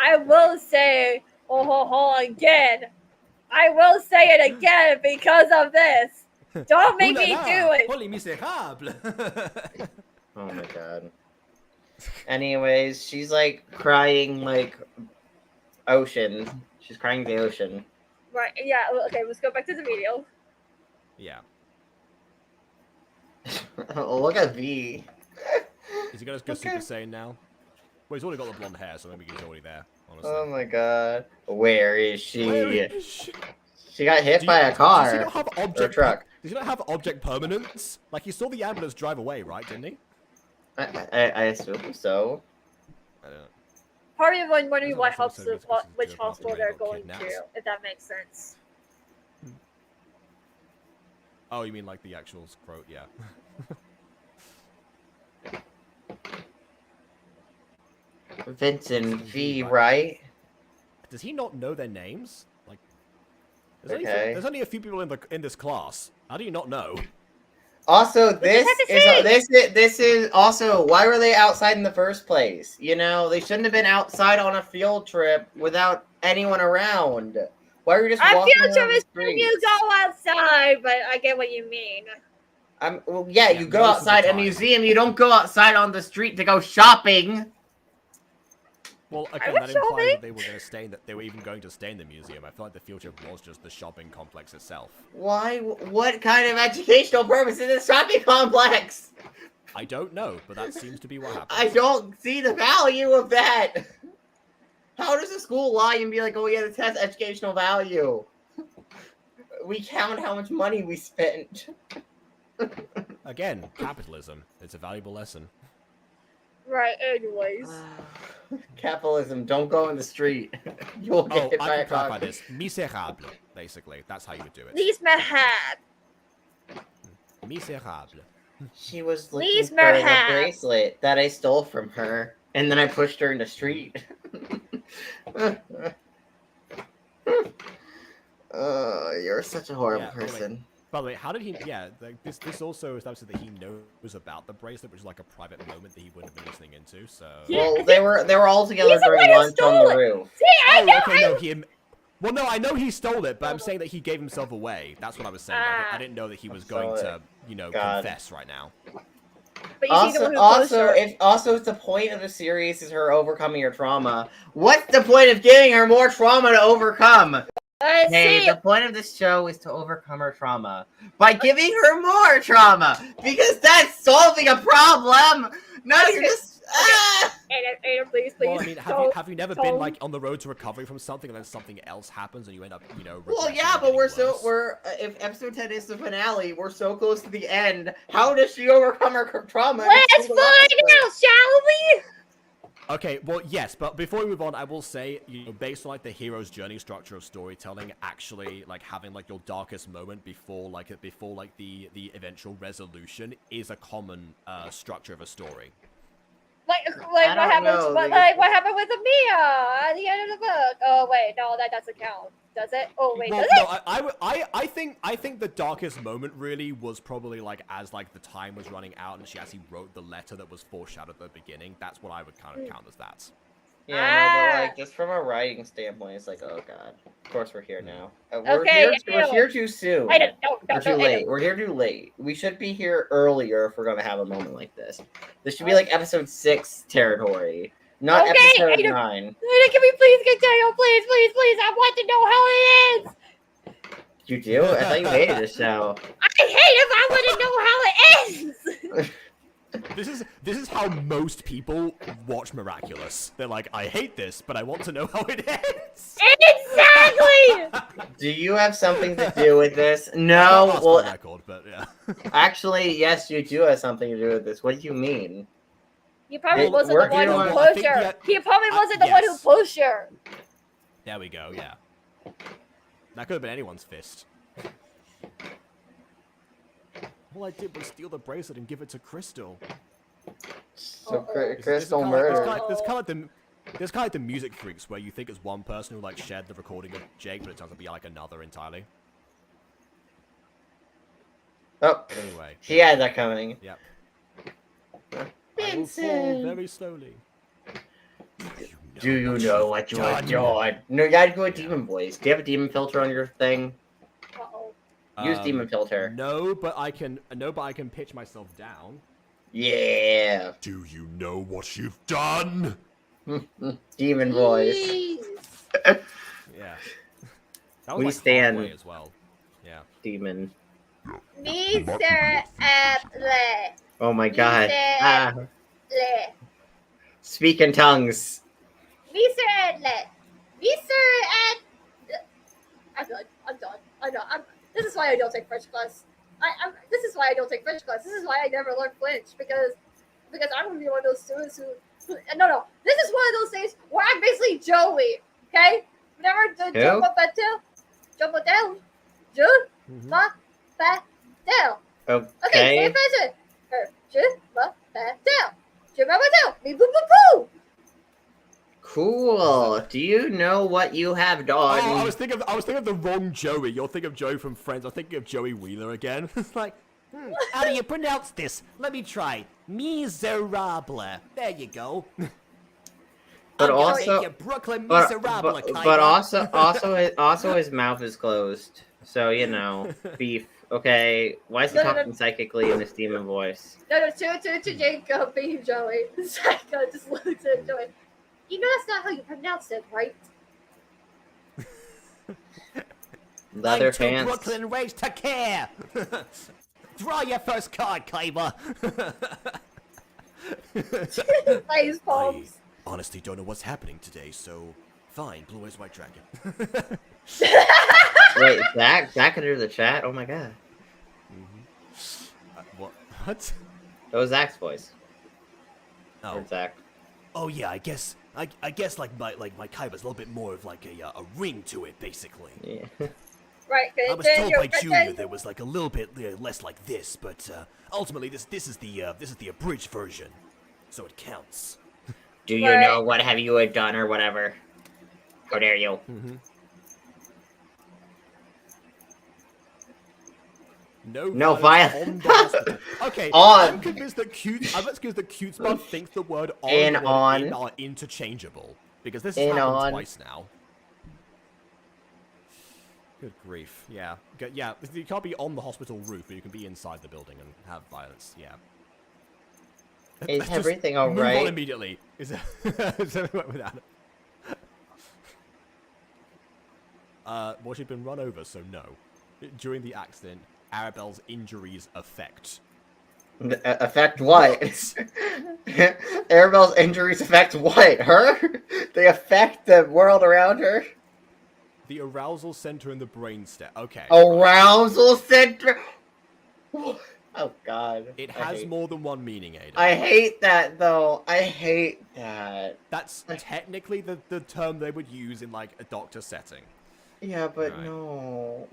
Speaker 3: I will say, again. I will say it again because of this. Don't make me do it.
Speaker 1: Holy miserable!
Speaker 2: Oh my god. Anyways, she's like crying like ocean. She's crying the ocean.
Speaker 3: Right, yeah, okay, let's go back to the video.
Speaker 1: Yeah.
Speaker 2: Oh, look at V.
Speaker 1: Is he gonna go Super Saiyan now? Well, he's already got the blonde hair, so maybe he's already there. Honestly.
Speaker 2: Oh my god. Where is she?
Speaker 1: Where is she?
Speaker 2: She got hit by a car.
Speaker 1: Does he not have
Speaker 2: or
Speaker 1: object
Speaker 2: truck.
Speaker 1: Does he not have object permanence? Like, he saw the ambulance drive away, right? Didn't he?
Speaker 2: I assume so.
Speaker 1: I don't know.
Speaker 3: Part of me wondering
Speaker 1: Doesn't
Speaker 3: what
Speaker 1: also make sense
Speaker 3: which
Speaker 1: because
Speaker 3: hospital
Speaker 1: the
Speaker 3: they're
Speaker 1: got
Speaker 3: going
Speaker 1: kidnapped.
Speaker 3: to, if that makes sense.
Speaker 1: Oh, you mean like the actual quote? Yeah.
Speaker 2: Vincent V,
Speaker 1: right?
Speaker 2: right?
Speaker 1: Does he not know their names? Like, there's,
Speaker 2: Okay.
Speaker 1: there's only a few people in this class. How do you not know?
Speaker 2: Also, this
Speaker 3: have to
Speaker 2: this is also why were they outside in the first place? You know, they shouldn't have been outside on a field trip without anyone around. Why were you just
Speaker 3: A
Speaker 2: walking
Speaker 3: field trip
Speaker 2: around the
Speaker 3: is when you
Speaker 2: streets?
Speaker 3: go outside, but I get what you mean.
Speaker 2: Well,
Speaker 1: Yeah,
Speaker 2: yeah, you go
Speaker 1: most of the
Speaker 2: outside a
Speaker 1: time.
Speaker 2: museum. You don't go outside on the street to go shopping.
Speaker 1: Well,
Speaker 3: I
Speaker 1: again,
Speaker 3: was
Speaker 1: that implies
Speaker 3: shopping.
Speaker 1: that they were going to stay. That they were even going to stay in the museum. I feel like the field trip was just the shopping complex itself.
Speaker 2: Why? What kind of educational purpose is this shopping complex?
Speaker 1: I don't know, but that seems to be what happened.
Speaker 2: I don't see the value of that. How does a school lie and be like, "Oh yeah, this has educational value"? We count how much money we spent.
Speaker 1: Again, capitalism. It's a valuable lesson.
Speaker 3: Right, anyways.
Speaker 2: Capitalism. Don't go in the street. You'll get
Speaker 1: Oh,
Speaker 2: hit by
Speaker 1: I
Speaker 2: a
Speaker 1: can clarify
Speaker 2: car.
Speaker 1: this. Miserable, basically. That's how you would do it.
Speaker 3: These Mahab.
Speaker 1: Miserable.
Speaker 2: She was looking
Speaker 3: Please,
Speaker 2: for the
Speaker 3: Merhab.
Speaker 2: bracelet that I stole from her, and then I pushed her in the street. You're such a horrible
Speaker 1: Yeah, wait.
Speaker 2: person.
Speaker 1: By the way, how did he? Yeah, like, this also establishes that he knows about the bracelet, which is like a private moment that he wouldn't have been listening into. So.
Speaker 3: Yeah.
Speaker 2: Well, they were all together
Speaker 3: He's the
Speaker 2: during
Speaker 3: one who
Speaker 2: lunch on
Speaker 3: stole
Speaker 2: the
Speaker 3: it.
Speaker 2: roof.
Speaker 3: See, I know.
Speaker 1: Okay, no, he. Well, no, I know he stole it, but I'm saying that he gave himself away. That's what I was saying. I didn't know that he was going to,
Speaker 2: God.
Speaker 1: confess right now.
Speaker 3: But you see the one
Speaker 2: Also,
Speaker 3: who
Speaker 2: if the point of the series is her overcoming her trauma, what's the point of giving her more trauma to overcome? Hey,
Speaker 3: see,
Speaker 2: the point of this show is to overcome her trauma by giving her more trauma, because that's solving a problem. No, you're just.
Speaker 3: Ada, please,
Speaker 1: Well, I mean, have you never been
Speaker 3: don't-
Speaker 1: like on the road to recovery from something and then something else happens and you end up,
Speaker 2: Well,
Speaker 1: regressing
Speaker 2: yeah,
Speaker 1: and
Speaker 2: but
Speaker 1: getting worse?
Speaker 2: if episode 10 is the finale, we're so close to the end. How does she overcome her trauma? in a
Speaker 3: Let's
Speaker 2: single
Speaker 3: find
Speaker 2: episode?
Speaker 3: out, shall we?
Speaker 1: Okay, well, yes, but before we move on, I will say, based on like the hero's journey structure of storytelling, actually like having like your darkest moment before the eventual resolution is a common structure of a story.
Speaker 3: Like
Speaker 2: I
Speaker 3: what
Speaker 2: don't
Speaker 3: happens?
Speaker 2: know,
Speaker 3: What,
Speaker 2: because-
Speaker 3: like what happened with Mia at the end of the book? Oh wait, no, that doesn't count, does it? Oh wait,
Speaker 1: Well,
Speaker 3: does
Speaker 1: no,
Speaker 3: it?
Speaker 1: I think the darkest moment really was probably like as like the time was running out and she actually wrote the letter that was foreshadowed at the beginning. That's what I would kind of count as that.
Speaker 2: Yeah, no, but
Speaker 3: Ah.
Speaker 2: like just from a writing standpoint, it's like, oh god. Of course, we're here now.
Speaker 3: Okay,
Speaker 2: we're
Speaker 3: ew.
Speaker 2: here too soon.
Speaker 3: I don't, no,
Speaker 2: We're too
Speaker 3: no,
Speaker 2: late. We're here too late. We should be here earlier if we're gonna have a moment like this. This should be like episode 6 territory, not
Speaker 3: Okay,
Speaker 2: episode
Speaker 3: Ada.
Speaker 2: 9.
Speaker 3: Ada, can we please continue? Please, please, please. I want to know how it ends.
Speaker 2: You do? I thought you hated this show.
Speaker 3: I hate if I want to know how it ends.
Speaker 1: this is how most people watch Miraculous. They're like, I hate this, but I want to know how it ends.
Speaker 3: Exactly!
Speaker 2: Do you have something to do with this?
Speaker 1: Not
Speaker 2: No.
Speaker 1: last
Speaker 2: Well,
Speaker 1: on record, but yeah.
Speaker 2: actually, yes, you do have something to do with this. What do you mean?
Speaker 3: He probably
Speaker 2: Hey,
Speaker 3: wasn't the
Speaker 2: working
Speaker 3: one who
Speaker 2: on-
Speaker 1: I
Speaker 3: pushed
Speaker 1: think
Speaker 3: her.
Speaker 1: that-
Speaker 3: He probably wasn't the one who
Speaker 1: yes.
Speaker 3: pushed her.
Speaker 1: There we go. Yeah. That could have been anyone's fist. All I did was steal the bracelet and give it to Crystal.
Speaker 2: So
Speaker 3: Uh-oh.
Speaker 2: Crystal
Speaker 1: There's
Speaker 2: murder.
Speaker 1: kind of like the music freaks where you think it's one person who like shared the recording of Jake, but it turns out to be like another entirely.
Speaker 2: Oh,
Speaker 1: Anyway.
Speaker 2: he had that coming.
Speaker 1: Yep. I will fall very slowly.
Speaker 2: Do you know what you are
Speaker 1: done?
Speaker 2: doing? No, you gotta go with demon voice. Do you have a demon filter on your thing?
Speaker 3: Uh-oh.
Speaker 2: Use demon filter.
Speaker 1: No, but I can pitch myself down.
Speaker 2: Yeah.
Speaker 1: Do you know what you've done?
Speaker 2: Demon voice.
Speaker 3: Jeez.
Speaker 1: Yeah. That was
Speaker 2: We
Speaker 1: like
Speaker 2: stand.
Speaker 1: halfway as well. Yeah.
Speaker 2: Demon.
Speaker 3: Mr. Apple.
Speaker 2: Oh my god.
Speaker 3: Mr.
Speaker 2: Ah.
Speaker 3: Apple.
Speaker 2: Speak in tongues.
Speaker 3: Mr. Adlet. Mr. Ad. I'm done. This is why I don't take French class. This is why I don't take French class. This is why I never learned French because I'm gonna be one of those students who no. This is one of those things where I'm basically Joey. Okay. Whenever the
Speaker 2: Who?
Speaker 3: jump down, je m'appelle. Okay, say
Speaker 2: Okay.
Speaker 3: it better. Je m'appelle. Je m'appelle. Me boo boo boo.
Speaker 2: Cool. Do you know what you have done?
Speaker 1: Oh, I was thinking of the wrong Joey. You're thinking of Joey from Friends. I'm thinking of Joey Wheeler again. It's like,
Speaker 4: How do you pronounce this? Let me try. Miserable. There you go.
Speaker 2: But
Speaker 4: I'm gonna
Speaker 2: also-
Speaker 4: make you Brooklyn
Speaker 2: but,
Speaker 4: miserable,
Speaker 2: but,
Speaker 4: Kyber.
Speaker 2: but also his mouth is closed. So you know, beef. Okay, why is he
Speaker 3: No, no, no.
Speaker 2: talking psychically in this demon voice?
Speaker 3: No, to Jacob being Joey. Psycho just looks at Joey. You know that's not how you pronounce it, right?
Speaker 2: Leather
Speaker 4: I'm too
Speaker 2: pants.
Speaker 4: Brooklyn raised to care. Draw your first card, Kyber.
Speaker 3: Face palms.
Speaker 1: honestly don't know what's happening today, so fine. Blue Eyes White Dragon.
Speaker 2: Wait, Zach could hear the chat? Oh my god.
Speaker 1: What? What?
Speaker 2: That was Zach's voice.
Speaker 1: Oh.
Speaker 2: Or Zach.
Speaker 1: Oh yeah, I guess like my Kaiba's a little bit more of like a ring to it, basically.
Speaker 2: Yeah.
Speaker 3: Right,
Speaker 1: I was told by Junior there was like a little bit less like this, but ultimately this is the abridged version, so it counts.
Speaker 2: Do you
Speaker 3: Right.
Speaker 2: know what have you done or whatever? How dare you? No
Speaker 1: violence on
Speaker 2: violence.
Speaker 1: the hospital. Okay,
Speaker 2: On.
Speaker 1: I'm convinced that CuteSpud thinks the word on
Speaker 2: In
Speaker 1: and the word
Speaker 2: on.
Speaker 1: in are interchangeable because this
Speaker 2: In
Speaker 1: has happened
Speaker 2: on.
Speaker 1: twice now. Good grief. Yeah. Yeah, you can't be on the hospital roof, but you can be inside the building and have violence. Yeah.
Speaker 2: Is
Speaker 1: Just
Speaker 2: everything
Speaker 1: move on
Speaker 2: alright?
Speaker 1: immediately. Is everyone without it? Well, she'd been run over, so no. During the accident, Arabelle's injuries affect.
Speaker 2: Affect what? Arabelle's injuries affect what? Her? They affect the world around her?
Speaker 1: The arousal center in the brainstem. Okay.
Speaker 2: Arousal center? Oh god.
Speaker 1: It
Speaker 2: I
Speaker 1: has
Speaker 2: hate-
Speaker 1: more than one meaning, Ada.
Speaker 2: I hate that though. I hate that.
Speaker 1: That's technically the term they would use in like a doctor setting.
Speaker 2: Yeah, but
Speaker 1: Right.
Speaker 2: no.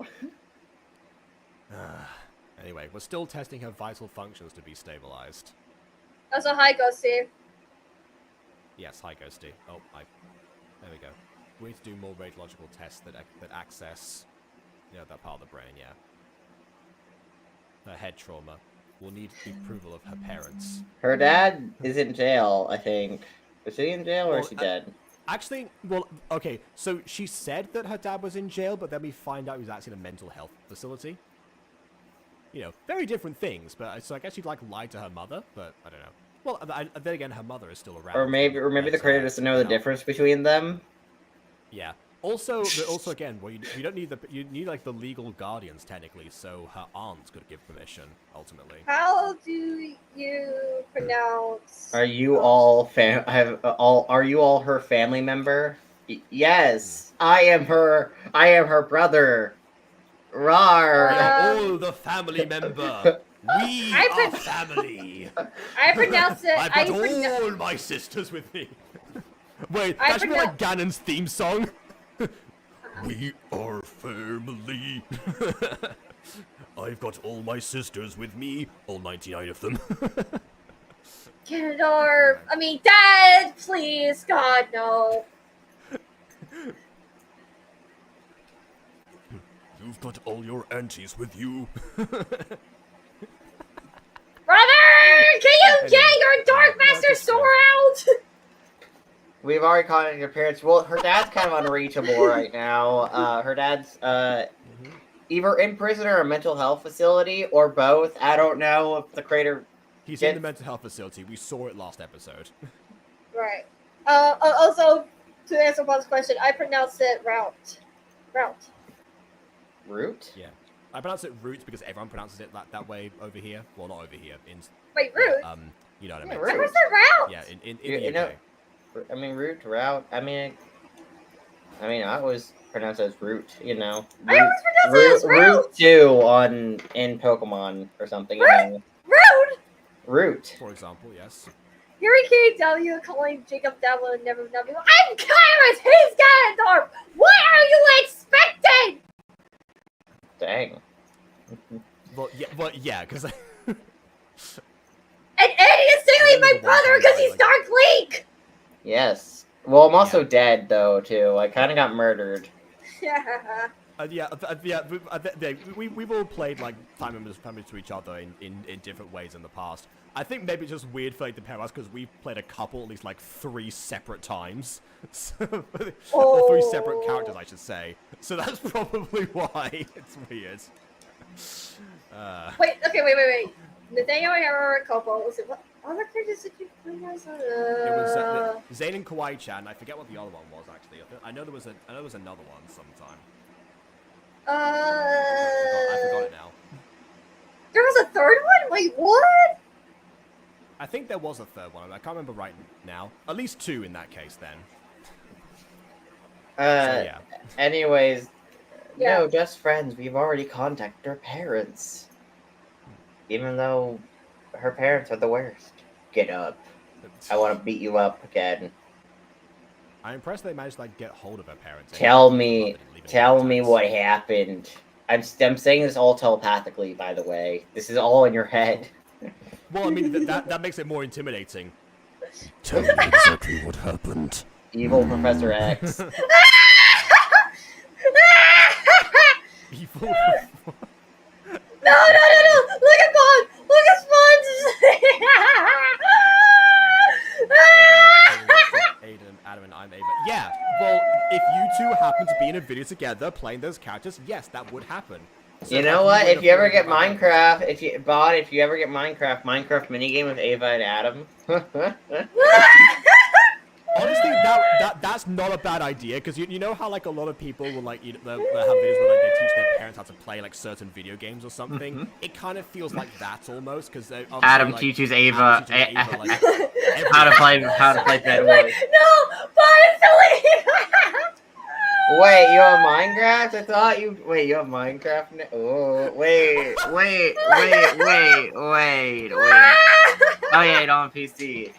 Speaker 1: Anyway, we're still testing her vital functions to be stabilized.
Speaker 3: That's a high go, Steve.
Speaker 1: Yes, hi Ghosty. Oh, there we go. We need to do more radiological tests that access, that part of the brain. Yeah. Her head trauma. We'll need the approval of her parents.
Speaker 2: Her dad is in jail, I think. Is she in jail or
Speaker 1: Well,
Speaker 2: is she dead?
Speaker 1: Actually, well, okay. So she said that her dad was in jail, but then we find out he was actually in a mental health facility. Very different things. But so I guess she'd lied to her mother, but I don't know. Well, then again, her mother is still around.
Speaker 2: Or maybe the
Speaker 1: But,
Speaker 2: creator doesn't know the
Speaker 1: no.
Speaker 2: difference between them.
Speaker 1: Yeah. Also again, well, you don't need you need like the legal guardians technically, so her aunt could give permission ultimately.
Speaker 3: How do you pronounce pronounce.
Speaker 2: Are you all Are you all her family member? Yes, I am her. I am her brother. Rar.
Speaker 1: We are all the family member. We
Speaker 3: I
Speaker 1: are
Speaker 3: pron-
Speaker 1: family.
Speaker 3: I pronounce it.
Speaker 1: I've got all my sisters with me. Wait,
Speaker 3: I
Speaker 1: that should be like
Speaker 3: pronounce-
Speaker 1: Ganon's theme song. We are family. I've got all my sisters with me, all 99 of them.
Speaker 3: Ganondorf. I mean, Dad, please, God, no.
Speaker 1: You've got all your aunties with you.
Speaker 3: Brother, can you get your Dark Master sword out?
Speaker 2: We've already contacted your parents. Well, her dad's kind of unreachable right now. Her dad's either in prison or a mental health facility, or both. I don't know if the creator.
Speaker 1: He's in the mental health facility. We saw it last episode.
Speaker 3: Right. Also, to answer Bob's question, I pronounce it route.
Speaker 2: Root?
Speaker 1: Yeah. I pronounce it root because everyone pronounces it that way over here. Well, not over here.
Speaker 3: Wait, route?
Speaker 1: You know what I
Speaker 2: Yeah,
Speaker 1: mean.
Speaker 2: root.
Speaker 3: I pronounce it route.
Speaker 1: Yeah, in
Speaker 2: You
Speaker 1: the UK.
Speaker 2: know, I mean, root, route. I mean, I always pronounce it as root. You know,
Speaker 3: I always pronounce it as route.
Speaker 2: Root 2 in Pokemon or something. You know?
Speaker 3: Route.
Speaker 2: Root.
Speaker 1: For example, yes.
Speaker 3: Yuri KW calling Jacob Devil and never W. I'm Kyrus. He's Ganondorf. What are you expecting?
Speaker 2: Dang.
Speaker 1: Well, yeah, because
Speaker 3: And Eddie is stealing my
Speaker 1: the one
Speaker 3: brother
Speaker 1: time
Speaker 3: because
Speaker 1: I,
Speaker 3: he's
Speaker 1: like-
Speaker 3: Dark Link.
Speaker 2: Yes. Well, I'm also dead though too. I kind of got murdered.
Speaker 1: we've all played like family members to each other in different ways in the past. I think maybe it's just weird for like the pair of us because we've played a couple, at least like 3 separate times. So, or 3 separate characters, I should say. So that's probably why it's weird.
Speaker 3: Wait. Nathaniel and Hammer Copo. Was it what other characters did you play as?
Speaker 1: It was Zane and Kawaii-chan. I forget what the other one was actually. I know there was another one sometime. I forgot it now.
Speaker 3: There was a third one? Wait, what?
Speaker 1: I think there was a third one. I can't remember right now. At least 2 in that case then. So, yeah.
Speaker 2: Anyways,
Speaker 3: Yeah.
Speaker 2: no, just friends. We've already contacted her parents. Even though her parents are the worst. Get up. I want to beat you up again.
Speaker 1: I'm impressed they managed to like get hold of her parents.
Speaker 2: Tell me
Speaker 1: Leave it
Speaker 2: what happened. I'm saying this all telepathically, by the way. This is all in your head.
Speaker 1: Well, I mean, that makes it more intimidating. Tell me exactly what happened.
Speaker 2: Evil Professor X.
Speaker 1: Evil.
Speaker 3: No! Look at Bond! Look at Sponge!
Speaker 1: Aiden, Adam, and I'm Ava. Yeah, well, if you two happen to be in a video together playing those characters, yes, that would happen. So
Speaker 2: You know
Speaker 1: like,
Speaker 2: what? If you ever get
Speaker 1: Minecraft,
Speaker 2: Minecraft, if you ever get Minecraft minigame with Ava and Adam.
Speaker 1: honestly, that's not a bad idea because you know how like a lot of people will like they'll have videos where like they teach their parents how to play like certain video games or something. It kind of feels like that almost because
Speaker 2: Adam
Speaker 1: like,
Speaker 2: teaches Ava,
Speaker 1: Adam teaches
Speaker 2: how to play Bed Wars.
Speaker 3: No! Bond,
Speaker 2: Wait, you have Minecraft? I thought you. Wait, you have Minecraft? Oh, wait. Oh yeah, you don't have PC.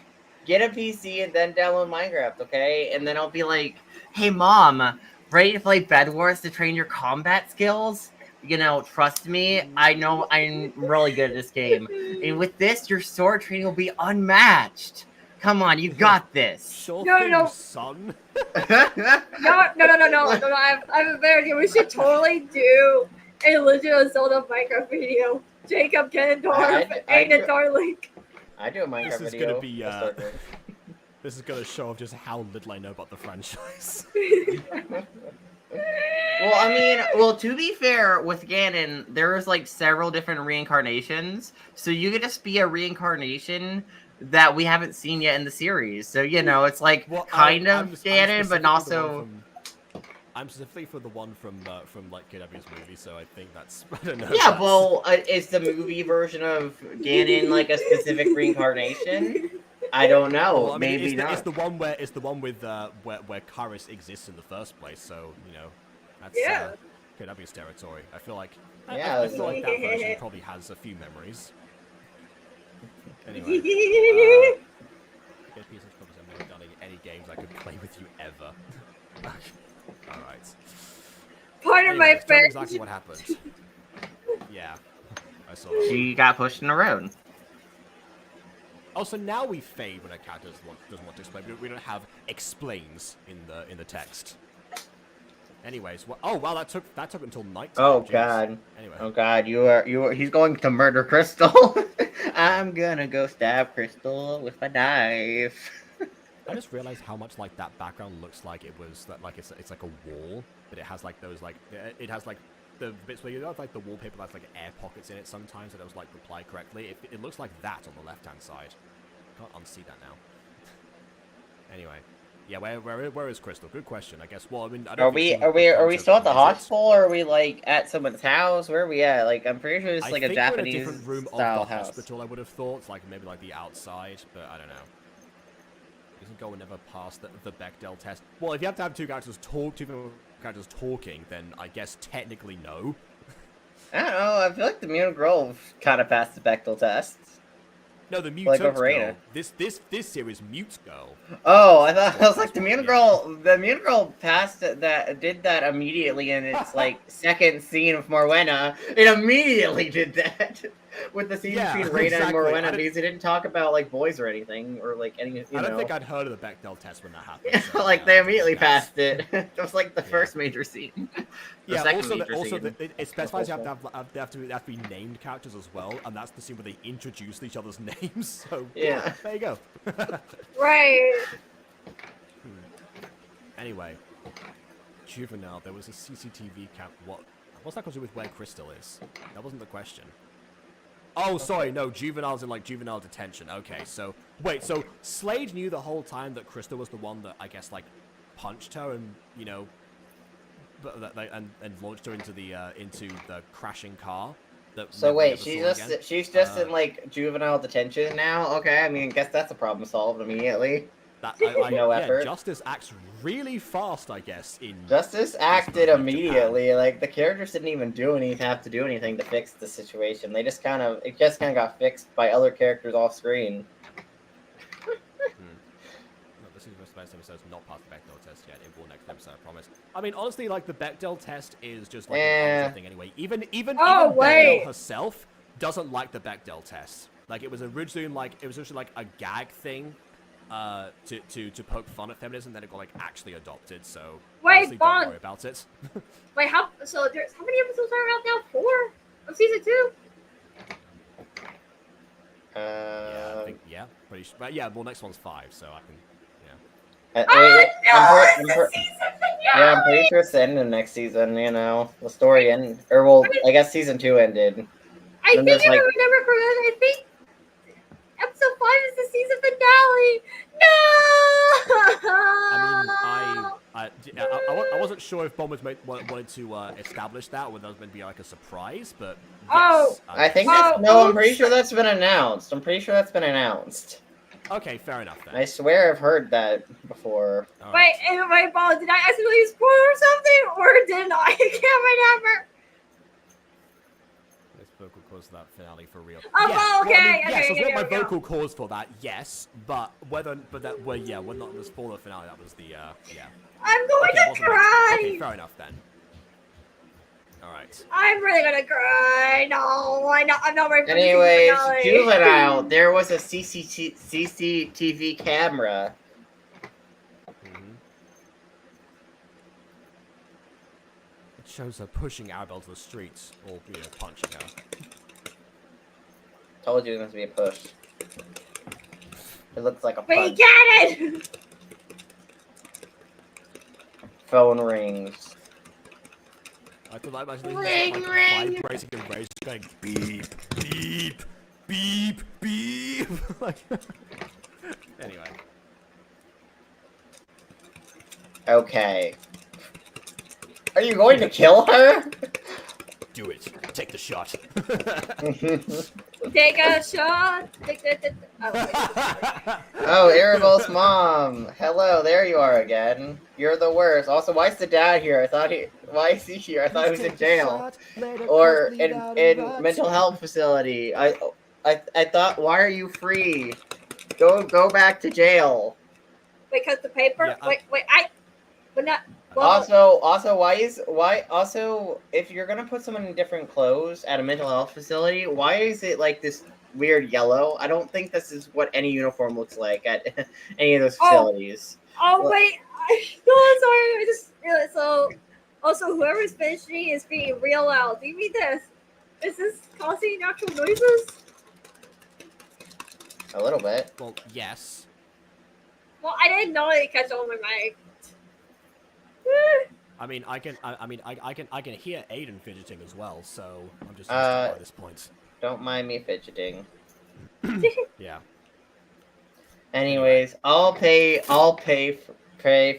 Speaker 2: Get a PC and then download Minecraft, okay? And then I'll be like, hey mom, ready to play Bed Wars to train your combat skills? You know, trust me, I know I'm really good at this game. And with this, your sword training will be unmatched. Come on, you got this.
Speaker 1: Sure
Speaker 3: No,
Speaker 1: thing,
Speaker 3: no.
Speaker 1: son.
Speaker 3: No, I have a better idea. We should totally do a legit Zelda Minecraft video. Jacob Ganondorf, Aiden Darlink.
Speaker 2: I do a Minecraft
Speaker 1: This is
Speaker 2: video.
Speaker 1: gonna be
Speaker 2: Let's start with.
Speaker 1: this is gonna show off just how little I know about the franchise.
Speaker 2: Well, to be fair, with Ganon, there's like several different reincarnations. So you could just be a reincarnation that we haven't seen yet in the series. So, you know, it's like
Speaker 1: Well,
Speaker 2: kind
Speaker 1: I'm
Speaker 2: of Ganon, but
Speaker 1: specifically the
Speaker 2: also...
Speaker 1: one from- I'm specifically for the one from like KW's movie, so I think that's I don't know.
Speaker 2: Yeah, well, is the movie version of Ganon like a specific reincarnation? I don't know.
Speaker 1: Well, I mean,
Speaker 2: Maybe not.
Speaker 1: it's the one with where Kyrus exists in the first place. So you know, that's
Speaker 3: Yeah.
Speaker 1: KW's territory. I feel like
Speaker 2: Yeah,
Speaker 1: I feel like that version probably has a few memories. Anyway, get pieces because I've never done any games I could play with you ever. All right.
Speaker 3: Pardon my
Speaker 1: Anyways, tell me
Speaker 3: French.
Speaker 1: exactly what happened. Yeah, I saw that.
Speaker 2: She got pushed in the road.
Speaker 1: Also, now we fade when a character doesn't want to explain. We don't have explains in the text. Anyways, oh wow, that took until night.
Speaker 2: Oh
Speaker 1: Jeez.
Speaker 2: God.
Speaker 1: Anyway.
Speaker 2: Oh God, you are. He's going to murder Crystal. I'm gonna go stab Crystal with a knife.
Speaker 1: I just realized how much like that background looks like it was that like it's like a wall, but it has like those like it has like the bits where you have like the wallpaper that's like air pockets in it sometimes that it was like applied correctly. It looks like that on the left hand side. Can't unsee that now. Anyway, yeah, where is Crystal? Good question. I guess. Well, I mean, I don't
Speaker 2: Are we still at the hospital, or are we like at someone's house? Where are we at? Like, I'm pretty sure it's like a Japanese
Speaker 1: we're in a different room
Speaker 2: style
Speaker 1: of the
Speaker 2: house.
Speaker 1: hospital. I would have thought, it's like maybe like the outside, but I don't know. Doesn't go never past the Bechdel test. Well, if you have to have two characters talking, then I guess technically no.
Speaker 2: I don't know. I feel like the Mutant Girl kind of passed the Bechdel test.
Speaker 1: No, the Mutant
Speaker 2: Like
Speaker 1: Girl.
Speaker 2: Overrated.
Speaker 1: This series Mute Girl.
Speaker 2: Oh, I was like the Mutant Girl. The Mutant Girl passed did that immediately in its like second scene of Morwenna. It immediately did that with the scene
Speaker 1: Yeah,
Speaker 2: between Reina
Speaker 1: exactly.
Speaker 2: and Morwenna because it didn't talk about like boys or anything or like any.
Speaker 1: I don't think I'd heard of the Bechdel test when that happened. So,
Speaker 2: like they immediately
Speaker 1: that's-
Speaker 2: passed it. It was like the first major scene. The
Speaker 1: Yeah,
Speaker 2: second
Speaker 1: also,
Speaker 2: major scene.
Speaker 1: it specifies you have to be named characters as well, and that's the scene where they introduce each other's names. So
Speaker 2: Yeah.
Speaker 1: there you go.
Speaker 3: Right.
Speaker 1: Anyway, Juvenile, there was a CCTV cam. What's that got to do with where Crystal is? That wasn't the question. Oh, sorry, no, Juvenile's in like juvenile detention. Okay, so wait, so Slade knew the whole time that Crystal was the one that I guess like punched her and you know, and launched her into the crashing car.
Speaker 2: So wait, she's just in like juvenile detention now. Okay, I mean, I guess that's a problem solved immediately. No effort.
Speaker 1: Justice acts really fast, I guess.
Speaker 2: Justice acted immediately. Like the characters didn't even have to do anything to fix the situation. It just kind of got fixed by other characters off screen.
Speaker 1: No, this is the best episode. Not past the Bechdel test yet. It will next episode, I promise. I mean, honestly, like the Bechdel test is just like an thing anyway. Even Bechdel herself doesn't like the Bechdel test. Like it was originally like a gag thing. To poke fun at feminism, then it got like actually adopted. So honestly, don't worry about it.
Speaker 3: Wait, how many episodes are out now? 4 of season 2.
Speaker 1: Yeah, I think, pretty sure. But yeah, well, next one's 5, so I can.
Speaker 2: I'm pretty sure it's the end of next season. You know, the story end, or well, I guess season 2 ended.
Speaker 3: I think if I remember correctly, I think episode 5 is the season finale. No.
Speaker 1: I wasn't sure if Bomb wanted to establish that, or whether that was meant to be like a surprise, but yes,
Speaker 3: Oh,
Speaker 2: I think I'm pretty sure that's been announced.
Speaker 1: Okay, fair enough then.
Speaker 2: I swear I've heard that before.
Speaker 1: All
Speaker 3: Wait,
Speaker 1: right.
Speaker 3: Ball, did I accidentally spoil something, or didn't I? I can't remember.
Speaker 1: This vocal cords for that finale for real.
Speaker 3: Oh,
Speaker 1: yes,
Speaker 3: well, okay,
Speaker 1: well, I mean,
Speaker 3: okay,
Speaker 1: yes, I
Speaker 3: okay,
Speaker 1: want my
Speaker 3: here we go.
Speaker 1: vocal cords for that. Yes, but we're not the spoiler finale. That was the yeah.
Speaker 3: I'm going to cry.
Speaker 1: Okay, fair enough then. All right.
Speaker 3: I'm really gonna cry. No, I'm not ready for
Speaker 2: Anyways,
Speaker 3: the finale.
Speaker 2: Juvenile, there was a CCTV camera.
Speaker 1: It shows her pushing Arabelle to the streets, or punching her.
Speaker 2: Told you it must be a push. It looks like a
Speaker 3: We
Speaker 2: punch.
Speaker 3: get it.
Speaker 2: Phone rings.
Speaker 1: I feel like
Speaker 3: Ring,
Speaker 1: vibrating and raising, going beep, beep, beep, beep. Like, anyway.
Speaker 2: Okay. Are you going to kill her?
Speaker 1: Do it. Take the shot.
Speaker 3: Take a shot. Oh, wait.
Speaker 2: Oh, Erebos' mom. Hello, there you are again. You're the worst. Also, why is the dad here? Why is he here? I thought he was in jail. Or in mental health facility. I thought, why are you free? Go back to jail.
Speaker 3: Wait, cut the paper.
Speaker 1: Yeah,
Speaker 3: But not. Well,
Speaker 2: Also, if you're gonna put someone in different clothes at a mental health facility, why is it like this weird yellow? I don't think this is what any uniform looks like at any of those facilities.
Speaker 3: Oh wait, no, I'm sorry. I just realized. So, also, whoever's finishing is being real loud. Do you mean this? Is this causing natural noises?
Speaker 2: A little bit.
Speaker 1: Well, yes.
Speaker 3: Well, I didn't know it catch on my mic.
Speaker 1: I mean, I can hear Aiden fidgeting as well, so I'm just used to it by this point.
Speaker 2: Don't mind me fidgeting.
Speaker 1: Yeah.
Speaker 2: Anyways, I'll pay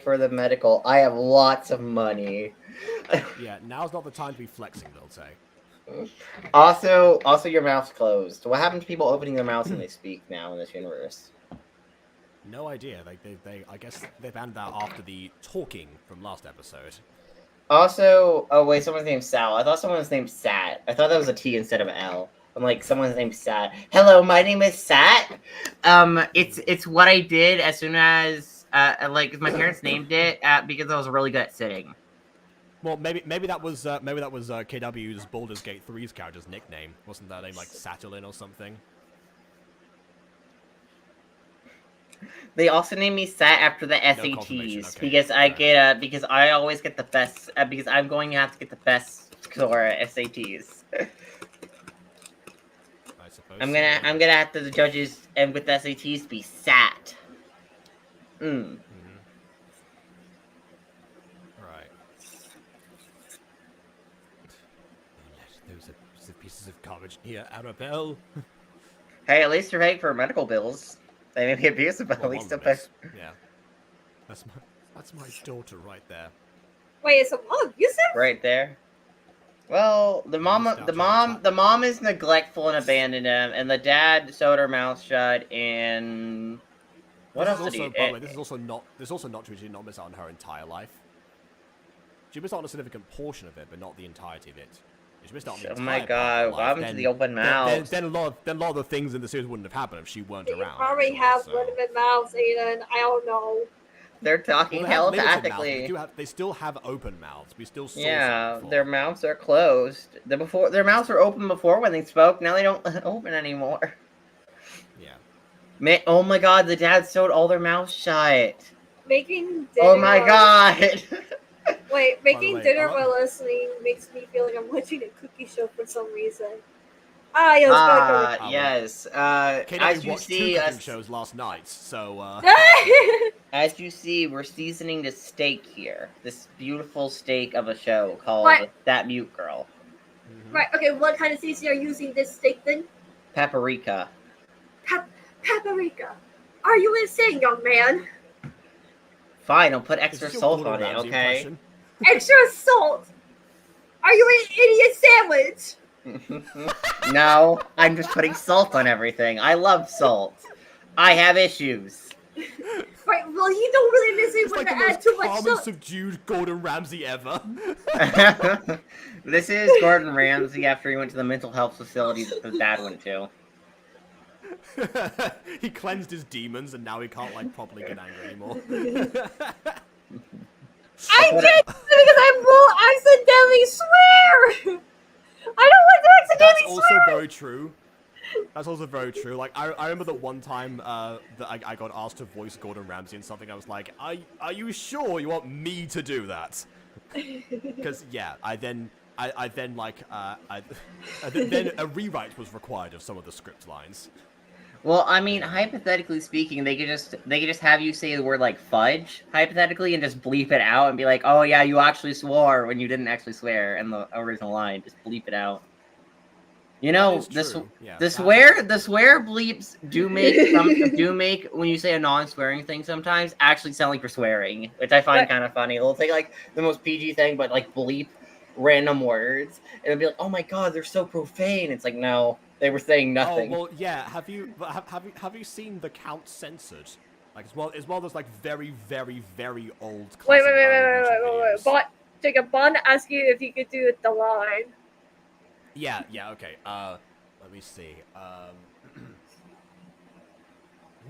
Speaker 2: for the medical. I have lots of money.
Speaker 1: Yeah, now's not the time to be flexing, they'll say.
Speaker 2: Also, your mouth's closed. What happened to people opening their mouths when they speak now in this universe?
Speaker 1: No idea. I guess they banned that after the talking from last episode.
Speaker 2: Also, oh wait, someone's named Sal. I thought someone was named Sat. I thought that was a T instead of an L. I'm like, someone's named Sat. Hello, my name is Sat. It's what I did as soon as like my parents named it because I was really good at sitting.
Speaker 1: Well, maybe that was KW's Baldur's Gate 3's character's nickname. Wasn't that name like Saturnine or something?
Speaker 2: They also named me Sat after the SATs because I get because I always get the best because I'm going to have to get the best score at SATs.
Speaker 1: I suppose.
Speaker 2: I'm gonna have to the judges and with the SATs be Sat.
Speaker 1: Right. Those are pieces of garbage here, Arabelle.
Speaker 2: Hey, at least you're paying for medical bills. They may be abusive, but
Speaker 1: Well,
Speaker 2: at least
Speaker 1: one
Speaker 2: they'll
Speaker 1: of
Speaker 2: pay.
Speaker 1: them is. Yeah. That's my daughter right there.
Speaker 3: Wait, is it mom abusive?
Speaker 2: Right there. Well, the mom is neglectful and abandoned him, and the dad sewed her mouth shut. And what else did he?
Speaker 1: By the way, this is also not true. She did not miss out on her entire life. She missed out on a significant portion of it, but not the entirety of it. She missed out on the
Speaker 2: Oh
Speaker 1: entire
Speaker 2: my
Speaker 1: part
Speaker 2: god,
Speaker 1: of
Speaker 2: what
Speaker 1: her life.
Speaker 2: happened to the open mouth?
Speaker 1: Then a lot of the things in the series wouldn't have happened if she weren't
Speaker 3: You
Speaker 1: around.
Speaker 3: probably have limited mouths, Aiden. I don't know.
Speaker 2: They're talking
Speaker 1: Well, they have limited
Speaker 2: telepathically.
Speaker 1: mouths. They still have open mouths. We still saw
Speaker 2: Yeah,
Speaker 1: some before.
Speaker 2: their mouths are closed. Their mouths were open before when they spoke. Now they don't open anymore.
Speaker 1: Yeah.
Speaker 2: Oh my god, the dad sewed all their mouths shut.
Speaker 3: Making dinner.
Speaker 2: Oh my god.
Speaker 3: Wait, making
Speaker 1: way,
Speaker 3: dinner while listening makes me feel like I'm watching a cookie show for some reason. Ah, yeah, let's go.
Speaker 2: Yes.
Speaker 1: KW
Speaker 2: As you
Speaker 1: watched
Speaker 2: see,
Speaker 1: two cooking shows last night, so
Speaker 2: as you see, we're seasoning this steak here. This beautiful steak of a show called
Speaker 3: What?
Speaker 2: That Mute Girl.
Speaker 3: Right, okay, what kind of seasoning are you using this steak then?
Speaker 2: Paprika.
Speaker 3: Paprika. Are you insane, young man?
Speaker 2: Fine, I'll put
Speaker 1: Is
Speaker 2: extra
Speaker 1: this your
Speaker 2: salt
Speaker 1: Gordon
Speaker 2: on it,
Speaker 1: Ramsay
Speaker 2: okay?
Speaker 1: impression?
Speaker 3: Extra salt! Are you an idiot sandwich?
Speaker 2: No, I'm just putting salt on everything. I love salt. I have issues.
Speaker 3: Right, well, you don't really miss it
Speaker 1: It's
Speaker 3: when
Speaker 1: like
Speaker 3: I
Speaker 1: the
Speaker 3: add
Speaker 1: most
Speaker 3: too much
Speaker 1: calm and
Speaker 3: salt.
Speaker 1: subdued Gordon Ramsay ever.
Speaker 2: This is Gordon Ramsay after he went to the mental health facility that the dad went to.
Speaker 1: He cleansed his demons and now he can't like properly get angry anymore.
Speaker 3: I did because I will accidentally swear! I don't want to
Speaker 1: That's
Speaker 3: accidentally
Speaker 1: also
Speaker 3: swear!
Speaker 1: very true. That's also very true. Like I remember that one time that I got asked to voice Gordon Ramsay in something. I was like, are you sure you want me to do that? Because yeah, then a rewrite was required of some of the script lines.
Speaker 2: Well, I mean, hypothetically speaking, they could just have you say the word like fudge, hypothetically, and just bleep it out and be like, oh yeah, you actually swore when you didn't actually swear in the original line. Just bleep it out. You know,
Speaker 1: It's true. Yeah,
Speaker 2: the swear bleeps do make when you say a non-swearing thing sometimes actually sound like you're swearing, which I find kind of funny. They'll take like the most PG thing, but like bleep random words, and it'll be like, oh my god, they're so profane. It's like, no, they were saying nothing.
Speaker 1: Oh well, yeah. Have you seen the Count Censored? Like it's one of those like very old.
Speaker 3: Wait.
Speaker 1: videos.
Speaker 3: But Jacob, Bond asked you if you could do the line.
Speaker 1: Yeah, okay. Let me see.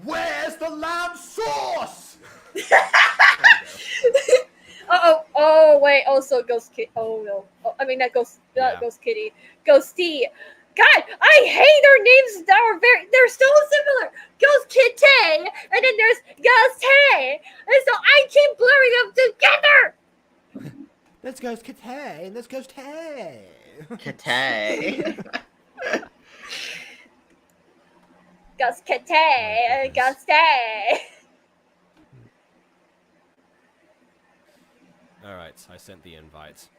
Speaker 1: Where's the lamb sauce?
Speaker 3: Oh wait, also Ghost Kitty. Oh no. Oh, I mean not Ghost Kitty. Ghosty. God, I hate their names that are they're so similar. Ghost Kitty, and then there's Ghost Hay. And so I keep blurring them together.
Speaker 1: Let's Ghost Kitty, and let's Ghost Hay.
Speaker 2: Katay.
Speaker 3: Ghost Kitty, Ghost Hay.
Speaker 1: Alright, I sent the invite.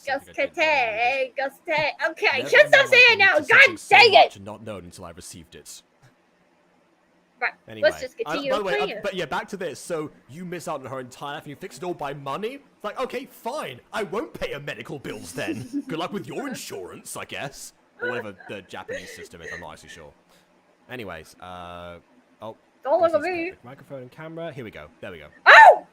Speaker 3: Ghost Kitty, Ghost Hay. Okay, just stop saying it now. God dang it!
Speaker 1: Not known until I received it.
Speaker 3: Right,
Speaker 1: Anyway,
Speaker 3: let's just continue
Speaker 1: by the way,
Speaker 3: playing.
Speaker 1: but yeah, back to this. So you miss out on her entire life and you fix it all by money? It's like, okay, fine. I won't pay her medical bills then. Good luck with your insurance, I guess. Or whatever the Japanese system is, I'm not actually sure. Anyways, oh.
Speaker 3: Don't look at me.
Speaker 1: Microphone and camera. Here we go. There we go.
Speaker 3: Oh!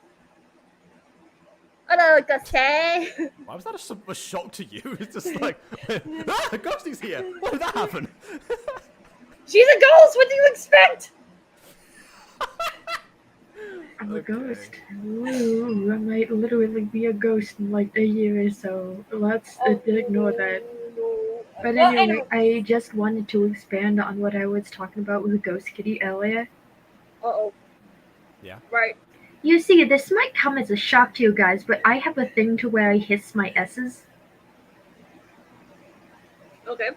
Speaker 3: Hello, Ghosty.
Speaker 1: Why was that a shock to you? It's just like, ah, Ghosty's here. Why did that happen?
Speaker 3: She's a ghost. What do you expect?
Speaker 5: I'm a ghost. Ooh, I might literally be a ghost in like a year or so. Let's ignore that. But anyway, I just wanted to expand on what I was talking about with Ghost Kitty earlier.
Speaker 3: Uh-oh.
Speaker 1: Yeah.
Speaker 3: Right.
Speaker 5: You see, this might come as a shock to you guys, but I have a thing to where I hiss my S's.
Speaker 3: Okay.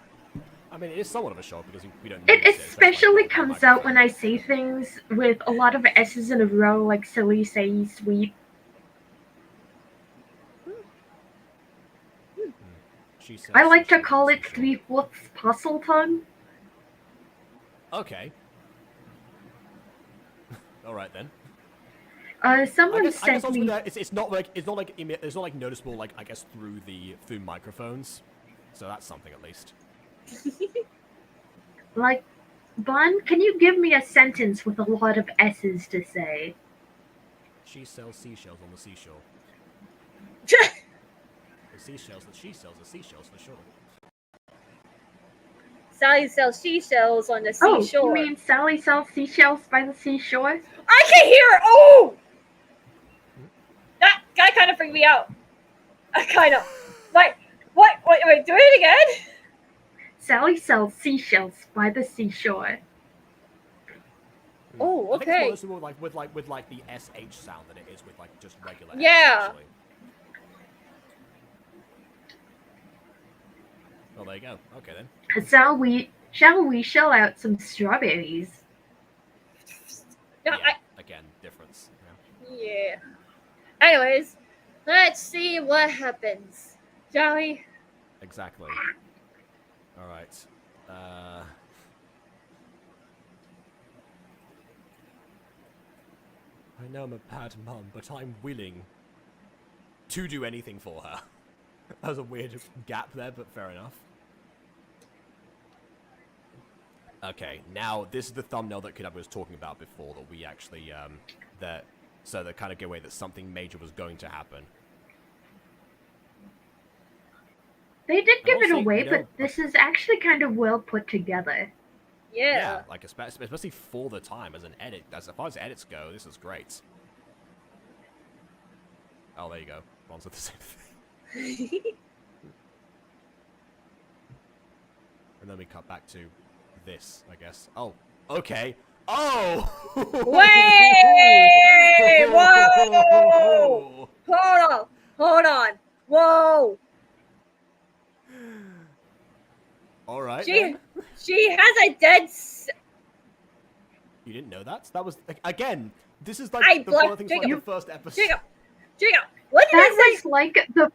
Speaker 1: I mean, it is somewhat of a shock because we don't.
Speaker 5: It
Speaker 1: notice
Speaker 5: especially
Speaker 1: like,
Speaker 5: comes out when I say things with a lot of S's in a row, like silly, say, sweet. I like to call it 3/4 puzzle tongue.
Speaker 1: Okay. All right then.
Speaker 5: Someone
Speaker 1: I guess
Speaker 5: sent
Speaker 1: also
Speaker 5: me.
Speaker 1: it's not like noticeable like I guess through the microphones, so that's something at least.
Speaker 5: Like, Bond, can you give me a sentence with a lot of S's to say?
Speaker 1: She sells seashells on the seashore. The seashells that she sells are seashells for sure.
Speaker 3: Sally sells seashells on the
Speaker 5: Oh,
Speaker 3: seashore.
Speaker 5: you mean Sally sells seashells by the seashore?
Speaker 3: I can hear it! Oh! That kind of freaked me out. I kind of. Like, what? Wait, do it again?
Speaker 5: Sally sells seashells by the seashore.
Speaker 3: Oh,
Speaker 1: I think
Speaker 3: okay.
Speaker 1: it's more with the SH sound than it is with like just regular.
Speaker 3: Yeah.
Speaker 1: S, actually. Well, there you go. Okay then.
Speaker 5: Shall we shell out some strawberries?
Speaker 3: No,
Speaker 1: Yeah, again, difference. Yeah.
Speaker 3: yeah. Anyways, let's see what happens. Shall we?
Speaker 1: Exactly. All right. I know I'm a bad mum, but I'm willing to do anything for her. That was a weird gap there, but fair enough. Okay, now this is the thumbnail that Kidab was talking about before that we actually so that kind of give away that something major was going to happen.
Speaker 5: They did give it
Speaker 1: also,
Speaker 5: away,
Speaker 1: you know,
Speaker 5: but this is actually kind of well put together.
Speaker 3: Yeah.
Speaker 1: Like especially for the time as an edit. As far as edits go, this is great. Oh, there you go. Ron's with the same thing. And then we cut back to this, I guess. Oh, okay. Oh!
Speaker 3: Wait! Whoa! Hold on! Whoa!
Speaker 1: All right.
Speaker 3: She has a dead.
Speaker 1: You didn't know that? That was again. This is
Speaker 3: I
Speaker 1: like one of the things
Speaker 3: Jacob,
Speaker 1: like the first episode.
Speaker 3: Jacob, what did I
Speaker 5: That
Speaker 3: say?
Speaker 5: was like the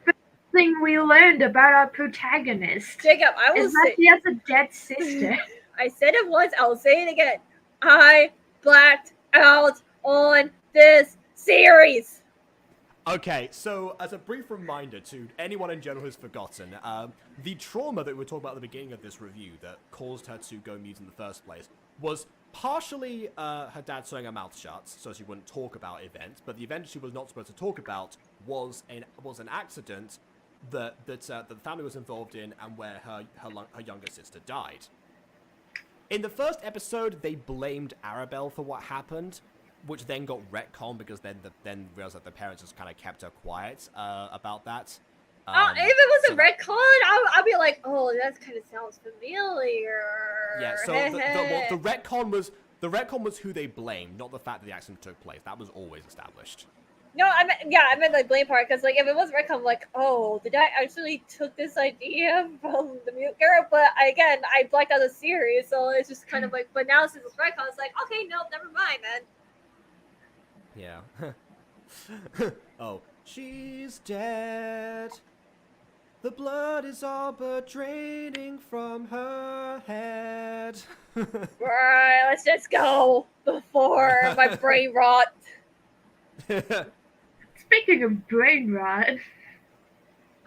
Speaker 5: thing we learned about our protagonist.
Speaker 3: Jacob, I will
Speaker 5: Is that
Speaker 3: say.
Speaker 5: she has a dead sister.
Speaker 3: I said it once. I'll say it again. I blacked out on this series.
Speaker 1: Okay, so as a brief reminder to anyone in general who's forgotten, the trauma that we were talking about at the beginning of this review that caused her to go mute in the first place was partially her dad sewing her mouth shut so she wouldn't talk about events, but the event she was not supposed to talk about was an accident that the family was involved in and where her younger sister died. In the first episode, they blamed Arabelle for what happened, which then got retconned because then realized that the parents just kind of kept her quiet about that.
Speaker 3: If it was a retcon, I'd be like, oh, that kind of sounds familiar.
Speaker 1: Yeah, so the retcon was who they blamed, not the fact that the accident took place. That was always established.
Speaker 3: No, I meant the blame part, because like if it was retcon, I'm like, oh, did I actually took this idea from the mute girl? But again, I blacked out the series, so it's just kind of like. But now since it's retcon, it's like, okay, nope, never mind, man.
Speaker 1: Yeah. Oh, she's dead. The blood is all but draining from her head.
Speaker 3: Right, let's just go before my brain rot.
Speaker 5: Speaking of brain rot.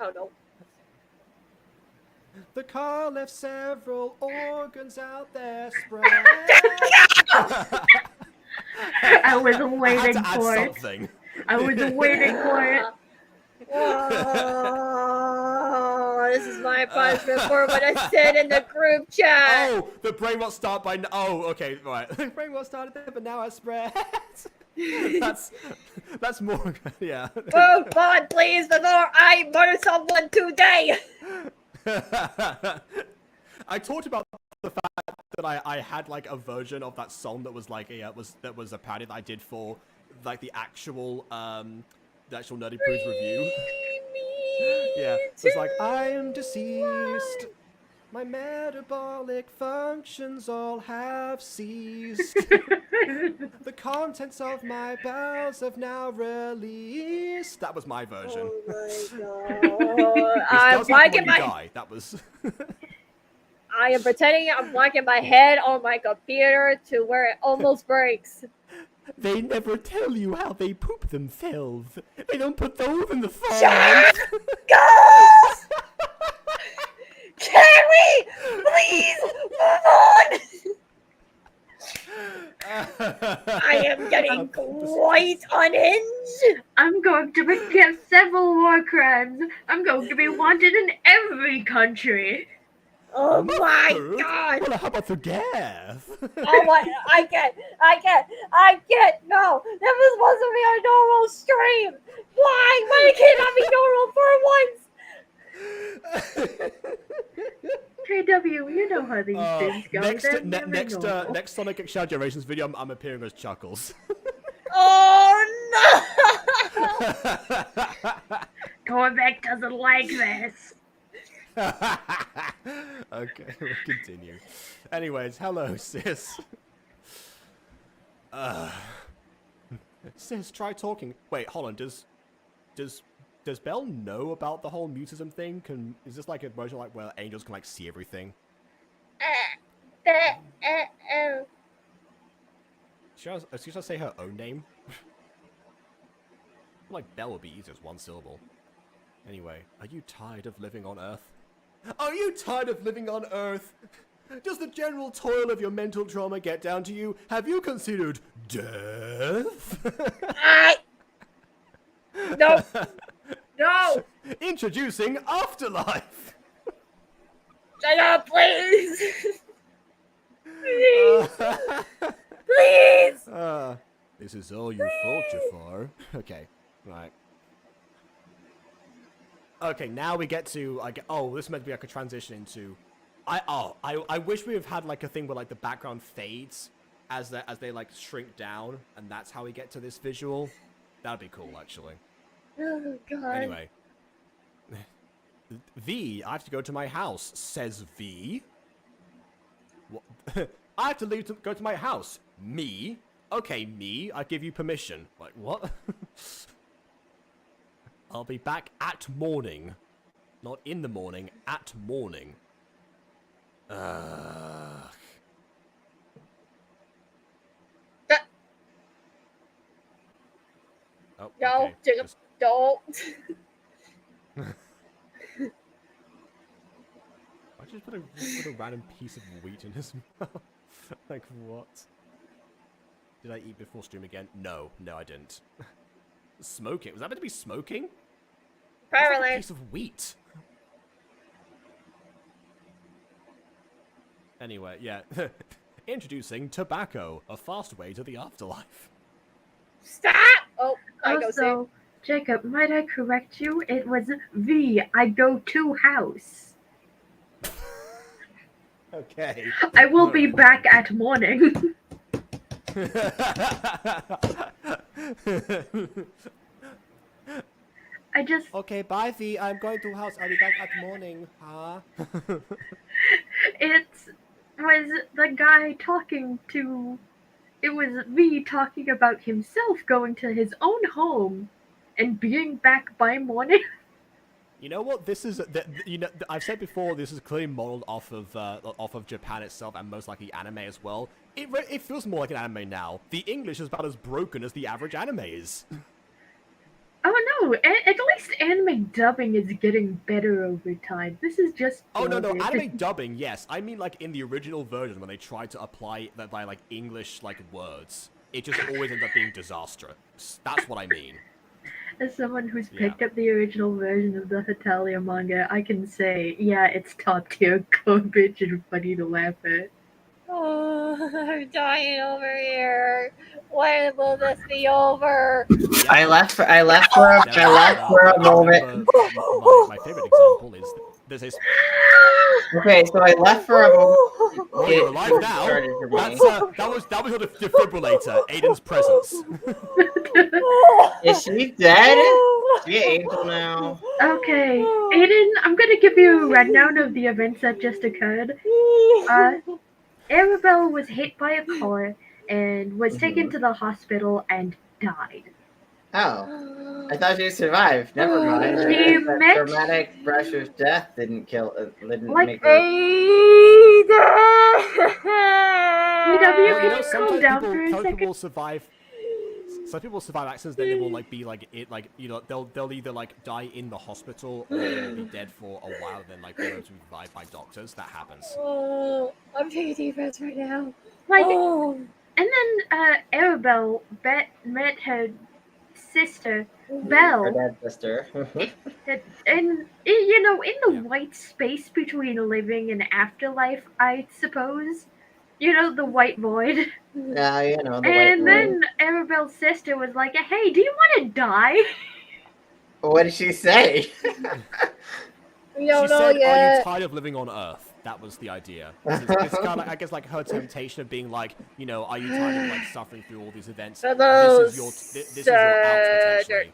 Speaker 3: Oh no.
Speaker 1: The car left several organs out there spread.
Speaker 5: I was
Speaker 1: I
Speaker 5: waiting
Speaker 1: had to
Speaker 5: for
Speaker 1: add
Speaker 5: it.
Speaker 1: something.
Speaker 5: I was waiting for it.
Speaker 3: Oh, this is my punishment for what I said in the group chat.
Speaker 1: Oh, the brain rot started by. Oh, okay, right. The brain rot started there, but now I spread. That's more. Yeah.
Speaker 3: Oh God, please, before I murder someone today.
Speaker 1: I talked about the fact that I had like a version of that song that was like that was a parody that I did for like the actual Nerdy Prudes review. Yeah, it's like I'm deceased. My metabolic functions all have ceased. The contents of my bowels have now released. That was my version.
Speaker 3: Oh my God. I'm blacking my.
Speaker 1: Die. That was.
Speaker 3: I am pretending I'm blacking my head on my computer to where it almost breaks.
Speaker 1: They never tell you how they poop themselves. They don't put those in the phone.
Speaker 3: Shut up! Can we please move on? I am getting quite unhinged.
Speaker 5: I'm going to commit several war crimes. I'm going to be wanted in every country.
Speaker 3: Oh my
Speaker 1: Mustard?
Speaker 3: God!
Speaker 1: Well, how about the gas?
Speaker 3: Oh my! I can't! No, that was supposed to be a normal stream. Why? Why it cannot be normal for once?
Speaker 5: KW, you know how these things go.
Speaker 1: Next Sonic Exaggerations video, I'm appearing as Chuckles.
Speaker 3: Oh no!
Speaker 5: Torbeck doesn't like this.
Speaker 1: Okay, we'll continue. Anyways, hello, sis. Sis, try talking. Wait, hold on. Does Belle know about the whole mutism thing? Is this like a version like where angels can like see everything? Should I say her own name? Like Belle would be easier as one syllable. Anyway, are you tired of living on Earth? Are you tired of living on Earth? Does the general toil of your mental trauma get down to you? Have you considered death?
Speaker 3: No! No!
Speaker 1: Introducing Afterlife!
Speaker 3: Shut up, please! Please! Please!
Speaker 1: This is all your fault, Jafar. Okay, right. Okay, now we get to oh, this meant to be like a transition into I wish we have had like a thing where like the background fades as they like shrink down, and that's how we get to this visual. That'd be cool, actually.
Speaker 3: Oh God.
Speaker 1: Anyway. V, I have to go to my house, says V. What? I have to leave to go to my house. Me? Okay, me, I give you permission. Like, what? I'll be back at morning. Not in the morning, at morning. Ugh. Oh,
Speaker 3: No,
Speaker 1: okay.
Speaker 3: Jacob,
Speaker 1: Just-
Speaker 3: don't.
Speaker 1: I just put a random piece of wheat in his mouth. Like, what? Did I eat before stream again? No, I didn't. Smoking? Was that meant to be smoking? That's like a
Speaker 3: Apparently.
Speaker 1: piece of wheat. Anyway, yeah. Introducing tobacco, a fast way to the afterlife.
Speaker 3: Stop! Oh, I go see.
Speaker 5: Also, Jacob, might I correct you? It was the I go to house.
Speaker 1: Okay.
Speaker 5: I will be
Speaker 1: Alright.
Speaker 5: back at morning. I just
Speaker 1: Okay, bye V. I'm going to house. I'll be back at morning. Huh?
Speaker 5: it was the guy talking to. It was me talking about himself going to his own home and being back by morning.
Speaker 1: You know what? This is. You know, I've said before. This is clearly modeled off of Japan itself, and most likely anime as well. It feels more like an anime now. The English is about as broken as the average anime is.
Speaker 5: Oh no! At least anime dubbing is getting better over time. This is just.
Speaker 1: Oh no,
Speaker 5: garbage.
Speaker 1: anime dubbing, yes. I mean, like in the original version when they tried to apply that by like English like words, it just always ends up being disastrous. That's what I mean.
Speaker 5: As someone who's
Speaker 1: Yeah.
Speaker 5: picked up the original version of the Hetalia manga, I can say, yeah, it's top tier garbage and funny to laugh at.
Speaker 3: Oh, I'm dying over here. When will this be over?
Speaker 2: I left for a
Speaker 1: I
Speaker 2: moment.
Speaker 1: remember my favorite example is there's a.
Speaker 2: Okay, so I left for a moment.
Speaker 1: Oh, you're alive now.
Speaker 2: Started for me.
Speaker 1: That's that was your defibrillator. Aiden's presence.
Speaker 2: Is she dead? Is she an angel now?
Speaker 5: Okay, Aiden, I'm gonna give you a rundown of the events that just occurred. Arabelle was hit by a car and was taken to the hospital and died.
Speaker 2: Oh, I thought she survived. Never mind. I
Speaker 5: She
Speaker 2: guess that
Speaker 5: met-
Speaker 2: traumatic rusher's death didn't
Speaker 5: Like
Speaker 2: make her.
Speaker 5: EW,
Speaker 1: Well,
Speaker 5: can you calm down for a
Speaker 1: some
Speaker 5: second?
Speaker 1: people survive. Some people survive accidents, then they will like be like it, like you know they'll either like die in the hospital or they will be dead for a while, and then like be able to be revived by doctors. That happens.
Speaker 3: Oh, I'm taking deep breaths right now.
Speaker 5: Like,
Speaker 3: Oh.
Speaker 5: and then Arabelle met her sister, Belle,
Speaker 2: Her dead sister.
Speaker 5: and you know, in the
Speaker 1: Yeah.
Speaker 5: white space between living and afterlife, I suppose. You know, the white void.
Speaker 2: Yeah, you know the white
Speaker 5: And
Speaker 2: one.
Speaker 5: then Arabelle's sister was like, "Hey, do you want to die?"
Speaker 2: What did she say?
Speaker 3: We don't
Speaker 1: She
Speaker 3: know
Speaker 1: said, "Are you
Speaker 3: yet.
Speaker 1: tired of living on Earth?" That was the idea. It's kind of like, I guess, like her temptation of being like, you know, are you tired of like suffering through all these events?
Speaker 3: Hello,
Speaker 1: this is your out potentially.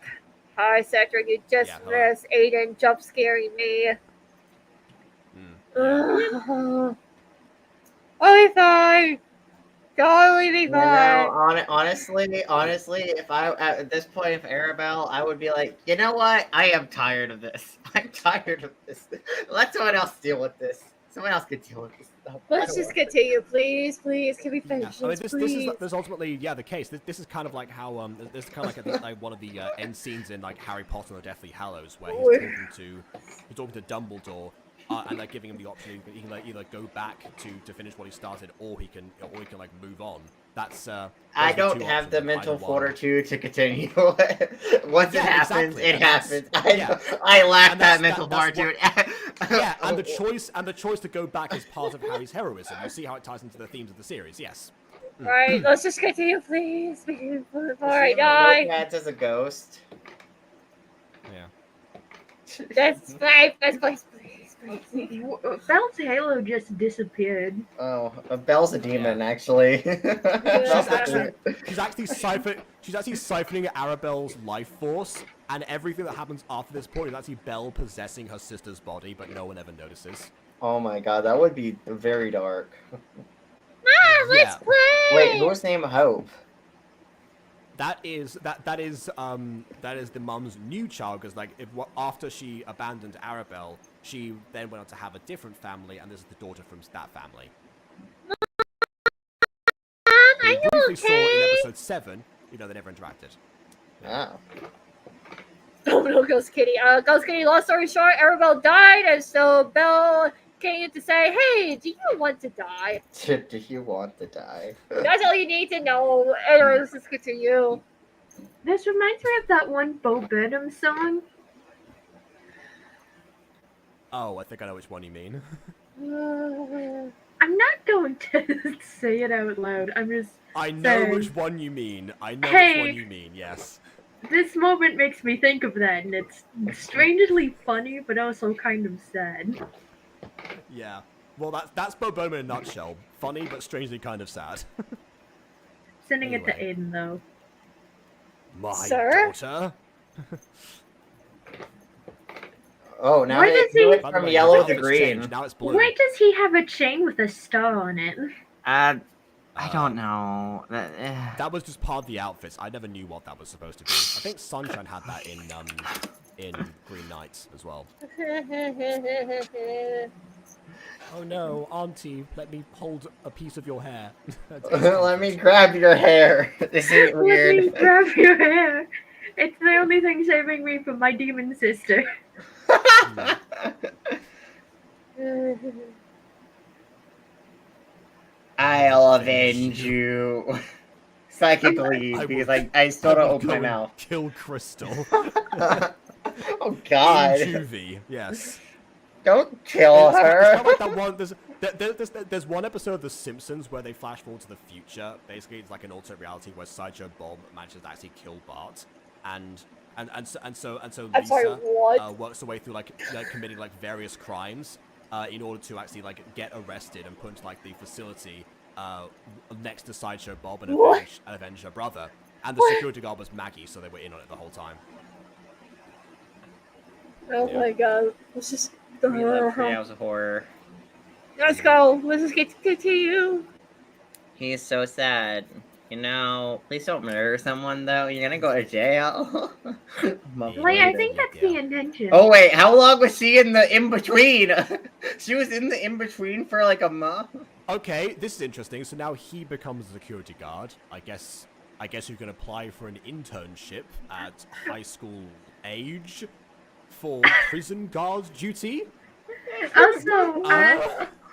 Speaker 3: Hi, Cedric. You just
Speaker 1: Yeah, hello.
Speaker 3: missed Aiden jump scaring me.
Speaker 1: Mm.
Speaker 3: I'll be fine. Totally be
Speaker 2: You know,
Speaker 3: fine.
Speaker 2: honestly, if I at this point, if Arabelle, I would be like, you know what? I am tired of this. I'm tired of this. Let someone else deal with this. Someone else can deal with this stuff.
Speaker 3: Let's just continue, please. Please, can we
Speaker 1: Yeah.
Speaker 3: finish
Speaker 1: I mean,
Speaker 3: this,
Speaker 1: this
Speaker 3: please?
Speaker 1: is ultimately the case. This is kind of like how this is kind of like, I think, like one of the end scenes in like Harry Potter and the Deathly Hallows, where he's talking to Dumbledore. And like giving him the option, he can like either go back to finish what he started, or he can like move on. That's
Speaker 2: I
Speaker 1: those are the
Speaker 2: don't
Speaker 1: two
Speaker 2: have
Speaker 1: options,
Speaker 2: the
Speaker 1: and
Speaker 2: mental
Speaker 1: either one.
Speaker 2: fortitude to continue. Once it
Speaker 1: Yeah,
Speaker 2: happens,
Speaker 1: exactly,
Speaker 2: it
Speaker 1: and that's-
Speaker 2: happens. I lack
Speaker 1: and
Speaker 2: that
Speaker 1: that's-
Speaker 2: mental
Speaker 1: that's what-
Speaker 2: fortitude.
Speaker 1: Yeah, and the choice to go back is part of Harry's heroism. You see how it ties into the themes of the series. Yes.
Speaker 3: Right, let's just continue, please. Before I
Speaker 2: She
Speaker 3: die.
Speaker 2: Cats as a ghost.
Speaker 1: Yeah.
Speaker 3: That's fine. That's please, please.
Speaker 5: Belle's halo just disappeared.
Speaker 2: Oh, Belle's a demon, actually.
Speaker 1: She's actually siphoning Arabelle's life force, and everything that happens after this point is actually Belle possessing her sister's body, but no one ever notices.
Speaker 2: Oh my god, that would be very dark.
Speaker 3: Mom, let's
Speaker 1: Yeah.
Speaker 3: play.
Speaker 2: Wait, who's name Hope?
Speaker 1: that is the mum's new child, because like after she abandoned Arabelle, she then went on to have a different family, and this is the daughter from that family. We briefly saw in episode 7, they never interacted.
Speaker 2: Oh.
Speaker 3: Oh no, Ghost Kitty. Ghost Kitty, long story short, Arabelle died, and so Belle came to say, hey, do you want to die?
Speaker 2: Do you want to die?
Speaker 3: That's all you need to know. Anyways, let's get to you.
Speaker 5: This reminds me of that one Bo Burnham song.
Speaker 1: Oh, I think I know which one you mean.
Speaker 5: I'm not going to say it out loud. I'm just
Speaker 1: I know
Speaker 5: saying.
Speaker 1: which one you mean. I know
Speaker 5: Hey.
Speaker 1: which one you mean, yes.
Speaker 5: This moment makes me think of that, and it's strangely funny, but also kind of sad.
Speaker 1: Yeah. Well, that's Bo Burnham in a nutshell. Funny, but strangely kind of sad.
Speaker 5: Sending it to
Speaker 1: Anyway.
Speaker 5: Aiden, though.
Speaker 1: My
Speaker 3: Sir?
Speaker 1: daughter?
Speaker 2: Oh, now
Speaker 5: Why
Speaker 2: they
Speaker 5: does he-
Speaker 2: do it
Speaker 1: By the
Speaker 2: from
Speaker 1: way,
Speaker 2: yellow
Speaker 1: his
Speaker 2: to
Speaker 1: outfit's
Speaker 2: green.
Speaker 1: changed, now it's blue.
Speaker 5: Why does he have a chain with a star on it?
Speaker 2: I don't know.
Speaker 1: That was just part of the outfits. I never knew what that was supposed to be. I think Sunshine had that in Green Knights as well. Oh no, Auntie, let me hold a piece of your hair.
Speaker 2: Let me grab your hair. This is
Speaker 5: Let me
Speaker 2: weird.
Speaker 5: grab your hair. It's the only thing saving me from my demon sister.
Speaker 2: I'll avenge you. Psychically,
Speaker 1: I
Speaker 2: because
Speaker 1: will-
Speaker 2: I still don't
Speaker 1: will
Speaker 2: open
Speaker 1: go
Speaker 2: my
Speaker 1: and
Speaker 2: mouth.
Speaker 1: Kill Crystal.
Speaker 2: Oh god.
Speaker 1: In juvie, yes.
Speaker 2: Don't kill
Speaker 1: It's kind
Speaker 2: her.
Speaker 1: of like that one. There's one episode of The Simpsons where they flash forward to the future. Basically, it's like an alternate reality where Sideshow Bob manages to actually kill Bart, and so
Speaker 3: I'm sorry,
Speaker 1: Lisa
Speaker 3: what?
Speaker 1: works her way through like committing like various crimes in order to actually like get arrested and put into like the facility next to Sideshow Bob and
Speaker 3: What?
Speaker 1: avenge her brother. And the
Speaker 3: What?
Speaker 1: security guard was Maggie, so they were in on it the whole time.
Speaker 3: Oh
Speaker 1: Yeah.
Speaker 3: my god. Let's just.
Speaker 2: We love Treehouse of Horror.
Speaker 3: Let's go. Let's just get to you.
Speaker 2: He's so sad. You know, please don't murder someone though. You're gonna go to jail.
Speaker 5: Like, I think that's the intention.
Speaker 2: Oh wait, how long was she in the in-between? She was in the in-between for like a month?
Speaker 1: Okay, this is interesting. So now he becomes a security guard. I guess you can apply for an internship at high school age for prison guard duty.
Speaker 5: Also,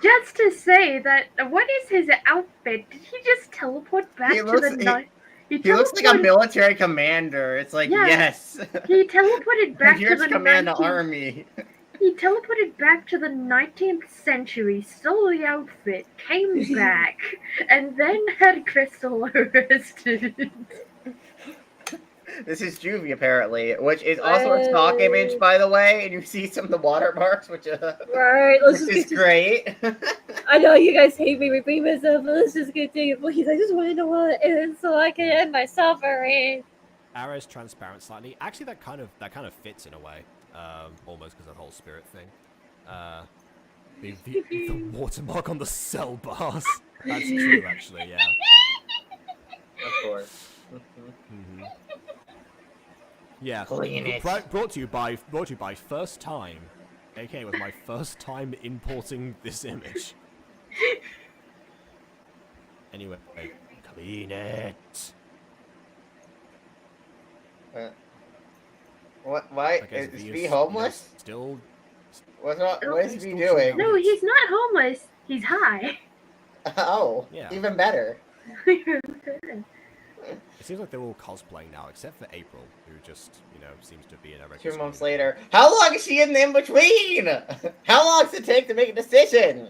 Speaker 5: just to say that, what is his outfit? Did he just teleport back
Speaker 2: He
Speaker 5: to
Speaker 2: looks-
Speaker 5: the night?
Speaker 2: He looks like a military commander. It's like,
Speaker 5: Yeah.
Speaker 2: yes.
Speaker 5: He teleported back to
Speaker 2: Here's
Speaker 5: the
Speaker 2: command the
Speaker 5: 19th
Speaker 2: army.
Speaker 5: He teleported back to the 19th century, stole the outfit, came back, and then had Crystal arrested.
Speaker 2: This is Juvie, apparently, which is also a stock image, by the way, and you see some of the watermarks, which
Speaker 3: Right, let's just
Speaker 2: is
Speaker 3: get to.
Speaker 2: great.
Speaker 3: I know you guys hate me repeating myself, but let's just get to you, please. I just want to know what it is so I can end my suffering.
Speaker 1: Arrow's transparent slightly. Actually, that kind of fits in a way, almost because of the whole spirit thing. The watermark on the cell bars. That's true, actually. Yeah.
Speaker 2: Of course.
Speaker 1: Mm-hmm. Yeah.
Speaker 2: Clean it.
Speaker 1: Brought to you by First Time. AK was my first time importing this image. Anyway, clean it.
Speaker 2: What? Why?
Speaker 1: I guess
Speaker 2: Is
Speaker 1: V
Speaker 2: V
Speaker 1: is,
Speaker 2: homeless?
Speaker 1: Still.
Speaker 2: What is V
Speaker 1: Still
Speaker 2: doing?
Speaker 5: No, he's not homeless. He's high.
Speaker 2: Oh,
Speaker 1: Yeah.
Speaker 2: even better.
Speaker 1: It seems like they're all cosplaying now, except for April, who just, seems to be in a
Speaker 2: 2 months later. How long is she in the in-between? How long does it take to make a decision?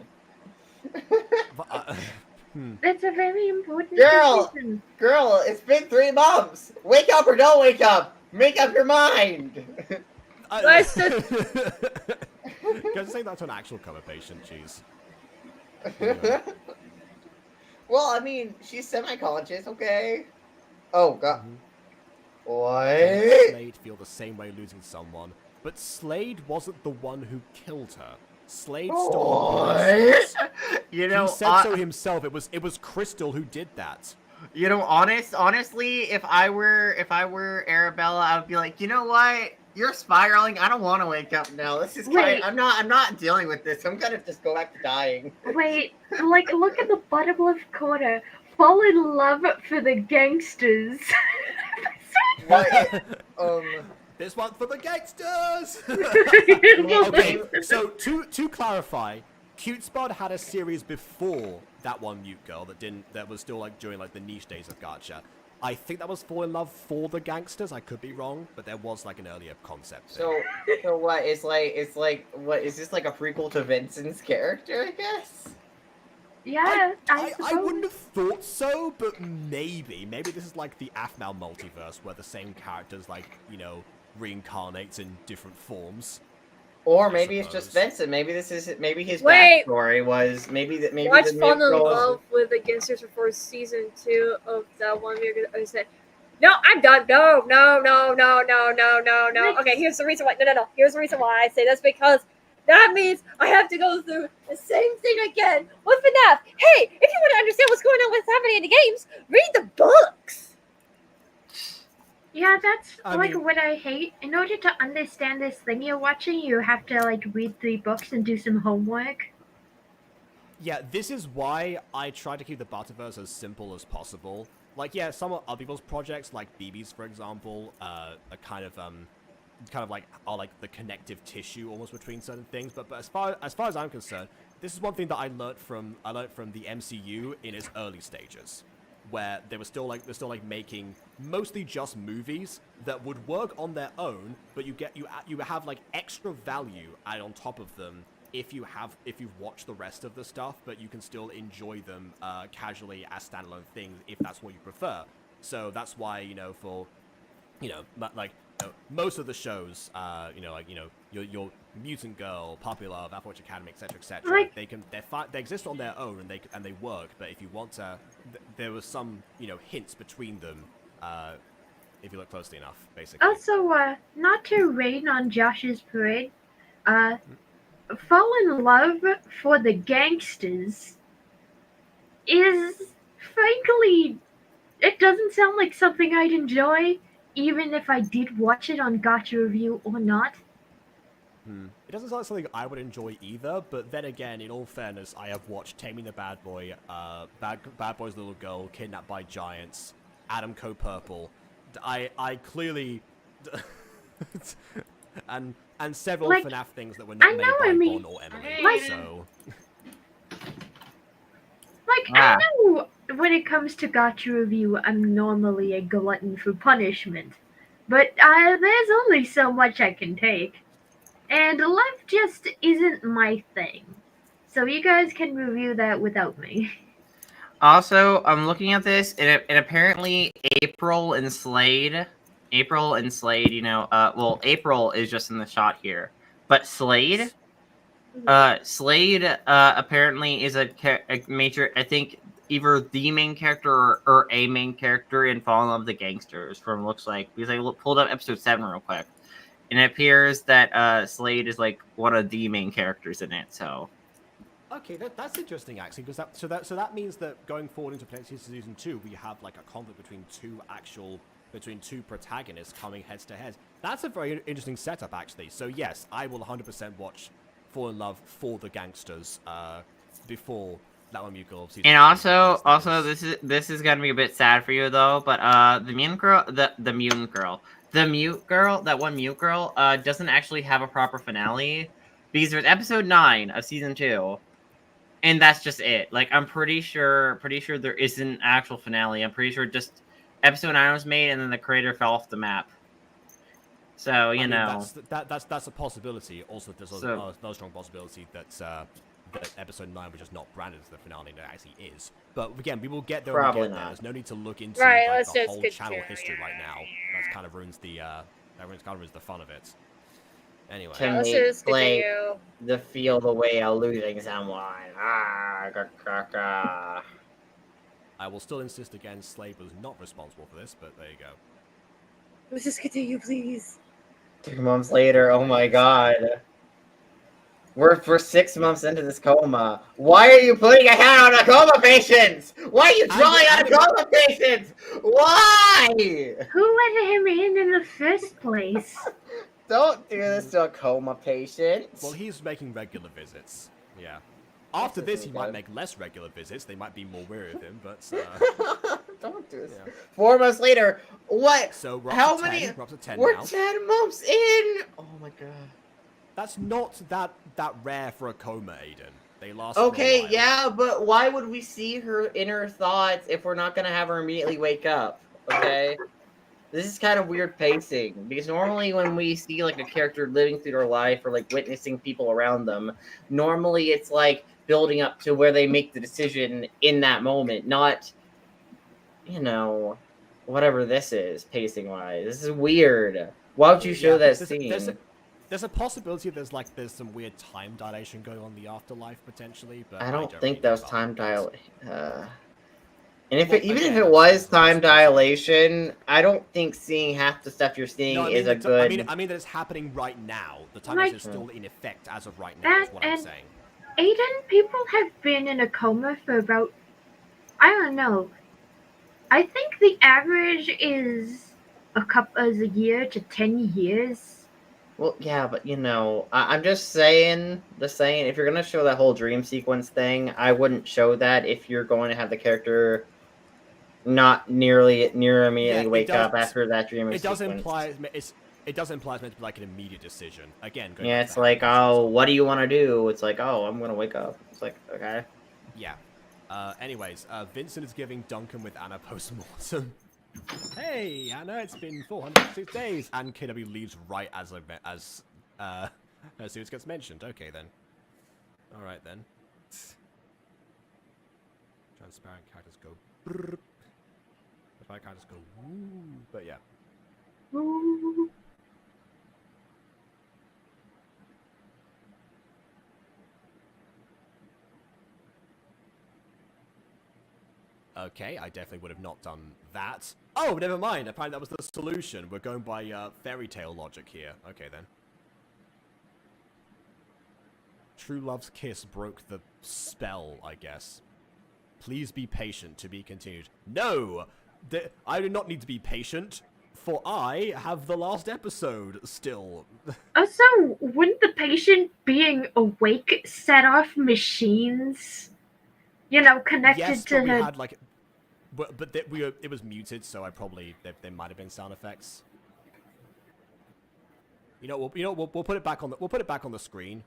Speaker 5: That's a very important
Speaker 2: Girl!
Speaker 5: decision.
Speaker 2: Girl, it's been 3 months. Wake up or don't wake up. Make up your mind.
Speaker 3: Let's just-
Speaker 1: Can I say that to an actual cover patient? Jeez. Anyway.
Speaker 2: Well, I mean, she's semi-conscious, okay? Oh, God.
Speaker 1: Mhm.
Speaker 2: What?
Speaker 1: Slade feel the same way losing someone, but Slade wasn't the one who killed her. Slade stole her.
Speaker 2: What? You know,
Speaker 1: He said so himself. It was Crystal who did that.
Speaker 2: You know, honestly, if I were Arabella, I would be like, you know what? You're spiraling. I don't want to wake up now. This is
Speaker 5: Wait.
Speaker 2: I'm not dealing with this. I'm gonna just go back to dying.
Speaker 5: Wait, like, look at the bottom left corner. Fall in love for the gangsters.
Speaker 2: What?
Speaker 1: This one for the gangsters!
Speaker 5: Well,
Speaker 1: Okay, so to clarify, CuteSpud had a series before that one Mute Girl that was still like during like the niche days of Gacha. I think that was Fall in Love for the Gangsters. I could be wrong, but there was like an earlier concept.
Speaker 2: So what? It's like what? Is this like a prequel to Vincent's character? I guess.
Speaker 5: yeah, I
Speaker 1: I wouldn't have thought so, but maybe this is like the Aphmau multiverse where the same characters like reincarnates in different forms.
Speaker 2: Or
Speaker 1: I
Speaker 2: maybe it's just
Speaker 1: suppose.
Speaker 2: Vincent. Maybe his
Speaker 3: Wait.
Speaker 2: backstory was maybe
Speaker 3: Watch
Speaker 2: the
Speaker 3: Fall in
Speaker 2: Mute Girl-
Speaker 3: Love with the Gangsters before season 2 of that one. I said, no, I'm done. No. Okay, here's the reason why. No. Here's the reason why I say this, because that means I have to go through the same thing again with FNAF. Hey, if you want to understand what's going on, what's happening in the games, read the books.
Speaker 5: Yeah, that's
Speaker 1: I
Speaker 5: like
Speaker 1: mean-
Speaker 5: what I hate. In order to understand this thing you're watching, you have to like read 3 books and do some homework.
Speaker 1: Yeah, this is why I try to keep the Butterverse as simple as possible. Like, yeah, some of other people's projects, like BB's, for example, are kind of like are like the connective tissue almost between certain things. But as far as I'm concerned, this is one thing that I learned from the MCU in its early stages, where they're still making mostly just movies that would work on their own, but you have like extra value added on top of them if you've watched the rest of the stuff, but you can still enjoy them casually as standalone things if that's what you prefer. So that's why for most of the shows, your Mutant Girl, Puppy Love, Apple Academy, etc.,
Speaker 5: Like-
Speaker 1: they exist on their own and they work. But if you want to, there was some hints between them. If you look closely enough, basically.
Speaker 5: Also, not to rain on Josh's parade, Fall in Love for the Gangsters is, frankly, it doesn't sound like something I'd enjoy, even if I did watch it on Gacha Review or not.
Speaker 1: It doesn't sound like something I would enjoy either, but then again, in all fairness, I have watched Taming the Bad Boy, Bad Boy's Little Girl, Kidnapped by Giants, Adam Co. Purple. I clearly... and several
Speaker 5: Like,
Speaker 1: FNAF things that were not
Speaker 5: I
Speaker 1: made
Speaker 5: know,
Speaker 1: by
Speaker 5: I mean-
Speaker 1: Bon or Emily,
Speaker 5: Like-
Speaker 1: so...
Speaker 5: Like, I know when it comes to Gacha Review, I'm normally a glutton for punishment, but there's only so much I can take. And life just isn't my thing. So you guys can review that without me.
Speaker 2: Also, I'm looking at this, and apparently April and Slade, well, April is just in the shot here, but Slade apparently is a major, I think, either the main character or a main character in Fall in Love with the Gangsters, from looks like, because I pulled up episode 7 real quick, and it appears that Slade is like one of the main characters in it, so...
Speaker 1: Okay, that's interesting actually, because that means that going forward into potentially season 2, we have like a conflict between two protagonists coming heads to head. That's a very interesting setup actually. So yes, I will 100% watch Fall in Love for the Gangsters before that one Mute Girl season.
Speaker 2: And
Speaker 1: 2,
Speaker 2: also,
Speaker 1: because
Speaker 2: this is gonna be a bit sad for you though, but the Mute Girl, that one Mute Girl, doesn't actually have a proper finale, because there's episode 9 of season 2. And that's just it. Like, I'm pretty sure there isn't an actual finale. I'm pretty sure just episode 9 was made, and then the creator fell off the map. So
Speaker 1: I mean,
Speaker 2: know,
Speaker 1: that's a possibility. Also, there's
Speaker 2: So-
Speaker 1: another strong possibility that episode 9 was just not branded as the finale, and it actually is. But again, we will get there.
Speaker 2: Probably
Speaker 1: when we get there.
Speaker 2: not.
Speaker 1: There's no need to look into
Speaker 3: Right,
Speaker 1: like,
Speaker 3: let's
Speaker 1: the
Speaker 3: just
Speaker 1: whole
Speaker 3: continue.
Speaker 1: channel history right now. That kind of ruins the fun of it. Anyway,
Speaker 2: To
Speaker 3: Let's
Speaker 2: make
Speaker 3: just
Speaker 2: play
Speaker 3: continue.
Speaker 2: the feel the way of losing someone. Ah.
Speaker 1: I will still insist again. Slade was not responsible for this, but there you go.
Speaker 3: Let's just continue, please.
Speaker 2: 2 months later, oh my god. We're 6 months into this coma. Why are you putting a hand on a coma patient? Why are you drawing on a coma patient? Why?
Speaker 5: Who let him in the first place?
Speaker 2: Don't do this to a coma patient.
Speaker 1: Well, he's making regular visits. Yeah. After this, he might make less regular visits. They might be more wary of him, but
Speaker 2: Don't do this.
Speaker 1: Yeah.
Speaker 2: 4 months later, what?
Speaker 1: So we're
Speaker 2: How
Speaker 1: up to 10.
Speaker 2: many?
Speaker 1: We're up to 10
Speaker 2: We're
Speaker 1: now.
Speaker 2: 10 months in. Oh my god.
Speaker 1: That's not that rare for a coma, Aiden. They last. For a
Speaker 2: Okay,
Speaker 1: while.
Speaker 2: yeah, but why would we see her inner thoughts if we're not gonna have her immediately wake up? Okay. This is kind of weird pacing because normally when we see like a character living through their life or like witnessing people around them, normally it's like building up to where they make the decision in that moment, not, you know, whatever this is pacing wise. This is weird. Why would you show that scene?
Speaker 1: There's a possibility there's some weird time dilation going on in the afterlife potentially, but
Speaker 2: I don't
Speaker 1: really
Speaker 2: think that was
Speaker 1: know
Speaker 2: time
Speaker 1: about it.
Speaker 2: dilation. And if
Speaker 1: Well,
Speaker 2: even
Speaker 1: again,
Speaker 2: if it
Speaker 1: that's
Speaker 2: was
Speaker 1: a
Speaker 2: time
Speaker 1: possibility.
Speaker 2: dilation, I don't think seeing half the stuff you're seeing
Speaker 1: No, I
Speaker 2: is
Speaker 1: mean,
Speaker 2: a good.
Speaker 1: I mean that it's happening right now. The time
Speaker 5: Like-
Speaker 1: is still in effect as of right now. Is what I'm
Speaker 5: and-
Speaker 1: saying.
Speaker 5: Aiden, people have been in a coma for about, I don't know. I think the average is a year to 10 years.
Speaker 2: Well, yeah, but you know, I'm just saying, if you're gonna show that whole dream sequence thing, I wouldn't show that if you're going to have the character not near immediately
Speaker 1: Yeah, it
Speaker 2: wake up
Speaker 1: does-
Speaker 2: after that dream
Speaker 1: It does
Speaker 2: sequence.
Speaker 1: imply it does imply it's meant to be like an immediate decision. Again, going
Speaker 2: Yeah,
Speaker 1: back
Speaker 2: it's
Speaker 1: to
Speaker 2: like,
Speaker 1: Harry Potter's-
Speaker 2: oh, what do you want to do? It's like, oh, I'm gonna wake up. It's like, okay.
Speaker 1: Yeah. Anyways, Vincent is giving Duncan with Anna post-mortem. Hey, Anna, it's been 406 days. And KW leaves right as soon as it gets mentioned. Okay, then. Alright, then. Transparent characters go brrr. Transparent characters go woo. But yeah.
Speaker 5: Ooh.
Speaker 1: Okay, I definitely would have not done that. Oh, never mind. Apparently that was the solution. We're going by fairy tale logic here. Okay, then. True love's kiss broke the spell, I guess. Please be patient to be continued. No! I do not need to be patient, for I have the last episode still.
Speaker 5: Also, wouldn't the patient being awake set off machines? You know, connected
Speaker 1: Yes,
Speaker 5: to
Speaker 1: but we
Speaker 5: her.
Speaker 1: had like... But it was muted, so I probably... There might have been sound effects. We'll put it back on the... We'll put it back on the screen.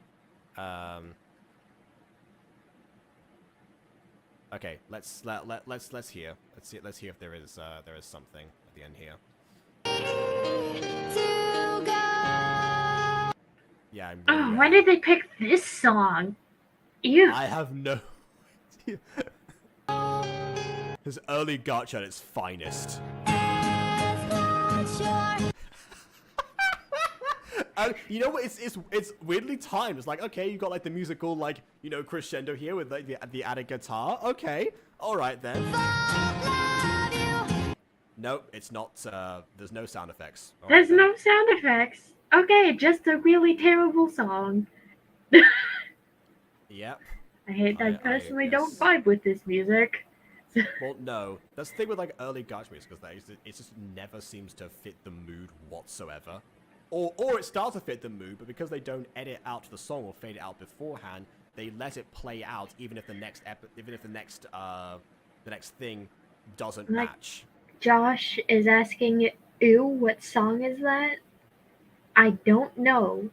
Speaker 1: Okay, let's hear. Let's hear if there is something at the end here. Yeah, I'm really,
Speaker 5: Why did they pick this song? Ew.
Speaker 1: I have no idea. This early Gacha at its finest. You know what? It's weirdly timed. It's like, okay, you got like the musical like crescendo here with like the added guitar. Okay, all right then. No, it's not. There's no sound effects. All
Speaker 5: There's
Speaker 1: right,
Speaker 5: no sound effects. Okay, just a really terrible song.
Speaker 1: Yep.
Speaker 5: I hate that I
Speaker 1: I
Speaker 5: personally don't
Speaker 1: guess.
Speaker 5: vibe with this music.
Speaker 1: Well, no. That's the thing with like early Gacha music is that it just never seems to fit the mood whatsoever. Or it starts to fit the mood, but because they don't edit out the song or fade it out beforehand, they let it play out even if the next thing doesn't
Speaker 5: Like-
Speaker 1: match.
Speaker 5: Josh is asking, ew, what song is that? I don't know.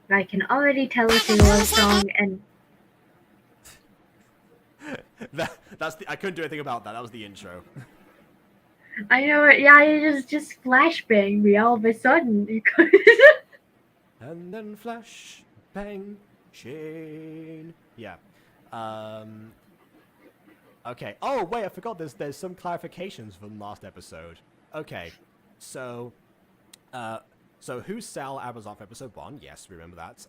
Speaker 5: But I can already tell it's a love song, and
Speaker 1: I couldn't do anything about that. That was the intro.
Speaker 5: I know it. Yeah, it just flashbanged me all of a sudden. Because
Speaker 1: And then flash, bang, chain. Yeah. Okay. Oh wait, I forgot. There's some clarifications from last episode. Okay. So who's Sal Abrazoff episode 1? Yes, remember that.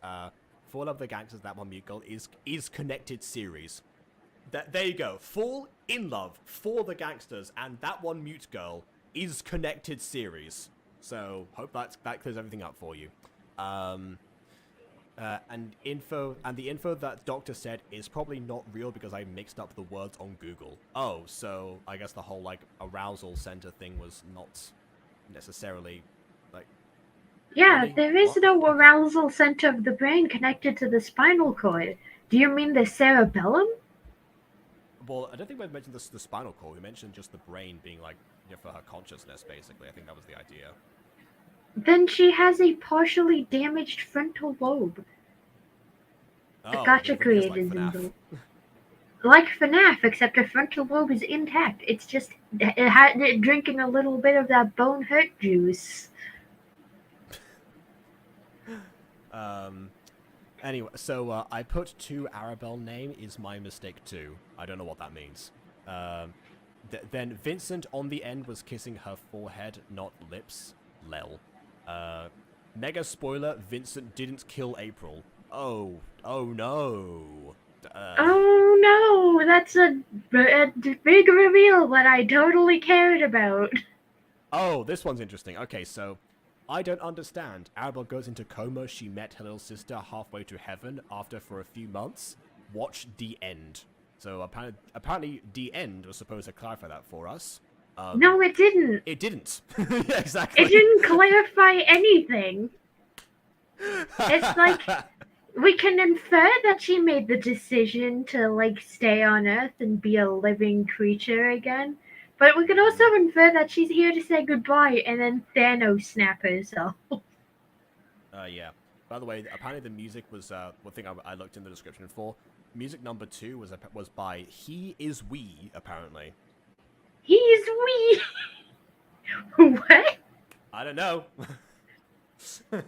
Speaker 1: For Love the Gangsters, that one mute girl is connected series. There you go. Fall in love for the gangsters and that one mute girl is connected series. So hope that clears everything up for you. And the info that Doctor said is probably not real because I mixed up the words on Google. Oh, so I guess the whole like arousal center thing was not necessarily like.
Speaker 5: Yeah,
Speaker 1: Really?
Speaker 5: there is
Speaker 1: What?
Speaker 5: no arousal center of the brain connected to the spinal cord. Do you mean the cerebellum?
Speaker 1: Well, I don't think we mentioned the spinal cord. We mentioned just the brain being like for her consciousness, basically. I think that was the idea.
Speaker 5: Then she has a partially damaged frontal lobe. The
Speaker 1: Oh,
Speaker 5: Gacha
Speaker 1: it really is
Speaker 5: created
Speaker 1: like
Speaker 5: them.
Speaker 1: FNAF.
Speaker 5: Like FNAF, except her frontal lobe is intact. It's just it drinking a little bit of that bone hurt juice.
Speaker 1: Anyway, so I put 2 Arabelle name is my mistake too. I don't know what that means. Then Vincent on the end was kissing her forehead, not lips. Lel. Mega spoiler, Vincent didn't kill April. Oh no.
Speaker 5: Oh no, that's a big reveal that I totally cared about.
Speaker 1: Oh, this one's interesting. Okay, so I don't understand. Arabelle goes into coma. She met her little sister halfway to heaven after for a few months. Watch the end. So apparently the end was supposed to clarify that for us.
Speaker 5: No, it didn't.
Speaker 1: It didn't. Yeah, exactly.
Speaker 5: It didn't clarify anything. It's like we can infer that she made the decision to like stay on Earth and be a living creature again. But we could also infer that she's here to say goodbye and then Thanos snap herself.
Speaker 1: Yeah. By the way, apparently the music was one thing I looked in the description for. Music number 2 was by He Is We, apparently.
Speaker 5: He's we. What?
Speaker 1: I don't know.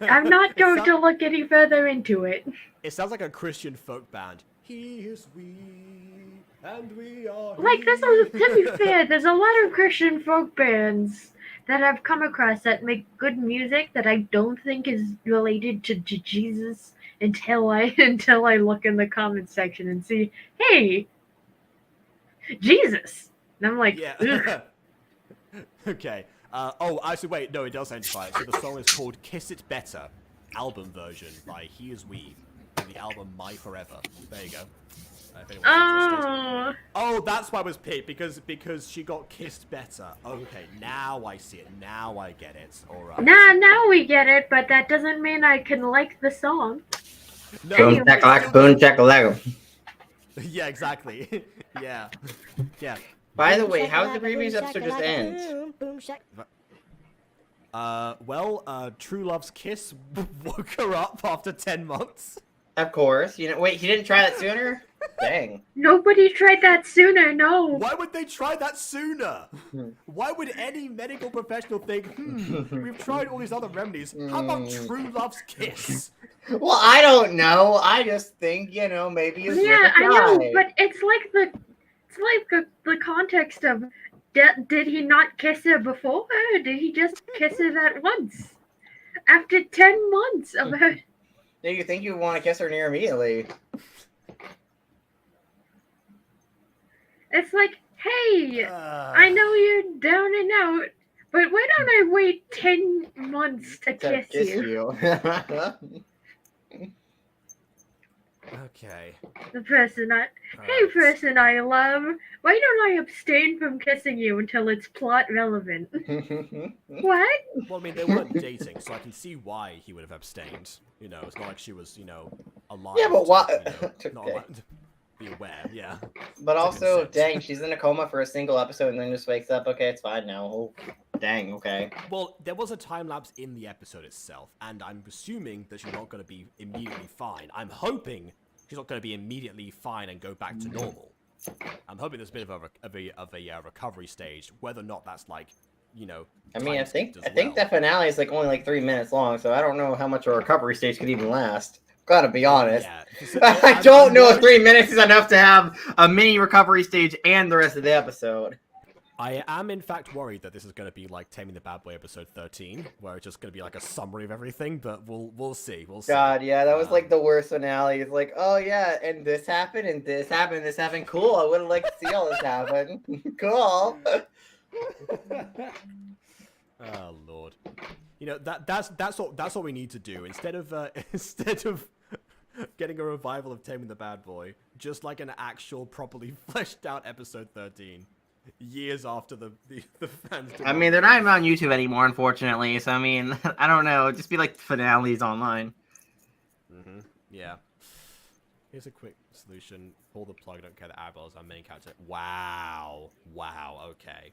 Speaker 5: I'm not going to look any further into it.
Speaker 1: It sounds like a Christian folk band. He is we, and we are
Speaker 5: Like,
Speaker 1: he.
Speaker 5: to be fair, there's a lot of Christian folk bands that I've come across that make good music that I don't think is related to Jesus until I look in the comment section and see, hey, Jesus. And I'm like,
Speaker 1: Yeah. Okay. Oh, actually, wait. No, it does identify it. So the song is called "Kiss It Better," album version by He Is We, and the album "My Forever." There you go. If anyone's interested. Oh, that's why it was picked because she got kissed better. Okay, now I see it. Now I get it. All right.
Speaker 5: now we get it, but that doesn't mean I can like the song.
Speaker 1: No.
Speaker 2: Boom chakalaka, boom chakalaka.
Speaker 1: Yeah, exactly. Yeah. Yeah.
Speaker 2: By the way, how did the previous episode just end?
Speaker 1: True Love's kiss woke her up after 10 months.
Speaker 2: Of course. You know, wait, he didn't try that sooner? Dang.
Speaker 5: Nobody tried that sooner, no.
Speaker 1: Why would they try that sooner? Why would any medical professional think, we've tried all these other remedies, how about True Love's kiss?
Speaker 2: Well, I don't know. I just think, you know, maybe it's
Speaker 5: Yeah, I know,
Speaker 2: guy.
Speaker 5: but it's like the context of did he not kiss her before, or did he just kiss her that once? After 10 months of her.
Speaker 2: Do you think you want to kiss her near immediately?
Speaker 5: It's like, hey, I know you're down and out, but why don't I wait 10 months to kiss you?
Speaker 1: Okay.
Speaker 5: The person I love, why don't I abstain from kissing you until it's plot relevant? What?
Speaker 1: Well, I mean, they weren't dating, so I can see why he would have abstained. You know, it's not like she was, alive.
Speaker 2: Yeah, but why?
Speaker 1: Not allowed to be aware, yeah.
Speaker 2: But also,
Speaker 1: consent.
Speaker 2: dang, she's in a coma for a single episode and then just wakes up. Okay, it's fine now. Oh, dang, okay.
Speaker 1: Well, there was a time lapse in the episode itself, and I'm assuming that she's not going to be immediately fine. I'm hoping she's not going to be immediately fine and go back to normal. I'm hoping there's a bit of a recovery stage, whether or not that's like,
Speaker 2: I mean, I think
Speaker 1: well.
Speaker 2: that finale is only like 3 minutes long, so I don't know how much a recovery stage could even last. Gotta be honest.
Speaker 1: Yeah.
Speaker 2: I don't know if 3 minutes is enough to have a mini recovery stage and the rest of the episode.
Speaker 1: I am in fact worried that this is going to be like Taming the Bad Boy episode 13, where it's just going to be like a summary of everything, but we'll see. We'll see.
Speaker 2: God, yeah, that was like the worst finale. It's like, oh yeah, and this happened, and this happened, and this happened. Cool. I would have liked to see all this happen. Cool.
Speaker 1: Oh Lord. That's what we need to do. Instead of getting a revival of Taming the Bad Boy, just like an actual, properly fleshed out episode 13, years after the fans.
Speaker 2: I mean, they're not even on YouTube anymore, unfortunately. So I mean, I don't know. Just be like finales online.
Speaker 1: Yeah. Here's a quick solution. Pull the plug. Don't care that Arabelle is our main character. Wow. Okay.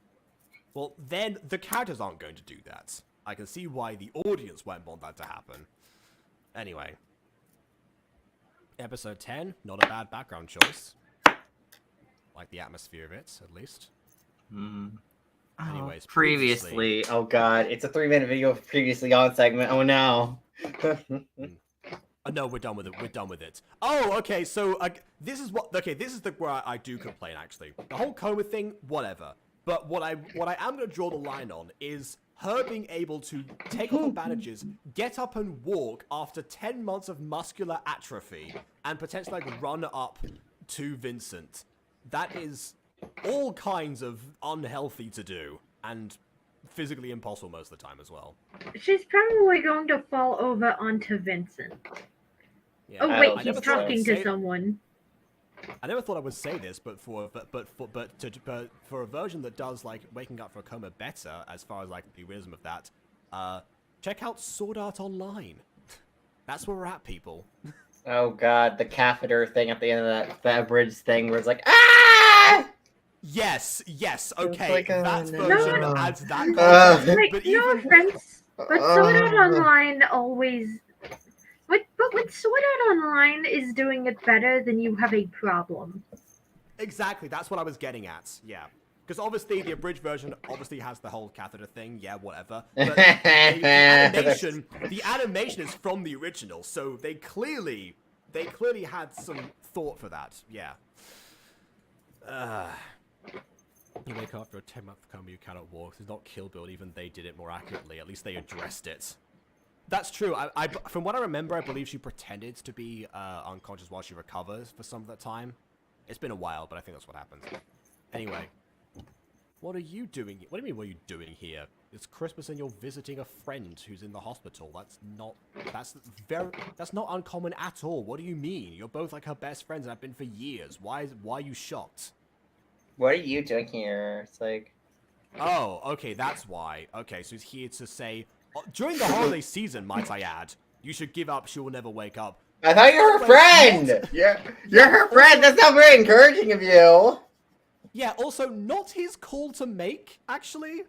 Speaker 1: Well, then the characters aren't going to do that. I can see why the audience won't want that to happen. Anyway. Episode 10, not a bad background choice. Like the atmosphere of it, at least. Anyways,
Speaker 2: previously. Oh god, it's a 3-minute video of previously on segment. Oh no.
Speaker 1: No, we're done with it. Oh, okay. So this is where I do complain. Actually, the whole coma thing, whatever. But what I am going to draw the line on is her being able to take off her bandages, get up and walk after 10 months of muscular atrophy, and potentially like run up to Vincent. That is all kinds of unhealthy to do, and physically impossible most of the time as well.
Speaker 5: She's probably going to fall over onto Vincent.
Speaker 1: Yeah.
Speaker 5: Oh wait, he's talking to someone.
Speaker 1: I never thought I would say this, but for a version that does like waking up for a coma better, as far as like the realism of that, check out Sword Art Online. That's where we're at, people.
Speaker 2: Oh god, the catheter thing at the end of that bridge thing where it's like, ah!
Speaker 1: Yes, okay,
Speaker 2: like,
Speaker 1: that
Speaker 2: no.
Speaker 1: version adds that context,
Speaker 5: Like,
Speaker 1: but
Speaker 5: no
Speaker 1: even...
Speaker 5: offense, but Sword Art Online always... But when Sword Art Online is doing it better, then you have a problem.
Speaker 1: Exactly, that's what I was getting at, yeah. Because obviously the abridged version obviously has the whole catheter thing, yeah, whatever. But the animation is from the original, so they clearly had some thought for that, yeah. You wake up after a 10-month coma, you cannot walk. It's not Kill Bill, even they did it more accurately. At least they addressed it. That's true. I from what I remember, I believe she pretended to be unconscious while she recovers for some of that time. It's been a while, but I think that's what happens. Anyway, what are you doing? What do you mean, what are you doing here? It's Christmas and you're visiting a friend who's in the hospital. That's not uncommon at all. What do you mean? You're both like her best friends and have been for years. Why are you shocked?
Speaker 2: What are you doing here? It's like...
Speaker 1: Oh, okay, that's why. Okay, so he's here to say, during the holiday season, might I add, you should give up, she will never wake up.
Speaker 2: I thought you were her friend! You're her friend! That's not very encouraging of you!
Speaker 1: Yeah, also, not his call to make, actually.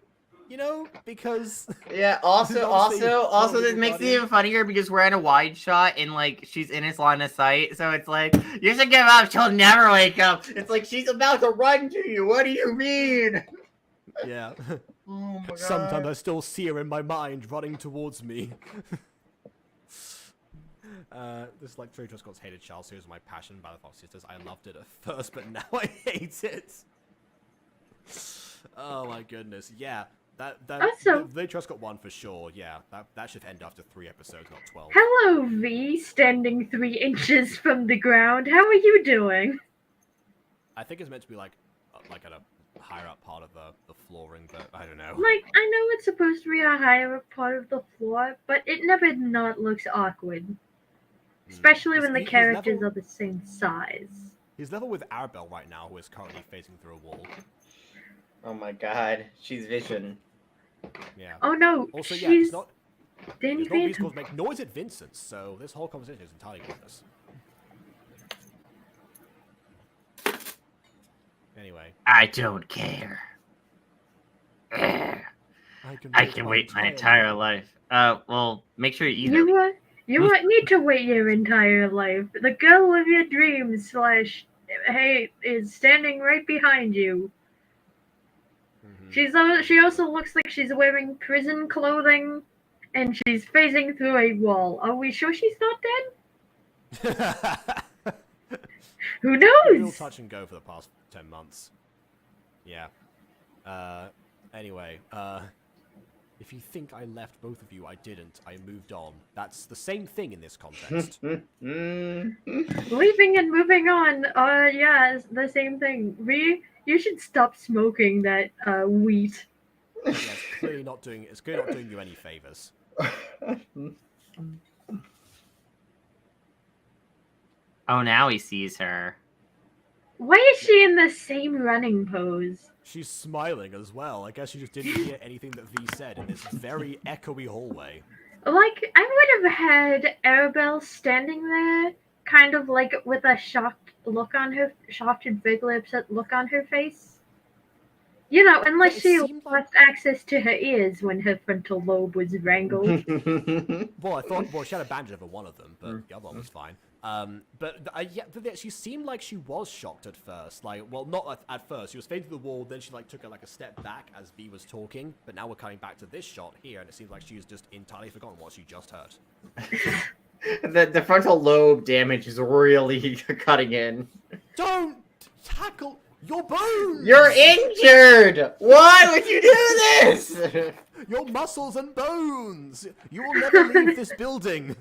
Speaker 1: You know, because...
Speaker 2: Yeah, also, this makes it even funnier because we're in a wide shot and, like, she's in his line of sight. So it's like, you should give up, she'll never wake up. It's like, she's about to run to you. What do you mean?
Speaker 1: Yeah.
Speaker 2: Oh my god.
Speaker 1: Sometimes I still see her in my mind running towards me. This like True Trust God's hated child series, my passion by the Fox Sisters. I loved it at first, but now I hate it. Oh my goodness, yeah. They Trust got one for sure. Yeah, that should end after 3 episodes, not 12.
Speaker 5: Hello, V, standing 3 inches from the ground. How are you doing?
Speaker 1: I think it's meant to be like at a higher up part of the flooring, but I don't know.
Speaker 5: Like, I know it's supposed to be a higher up part of the floor, but it never not looks awkward. Especially when the characters are the same size.
Speaker 1: He's level with Arabelle right now, who is currently facing through a wall.
Speaker 2: Oh my god, she's Vision.
Speaker 1: Yeah.
Speaker 5: Oh no,
Speaker 1: also, yeah,
Speaker 5: she's
Speaker 1: it's not
Speaker 5: Danny Phantom.
Speaker 1: Make noise at Vincent, so this whole conversation is entirely pointless. Anyway.
Speaker 2: I don't care. I can wait my entire life. Well, make sure you eat it.
Speaker 5: You won't need to wait your entire life. The girl of your dreams / hey is standing right behind you. She also looks like she's wearing prison clothing, and she's facing through a wall. Are we sure she's not dead? Who knows?
Speaker 1: Real touch and go for the past 10 months. Yeah. Anyway, if you think I left both of you, I didn't. I moved on. That's the same thing in this context.
Speaker 5: Leaving and moving on. Yeah, it's the same thing. You should stop smoking that wheat.
Speaker 1: Yeah, it's clearly not doing you any favors.
Speaker 2: Oh, now he sees her.
Speaker 5: Why is she in the same running pose?
Speaker 1: She's smiling as well. I guess she just didn't hear anything that V said in this very echoey hallway.
Speaker 5: Like, I would have had Arabelle standing there, kind of like with a shocked look on her, shocked and vaguely upset look on her face. You know, unless
Speaker 1: It
Speaker 5: she
Speaker 1: seemed like-
Speaker 5: lost access to her ears when her frontal lobe was wrangled.
Speaker 1: Well, I thought, well, she had a bandage over one of them, but the other one was fine. Yeah, she seemed like she was shocked at first. Like, well, not at first. She was facing the wall, then she like took a step back as V was talking. But now we're coming back to this shot here, and it seems like she's just entirely forgotten what she just heard.
Speaker 2: The frontal lobe damage is really cutting in.
Speaker 1: Don't tackle your bones.
Speaker 2: You're injured! Why would you do this?
Speaker 1: Your muscles and bones. You will never leave this building.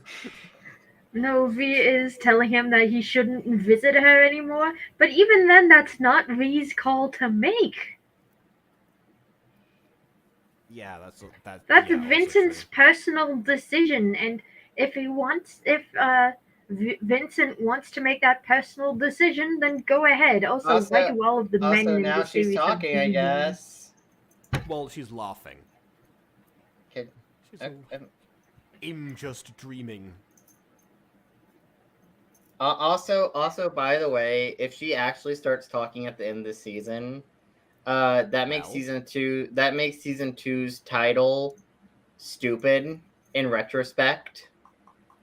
Speaker 5: No, V is telling him that he shouldn't visit her anymore, but even then, that's not V's call to make.
Speaker 1: Yeah, that's
Speaker 5: That's
Speaker 1: yeah, also
Speaker 5: Vincent's
Speaker 1: true.
Speaker 5: personal decision, and if Vincent wants to make that personal decision, then go ahead. Also, why do all of the men
Speaker 2: Also,
Speaker 5: in
Speaker 2: now
Speaker 5: the series
Speaker 2: she's
Speaker 5: have
Speaker 2: talking, I
Speaker 5: BBs?
Speaker 2: guess.
Speaker 1: Well, she's laughing.
Speaker 2: Okay.
Speaker 1: She's all, I'm just dreaming.
Speaker 2: Also, by the way, if she actually starts talking at the end of the season, that makes
Speaker 1: Well.
Speaker 2: season 2. That makes season 2's title stupid in retrospect,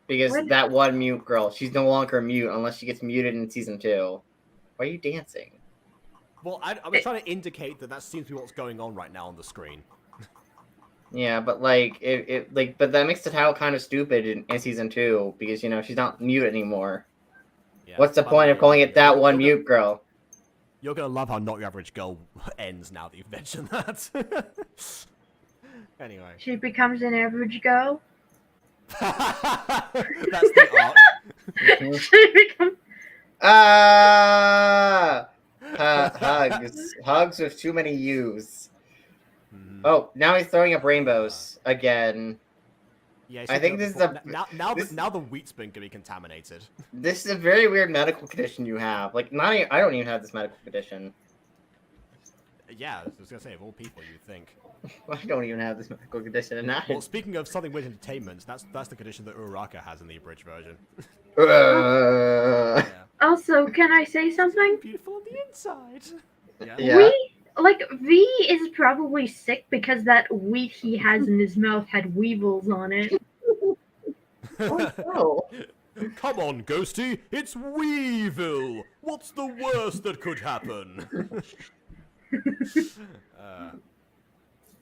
Speaker 2: because
Speaker 5: What?
Speaker 2: that one mute girl, she's no longer mute unless she gets muted in season 2. Why are you dancing?
Speaker 1: Well, I was trying to indicate that seems to be what's going on right now on the screen.
Speaker 2: Yeah, but like but that makes the title kind of stupid in season 2 because she's not mute anymore.
Speaker 1: Yeah.
Speaker 2: What's the
Speaker 1: By
Speaker 2: point
Speaker 1: way,
Speaker 2: of calling it that one
Speaker 1: you're
Speaker 2: mute girl?
Speaker 1: You're gonna love how Not Your Average Girl ends now that you've mentioned that. Anyway.
Speaker 5: She becomes an average girl.
Speaker 1: That's the arc.
Speaker 5: She becomes.
Speaker 2: Hugs with too many U's.
Speaker 1: Mhm.
Speaker 2: Oh, now he's throwing up rainbows again.
Speaker 1: Yeah,
Speaker 2: I think this is a
Speaker 1: now the wheat's been gonna be contaminated.
Speaker 2: this is a very weird medical condition you have. Like, I don't even have this medical condition.
Speaker 1: Yeah, I was gonna say of all people you'd think.
Speaker 2: I don't even have this medical condition, and I.
Speaker 1: Well, speaking of something with entertainment, that's the condition that Uraraka has in the abridged version.
Speaker 2: Uh,
Speaker 1: Yeah.
Speaker 5: Also, can I say something?
Speaker 1: Beautiful on the inside. Yeah.
Speaker 2: Yeah.
Speaker 5: V is probably sick because that wheat he has in his mouth had weevils on it.
Speaker 2: Oh, no.
Speaker 1: Come on, Ghosty, it's Weevil. What's the worst that could happen?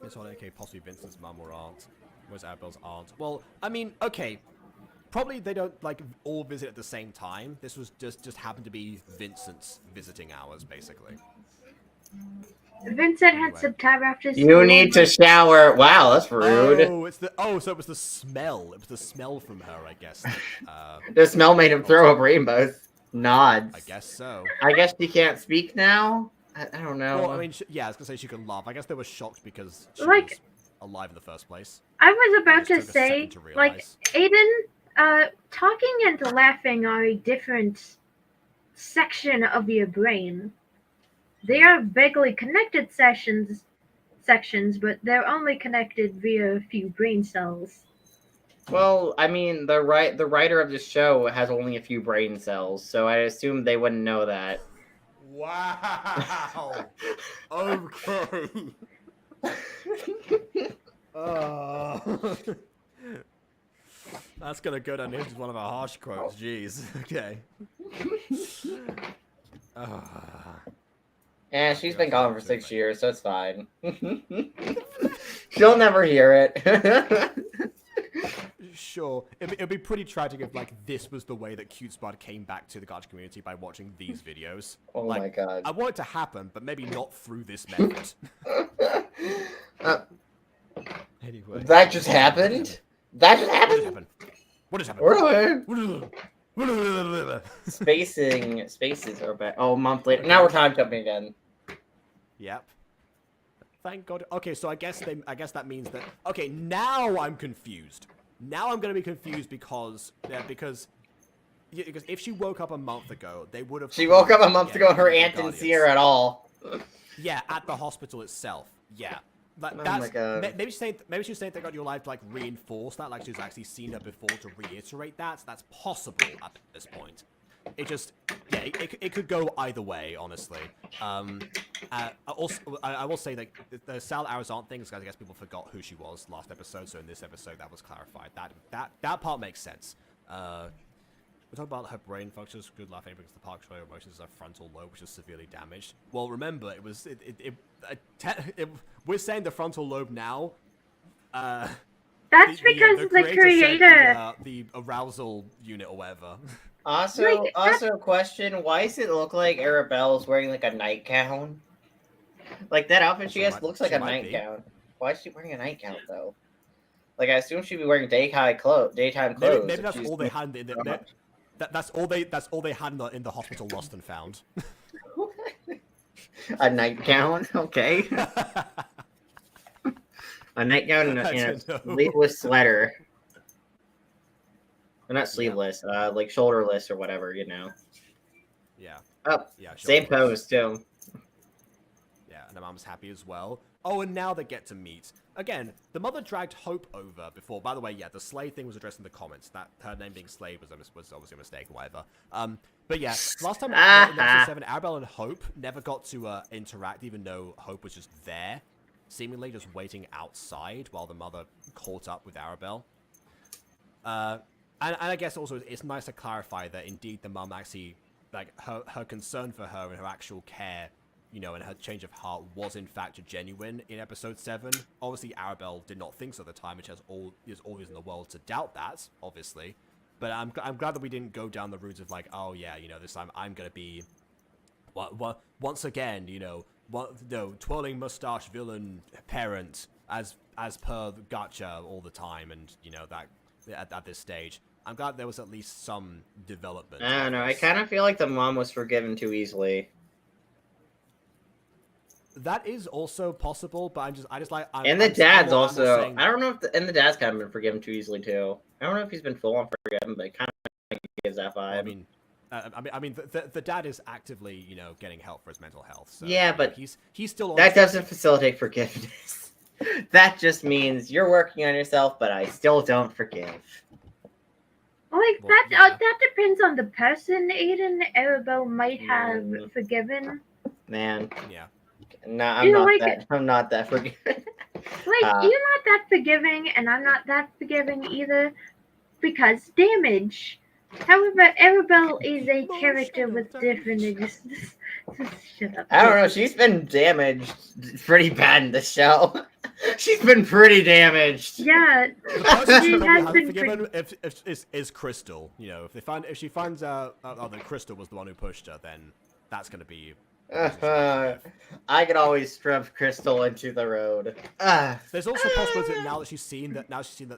Speaker 1: It's on AK, possibly Vincent's mum or aunt. Where's Arabelle's aunt? Well, I mean, okay. Probably they don't like all visit at the same time. This was just happened to be Vincent's visiting hours, basically.
Speaker 5: Vincent had
Speaker 1: Anyway.
Speaker 5: some time after school.
Speaker 2: You need to shower. Wow, that's rude.
Speaker 1: So it was the smell. It was the smell from her, I guess.
Speaker 2: The smell made him throw up rainbows. Nods.
Speaker 1: I guess so.
Speaker 2: I guess she can't speak now? I don't know.
Speaker 1: Well, I mean, yeah, I was gonna say she can laugh. I guess they were shocked because she
Speaker 5: Like-
Speaker 1: was alive in the first place.
Speaker 5: I was about
Speaker 1: It
Speaker 5: to
Speaker 1: just took a
Speaker 5: say,
Speaker 1: second to
Speaker 5: like,
Speaker 1: realize.
Speaker 5: Aiden, talking and laughing are a different section of your brain. They are vaguely connected sections, but they're only connected via a few brain cells.
Speaker 2: Well, I mean, the writer of the show has only a few brain cells, so I assume they wouldn't know that.
Speaker 1: Wow. Okay. That's gonna go down here as one of our harsh quotes. Jeez. Okay.
Speaker 2: Yeah, she's been gone for 6 years, so it's fine. She'll never hear it.
Speaker 1: Sure. It'd be pretty tragic if like this was the way that CuteSpud came back to the Gacha community by watching these videos.
Speaker 2: Oh
Speaker 1: like,
Speaker 2: my god.
Speaker 1: I want it to happen, but maybe not through this method. Anyway.
Speaker 2: That just happened? That just
Speaker 1: What just
Speaker 2: happened?
Speaker 1: happened? What just happened?
Speaker 2: Really? Spaces are back. Oh, a month later. Now we're time jumping again.
Speaker 1: Yep. Thank God. Okay, so I guess that means that. Okay, now I'm confused. Now I'm gonna be confused because Yeah, because if she woke up a month ago, they would have.
Speaker 2: She woke up a
Speaker 1: called
Speaker 2: month
Speaker 1: again
Speaker 2: ago. Her
Speaker 1: for the
Speaker 2: aunt didn't see her
Speaker 1: Guardians.
Speaker 2: at all.
Speaker 1: Yeah, at the hospital itself. Yeah. Like,
Speaker 2: Oh
Speaker 1: that's,
Speaker 2: my God.
Speaker 1: Maybe she's saying they got your life to like reinforce that, like she's actually seen her before to reiterate that. So that's possible at this point. It just, yeah, it could go either way, honestly. Also, I will say that the Sal Arizant thing, because I guess people forgot who she was last episode, so in this episode that was clarified. That part makes sense. We're talking about her brain functions good laughing because the part control emotions is her frontal lobe, which is severely damaged. Well, remember, we're saying the frontal lobe now.
Speaker 5: That's because the creator.
Speaker 1: Said the arousal unit or whatever.
Speaker 2: Also, question: why does it look like Arabelle's wearing like a nightgown? Like that outfit she has looks like a nightgown. Why is she wearing a nightgown though? Like I assume she'd be wearing daytime clothes.
Speaker 1: Maybe that's all they had in the. That's all they had in the hospital lost and found.
Speaker 2: A nightgown, okay. A nightgown and a sleeveless sweater. Well, not sleeveless, like shoulderless or whatever, you know.
Speaker 1: Yeah.
Speaker 2: Oh,
Speaker 1: yeah.
Speaker 2: Same pose too.
Speaker 1: Yeah, and her mom's happy as well. Oh, and now they get to meet. Again, the mother dragged Hope over before. By the way, yeah, the Slade thing was addressed in the comments. That her name being Slade was obviously a mistake or whatever. But yeah, last time in episode 7, Arabelle and Hope never got to interact, even though Hope was just there, seemingly just waiting outside while the mother caught up with Arabelle. And I guess also it's nice to clarify that indeed the mum actually, like, her concern for her and her actual care, you know, and her change of heart was in fact genuine in episode 7. Obviously, Arabelle did not think so at the time, which has all reason in the world to doubt that, obviously. But I'm glad that we didn't go down the route of like, oh yeah, you know, this time I'm gonna be, once again, you know, twirling mustache villain parent as per Gacha all the time, and you know that at this stage. I'm glad there was at least some development.
Speaker 2: I don't know. I kind of feel like the mom was forgiven too easily.
Speaker 1: That is also possible, but
Speaker 2: And the dad's also. I don't know if the dad's kind of been forgiven too easily too. I don't know if he's been full on forgiven, but it kind of gives that vibe.
Speaker 1: I mean, the dad is actively, you know, getting help for his mental health. So,
Speaker 2: yeah, but
Speaker 1: he's still on
Speaker 2: that doesn't facilitate forgiveness. That just means you're working on yourself, but I still don't forgive.
Speaker 5: Like
Speaker 1: Well,
Speaker 5: that.
Speaker 1: yeah.
Speaker 5: That depends on the person. Aiden Arabelle might have forgiven.
Speaker 2: Man.
Speaker 1: Yeah.
Speaker 2: No,
Speaker 5: I'm
Speaker 2: I'm not that forgiving.
Speaker 5: Like you're not that forgiving, and I'm not that forgiving either, because damage. However, Arabelle is a character with different. Shut up.
Speaker 2: I don't know. She's been damaged pretty bad in the show. She's been pretty damaged.
Speaker 5: Yeah,
Speaker 1: The person
Speaker 5: she
Speaker 1: who
Speaker 5: has
Speaker 1: hasn't
Speaker 5: been
Speaker 1: forgiven is Crystal. You know, if she finds out that Crystal was the one who pushed her, then that's gonna be.
Speaker 2: I could always shove Crystal into the road.
Speaker 1: There's also a possibility that now she's seen that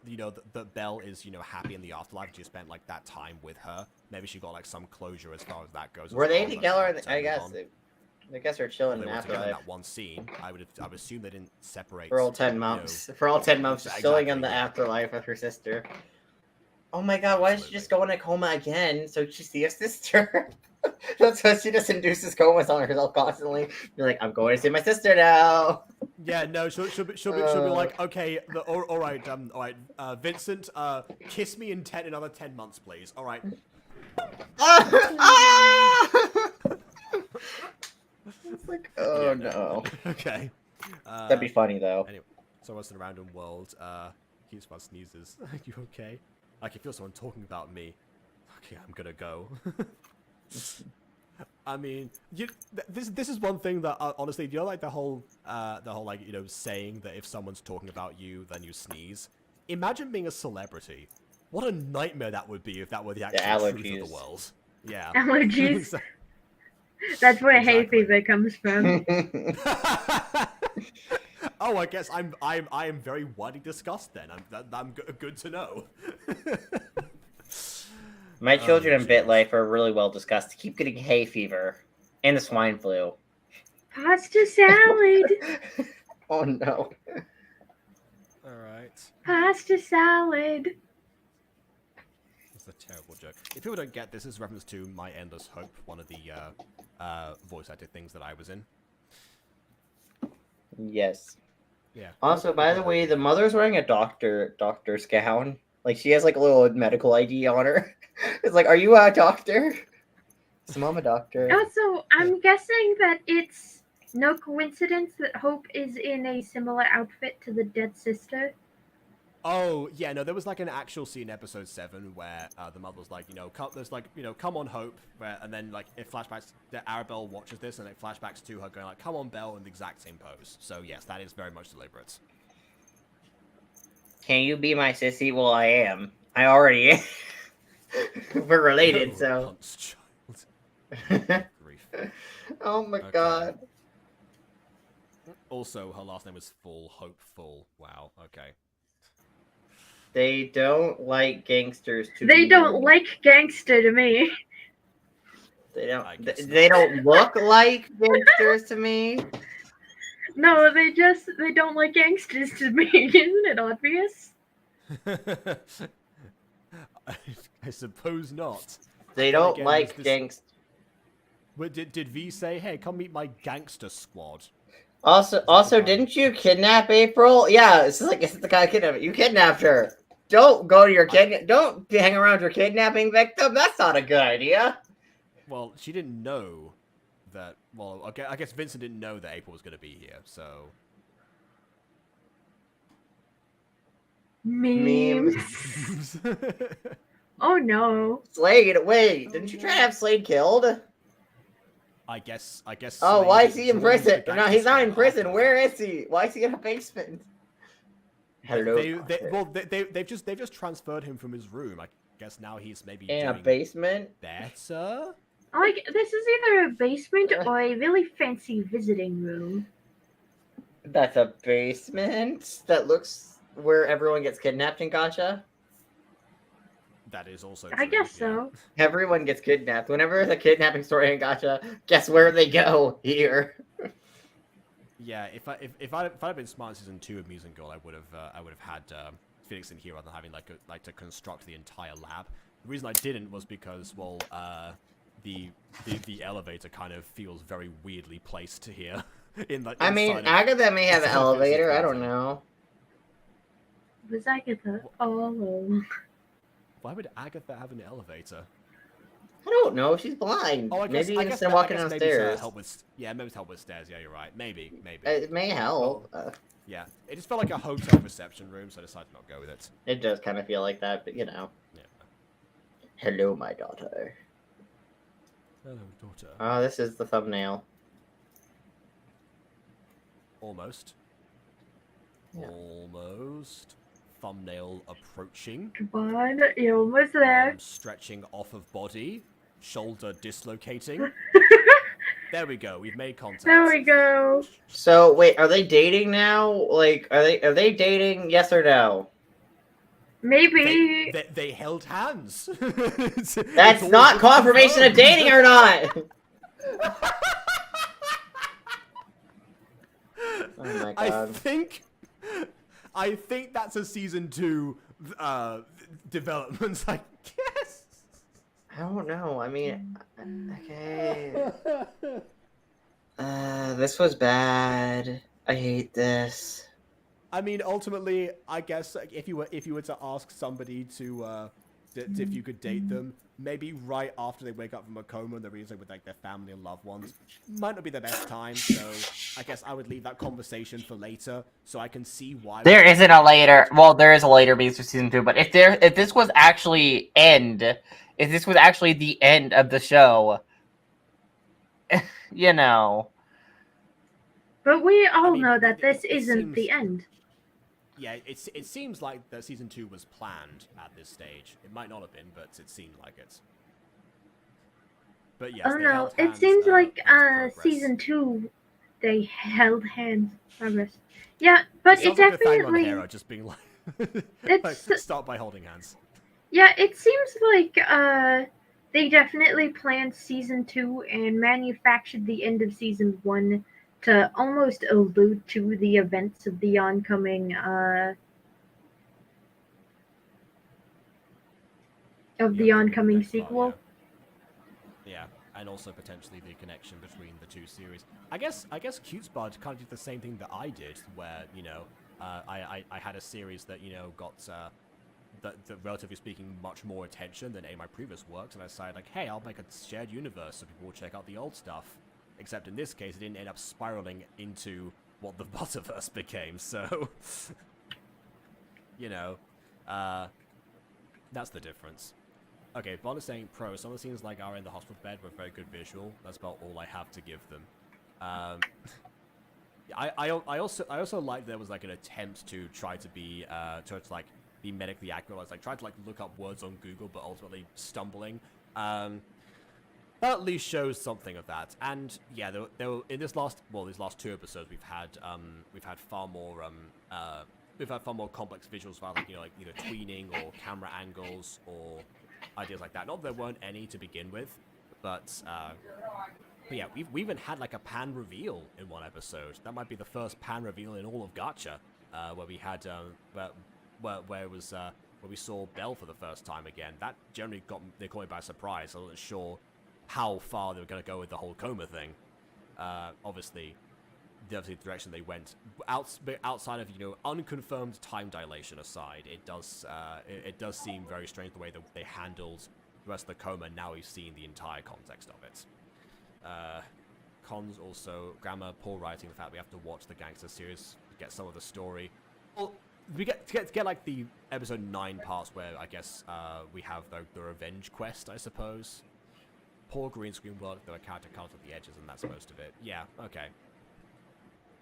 Speaker 1: you know that Belle is, you know, happy in the afterlife. She spent like that time with her. Maybe she got like some closure as far as that goes.
Speaker 2: Were they together? I guess they're chilling
Speaker 1: in
Speaker 2: in
Speaker 1: the afterlife.
Speaker 2: afterlife.
Speaker 1: That one scene, I would assume they didn't separate
Speaker 2: For all 10 months.
Speaker 1: You know,
Speaker 2: for all 10 months, she's chilling in the
Speaker 1: exactly, yeah.
Speaker 2: afterlife with her sister. Oh my god, why did she just go in a coma again so she see her sister? That's why she just induces comas on herself constantly. You're like, I'm going to see my sister now.
Speaker 1: Yeah, no, she'll be like, okay, all right, Vincent, kiss me in another 10 months, please. All right.
Speaker 2: It's like, oh no.
Speaker 1: Okay.
Speaker 2: That'd be funny though.
Speaker 1: Anyway, so what's in a random world? CuteSpud sneezes. Are you okay? I can feel someone talking about me. Okay, I'm gonna go. I mean, this is one thing that honestly, you know, like the whole like, you know, saying that if someone's talking about you, then you sneeze. Imagine being a celebrity. What a nightmare that would be if that were the actual truth of the world. Yeah.
Speaker 5: Allergies. That's where hay fever comes from.
Speaker 1: Oh, I guess I am very widely discussed then. I'm good to know.
Speaker 2: My children in BitLife are really well discussed. Keep getting hay fever and the swine flu.
Speaker 5: Pasta salad.
Speaker 2: Oh no.
Speaker 1: All right.
Speaker 5: Pasta salad.
Speaker 1: a terrible joke. If people don't get this, is reference to My Endless Hope, one of the voice acted things that I was in.
Speaker 2: Yes.
Speaker 1: Yeah.
Speaker 2: Also, by the way, the mother's wearing a doctor's gown. Like, she has like a little medical ID on her. It's like, are you a doctor? Is mom a doctor?
Speaker 5: Also, I'm guessing that it's no coincidence that Hope is in a similar outfit to the dead sister.
Speaker 1: Oh, yeah, no, there was like an actual scene in episode 7 where the mother was like, come on, Hope, and then like it flashbacks, Arabelle watches this and it flashbacks to her going like, come on, Belle, in the exact same pose. So yes, that is very much deliberate.
Speaker 2: Can you be my sissy? Well, I am. I already am. We're related, so.
Speaker 1: Hunt's child. Grief.
Speaker 2: Oh my
Speaker 1: Okay.
Speaker 2: god.
Speaker 1: Also, her last name is Full, Hope Full. Wow, okay.
Speaker 2: They don't like gangsters to
Speaker 5: They
Speaker 2: be
Speaker 5: don't
Speaker 2: rude.
Speaker 5: like gangster to me.
Speaker 2: They don't.
Speaker 1: I guess
Speaker 2: They
Speaker 1: not.
Speaker 2: don't look like gangsters to me.
Speaker 5: No, they don't like gangsters to me. Isn't it obvious?
Speaker 1: I suppose not.
Speaker 2: They
Speaker 1: But
Speaker 2: don't
Speaker 1: again,
Speaker 2: like
Speaker 1: this-
Speaker 2: gangsters.
Speaker 1: Wait, did V say, hey, come meet my gangster squad?
Speaker 2: Also, didn't you kidnap April? Yeah, it's the kind of kidnapping. You kidnapped her. Don't go to your Don't hang around your kidnapping victim. That's not a good idea.
Speaker 1: Well, she didn't know that. Well, okay, I guess Vincent didn't know that April was going to be here, so.
Speaker 5: Memes. Oh no.
Speaker 2: Slade, wait, didn't you try to have Slade killed?
Speaker 1: I guess.
Speaker 2: Oh,
Speaker 1: Slade
Speaker 2: why is he in
Speaker 1: joined
Speaker 2: prison?
Speaker 1: the
Speaker 2: No,
Speaker 1: gangster
Speaker 2: he's not in
Speaker 1: squad
Speaker 2: prison.
Speaker 1: after
Speaker 2: Where
Speaker 1: that.
Speaker 2: is he? Why is he in a basement? Hello.
Speaker 1: They've just transferred him from his room. I guess now he's maybe
Speaker 2: In a
Speaker 1: doing
Speaker 2: basement?
Speaker 1: better.
Speaker 5: Like, this is either a basement or a really fancy visiting room.
Speaker 2: That's a basement that looks where everyone gets kidnapped in Gacha.
Speaker 1: That is also.
Speaker 5: I
Speaker 1: true,
Speaker 5: guess
Speaker 1: yeah.
Speaker 5: so.
Speaker 2: Everyone gets kidnapped. Whenever there's a kidnapping story in Gacha, guess where they go? Here.
Speaker 1: Yeah, if I'd been smart in season 2 of Music Girl, I would have had Phoenix in here rather than having like to construct the entire lab. The reason I didn't was because the elevator kind of feels very weirdly placed here.
Speaker 2: I mean,
Speaker 1: inside of-
Speaker 2: Agatha may have an
Speaker 1: inside of
Speaker 2: elevator.
Speaker 1: Physics
Speaker 2: I don't
Speaker 1: Museum.
Speaker 2: know.
Speaker 5: Was Agatha all alone?
Speaker 1: Why would Agatha have an elevator?
Speaker 2: I don't know. She's blind.
Speaker 1: Oh, I guess,
Speaker 2: maybe
Speaker 1: I guess
Speaker 2: instead of
Speaker 1: that- I
Speaker 2: walking
Speaker 1: guess maybe
Speaker 2: downstairs,
Speaker 1: to help with maybe to help with stairs. Yeah, you're right. Maybe.
Speaker 2: it may help.
Speaker 1: Yeah, it just felt like a hotel reception room, so I decided to not go with it.
Speaker 2: It does kind of feel like that, but you know.
Speaker 1: Yeah.
Speaker 2: Hello, my daughter.
Speaker 1: Hello, daughter.
Speaker 2: Oh, this is the thumbnail.
Speaker 1: Almost.
Speaker 2: Yeah.
Speaker 1: Almost. Thumbnail approaching.
Speaker 5: Come on, you're almost there.
Speaker 1: Arm stretching off of body. Shoulder dislocating. There we go. We've made contact.
Speaker 5: There we go.
Speaker 2: So wait, are they dating now? Like, are they dating? Yes or no?
Speaker 5: Maybe.
Speaker 1: They held hands.
Speaker 2: That's not confirmation of dating or not. Oh my god.
Speaker 1: I think that's a season 2 development, I guess.
Speaker 2: I don't know. I mean, okay. This was bad. I hate this.
Speaker 1: I mean, ultimately, I guess like, if you were to ask somebody to if you could date them, maybe right after they wake up from a coma and they're reasoning with like their family and loved ones, might not be the best time. So I guess I would leave that conversation for later, so I can see why.
Speaker 2: There isn't a later. Well, there is a later beats for season 2, but if this was actually if this was actually the end of the show, you know.
Speaker 5: But we all
Speaker 1: mean,
Speaker 5: know that this
Speaker 1: it
Speaker 5: isn't
Speaker 1: seems-
Speaker 5: the end.
Speaker 1: Yeah, it seems like that season 2 was planned at this stage. It might not have been, but it seemed like it. But yes,
Speaker 5: Oh
Speaker 1: they
Speaker 5: no,
Speaker 1: held
Speaker 5: it
Speaker 1: hands,
Speaker 5: seems like
Speaker 1: as progress.
Speaker 5: season 2 they held hands. Progress. Yeah, but
Speaker 1: It
Speaker 5: it
Speaker 1: sounds like the thing on
Speaker 5: definitely
Speaker 1: Hera just being like,
Speaker 5: It's-
Speaker 1: like, start by holding hands.
Speaker 5: yeah, it seems like they definitely planned season 2 and manufactured the end of season 1 to almost allude to the events of the oncoming of the
Speaker 1: Yeah, probably
Speaker 5: oncoming
Speaker 1: next part,
Speaker 5: sequel.
Speaker 1: Yeah, and also potentially the connection between the two series. I guess CuteSpud kind of did the same thing that I did, where I had a series that got that relatively speaking much more attention than any of my previous works, and I decided like, hey, I'll make a shared universe so people will check out the old stuff. Except in this case, it didn't end up spiraling into what the Butterverse became. So, that's the difference. Okay, Bond is saying pro. Some of the scenes like are in the hospital bed with very good visual. That's about all I have to give them. I also like there was like an attempt to try to be be medically accurate. I was like trying to like look up words on Google, but ultimately stumbling. That at least shows something of that. And yeah, there were, in these last 2 episodes, we've had far more complex visuals, about like either tweening or camera angles or ideas like that. Not that there weren't any to begin with, but yeah, we even had like a pan reveal in one episode. That might be the first pan reveal in all of Gacha, where we had where it was where we saw Belle for the first time again. That generally caught me by surprise. I wasn't sure how far they were going to go with the whole coma thing. Obviously, the direction they went, outside of unconfirmed time dilation aside, it does seem very strange the way that they handled the rest of the coma. Now we've seen the entire context of it. Cons also grammar, poor writing. The fact we have to watch the gangster series to get some of the story. Well, we get like the episode 9 parts where I guess we have the revenge quest, I suppose. Poor green screen work, there are character colors at the edges, and that's most of it. Yeah, okay.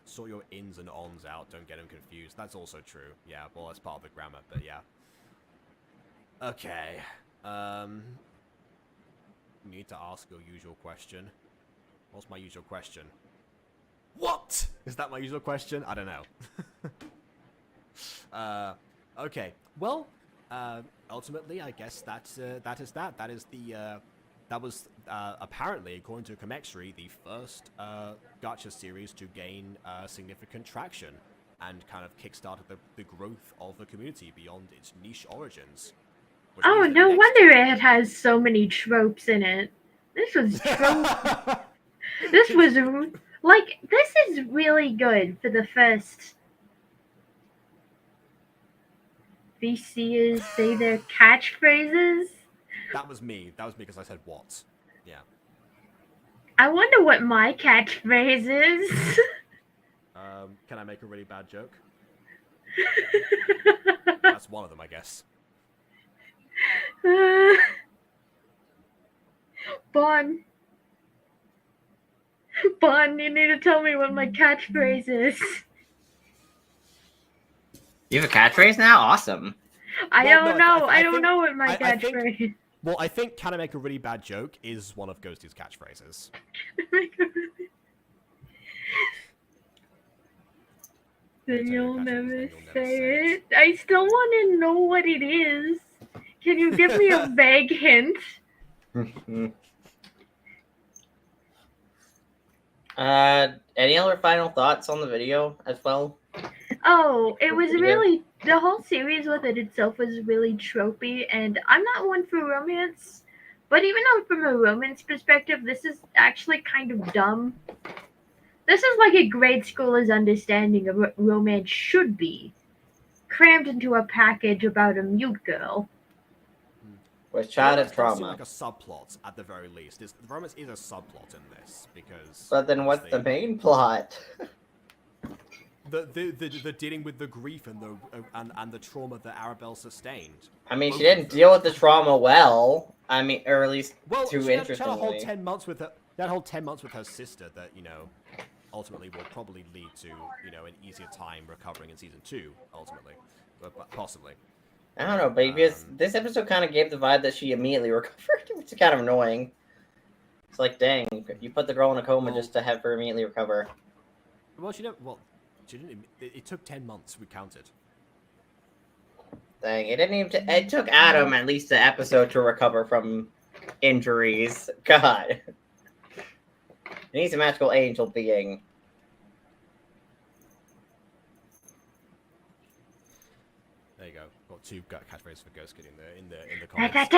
Speaker 1: Sort your ins and ons out, don't get them confused. That's also true. Yeah, well, that's part of the grammar, but yeah. Okay. You need to ask your usual question. What's my usual question? What? Is that my usual question? I don't know. Okay. Well, ultimately, I guess that is that. That is the... That was, apparently, according to Comexry, the first Gacha series to gain significant traction and kind of kickstarted the growth of the community beyond its niche origins.
Speaker 5: Oh, no wonder it has so many tropes in it. This was this was, like, this is really good for the first... VCers say their catchphrases.
Speaker 1: That was me because I said what. Yeah.
Speaker 5: I wonder what my catchphrase is.
Speaker 1: Can I make a really bad joke? That's one of them, I guess.
Speaker 5: Bon, you need to tell me what my catchphrase is.
Speaker 2: You have a catchphrase now? Awesome.
Speaker 5: I don't know what my catchphrase is.
Speaker 1: Well, I think "Can I make a really bad joke" is one of Ghosty's catchphrases.
Speaker 5: Then you'll never say it. I still want to know what it is. Can you give me a vague hint?
Speaker 2: Any other final thoughts on the video as well?
Speaker 5: Oh, it was really... The whole series with it itself was really tropey, and I'm not one for romance, but even though from a romance perspective, this is actually kind of dumb. This is like a grade schooler's understanding of what romance should be, crammed into a package about a mute girl.
Speaker 2: With childhood
Speaker 1: It
Speaker 2: trauma.
Speaker 1: like a subplot, at the very least. The romance is a subplot in this, because...
Speaker 2: But then what's the main plot?
Speaker 1: The dealing with the grief and the trauma that Arabelle sustained.
Speaker 2: I mean, she didn't deal with the trauma well. I mean, or at least too interestingly.
Speaker 1: She had a whole 10 months with her. That whole 10 months with her sister that ultimately will probably lead to an easier time recovering in season 2. Ultimately, but possibly.
Speaker 2: I don't know, but because this episode kind of gave the vibe that she immediately recovered, which is kind of annoying. It's like, dang, you put the girl in a coma just to have her immediately recover.
Speaker 1: Well, she didn't. It took 10 months. We counted.
Speaker 2: Dang, it didn't even. It took Adam at least an episode to recover from injuries. God, he's a magical angel being.
Speaker 1: There you go. Got 2 catchphrases for Ghost Kid in the comments.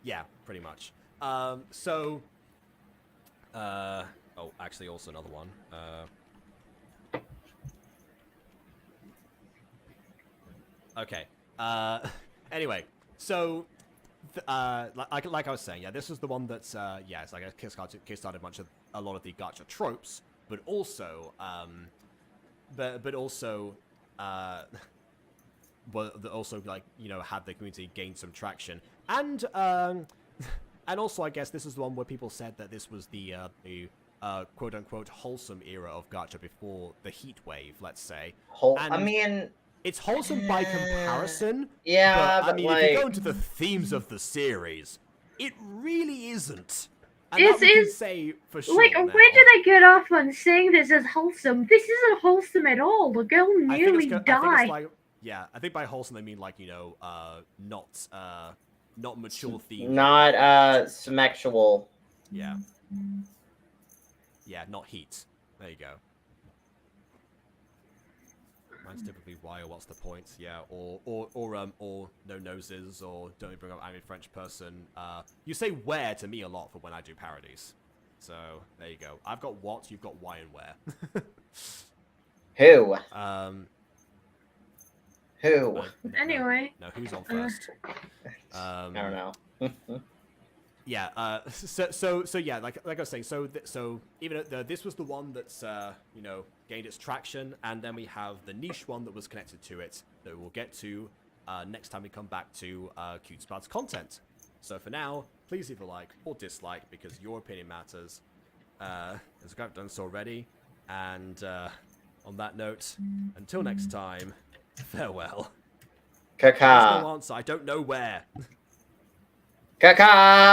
Speaker 1: Yeah, pretty much. Oh, actually, also another one. Okay. Anyway, so, like I was saying, yeah, this is the one that's, yeah, it's like a kickstarted a lot of the gacha tropes, but also, also, like, you know, had the community gain some traction, and also, I guess this is the one where people said that this was the quote-unquote wholesome era of gacha before the heat wave, let's say.
Speaker 2: I mean,
Speaker 1: it's wholesome by comparison.
Speaker 2: Yeah,
Speaker 1: but I mean,
Speaker 2: like,
Speaker 1: if you go into the themes of the series, it really isn't. And
Speaker 5: This
Speaker 1: that we can
Speaker 5: is-
Speaker 1: say for sure.
Speaker 5: Like,
Speaker 1: now.
Speaker 5: where did I get off on saying this is wholesome? This isn't wholesome at all. The girl
Speaker 1: I think
Speaker 5: nearly
Speaker 1: it's
Speaker 5: died.
Speaker 1: like, yeah, I think by wholesome they mean, like, you know, not mature themes.
Speaker 2: not sexual.
Speaker 1: Yeah. Yeah, not heat. There you go. Mine's typically why or what's the point? Yeah, or no noses, or don't bring up I'm a French person. You say where to me a lot for when I do parodies. So there you go. I've got what, you've got why and where.
Speaker 2: Who? Who?
Speaker 5: Anyway.
Speaker 1: No, who's on first?
Speaker 2: I don't know.
Speaker 1: Yeah. So yeah. Like I was saying. So even though this was the one that's you know, gained its traction, and then we have the niche one that was connected to it that we'll get to next time we come back to CuteSpud's content. So for now, please leave a like or dislike because your opinion matters. As I've done so already, and on that note, until next time, farewell.
Speaker 2: Caca.
Speaker 1: There's no answer. I don't know where.
Speaker 2: Caca.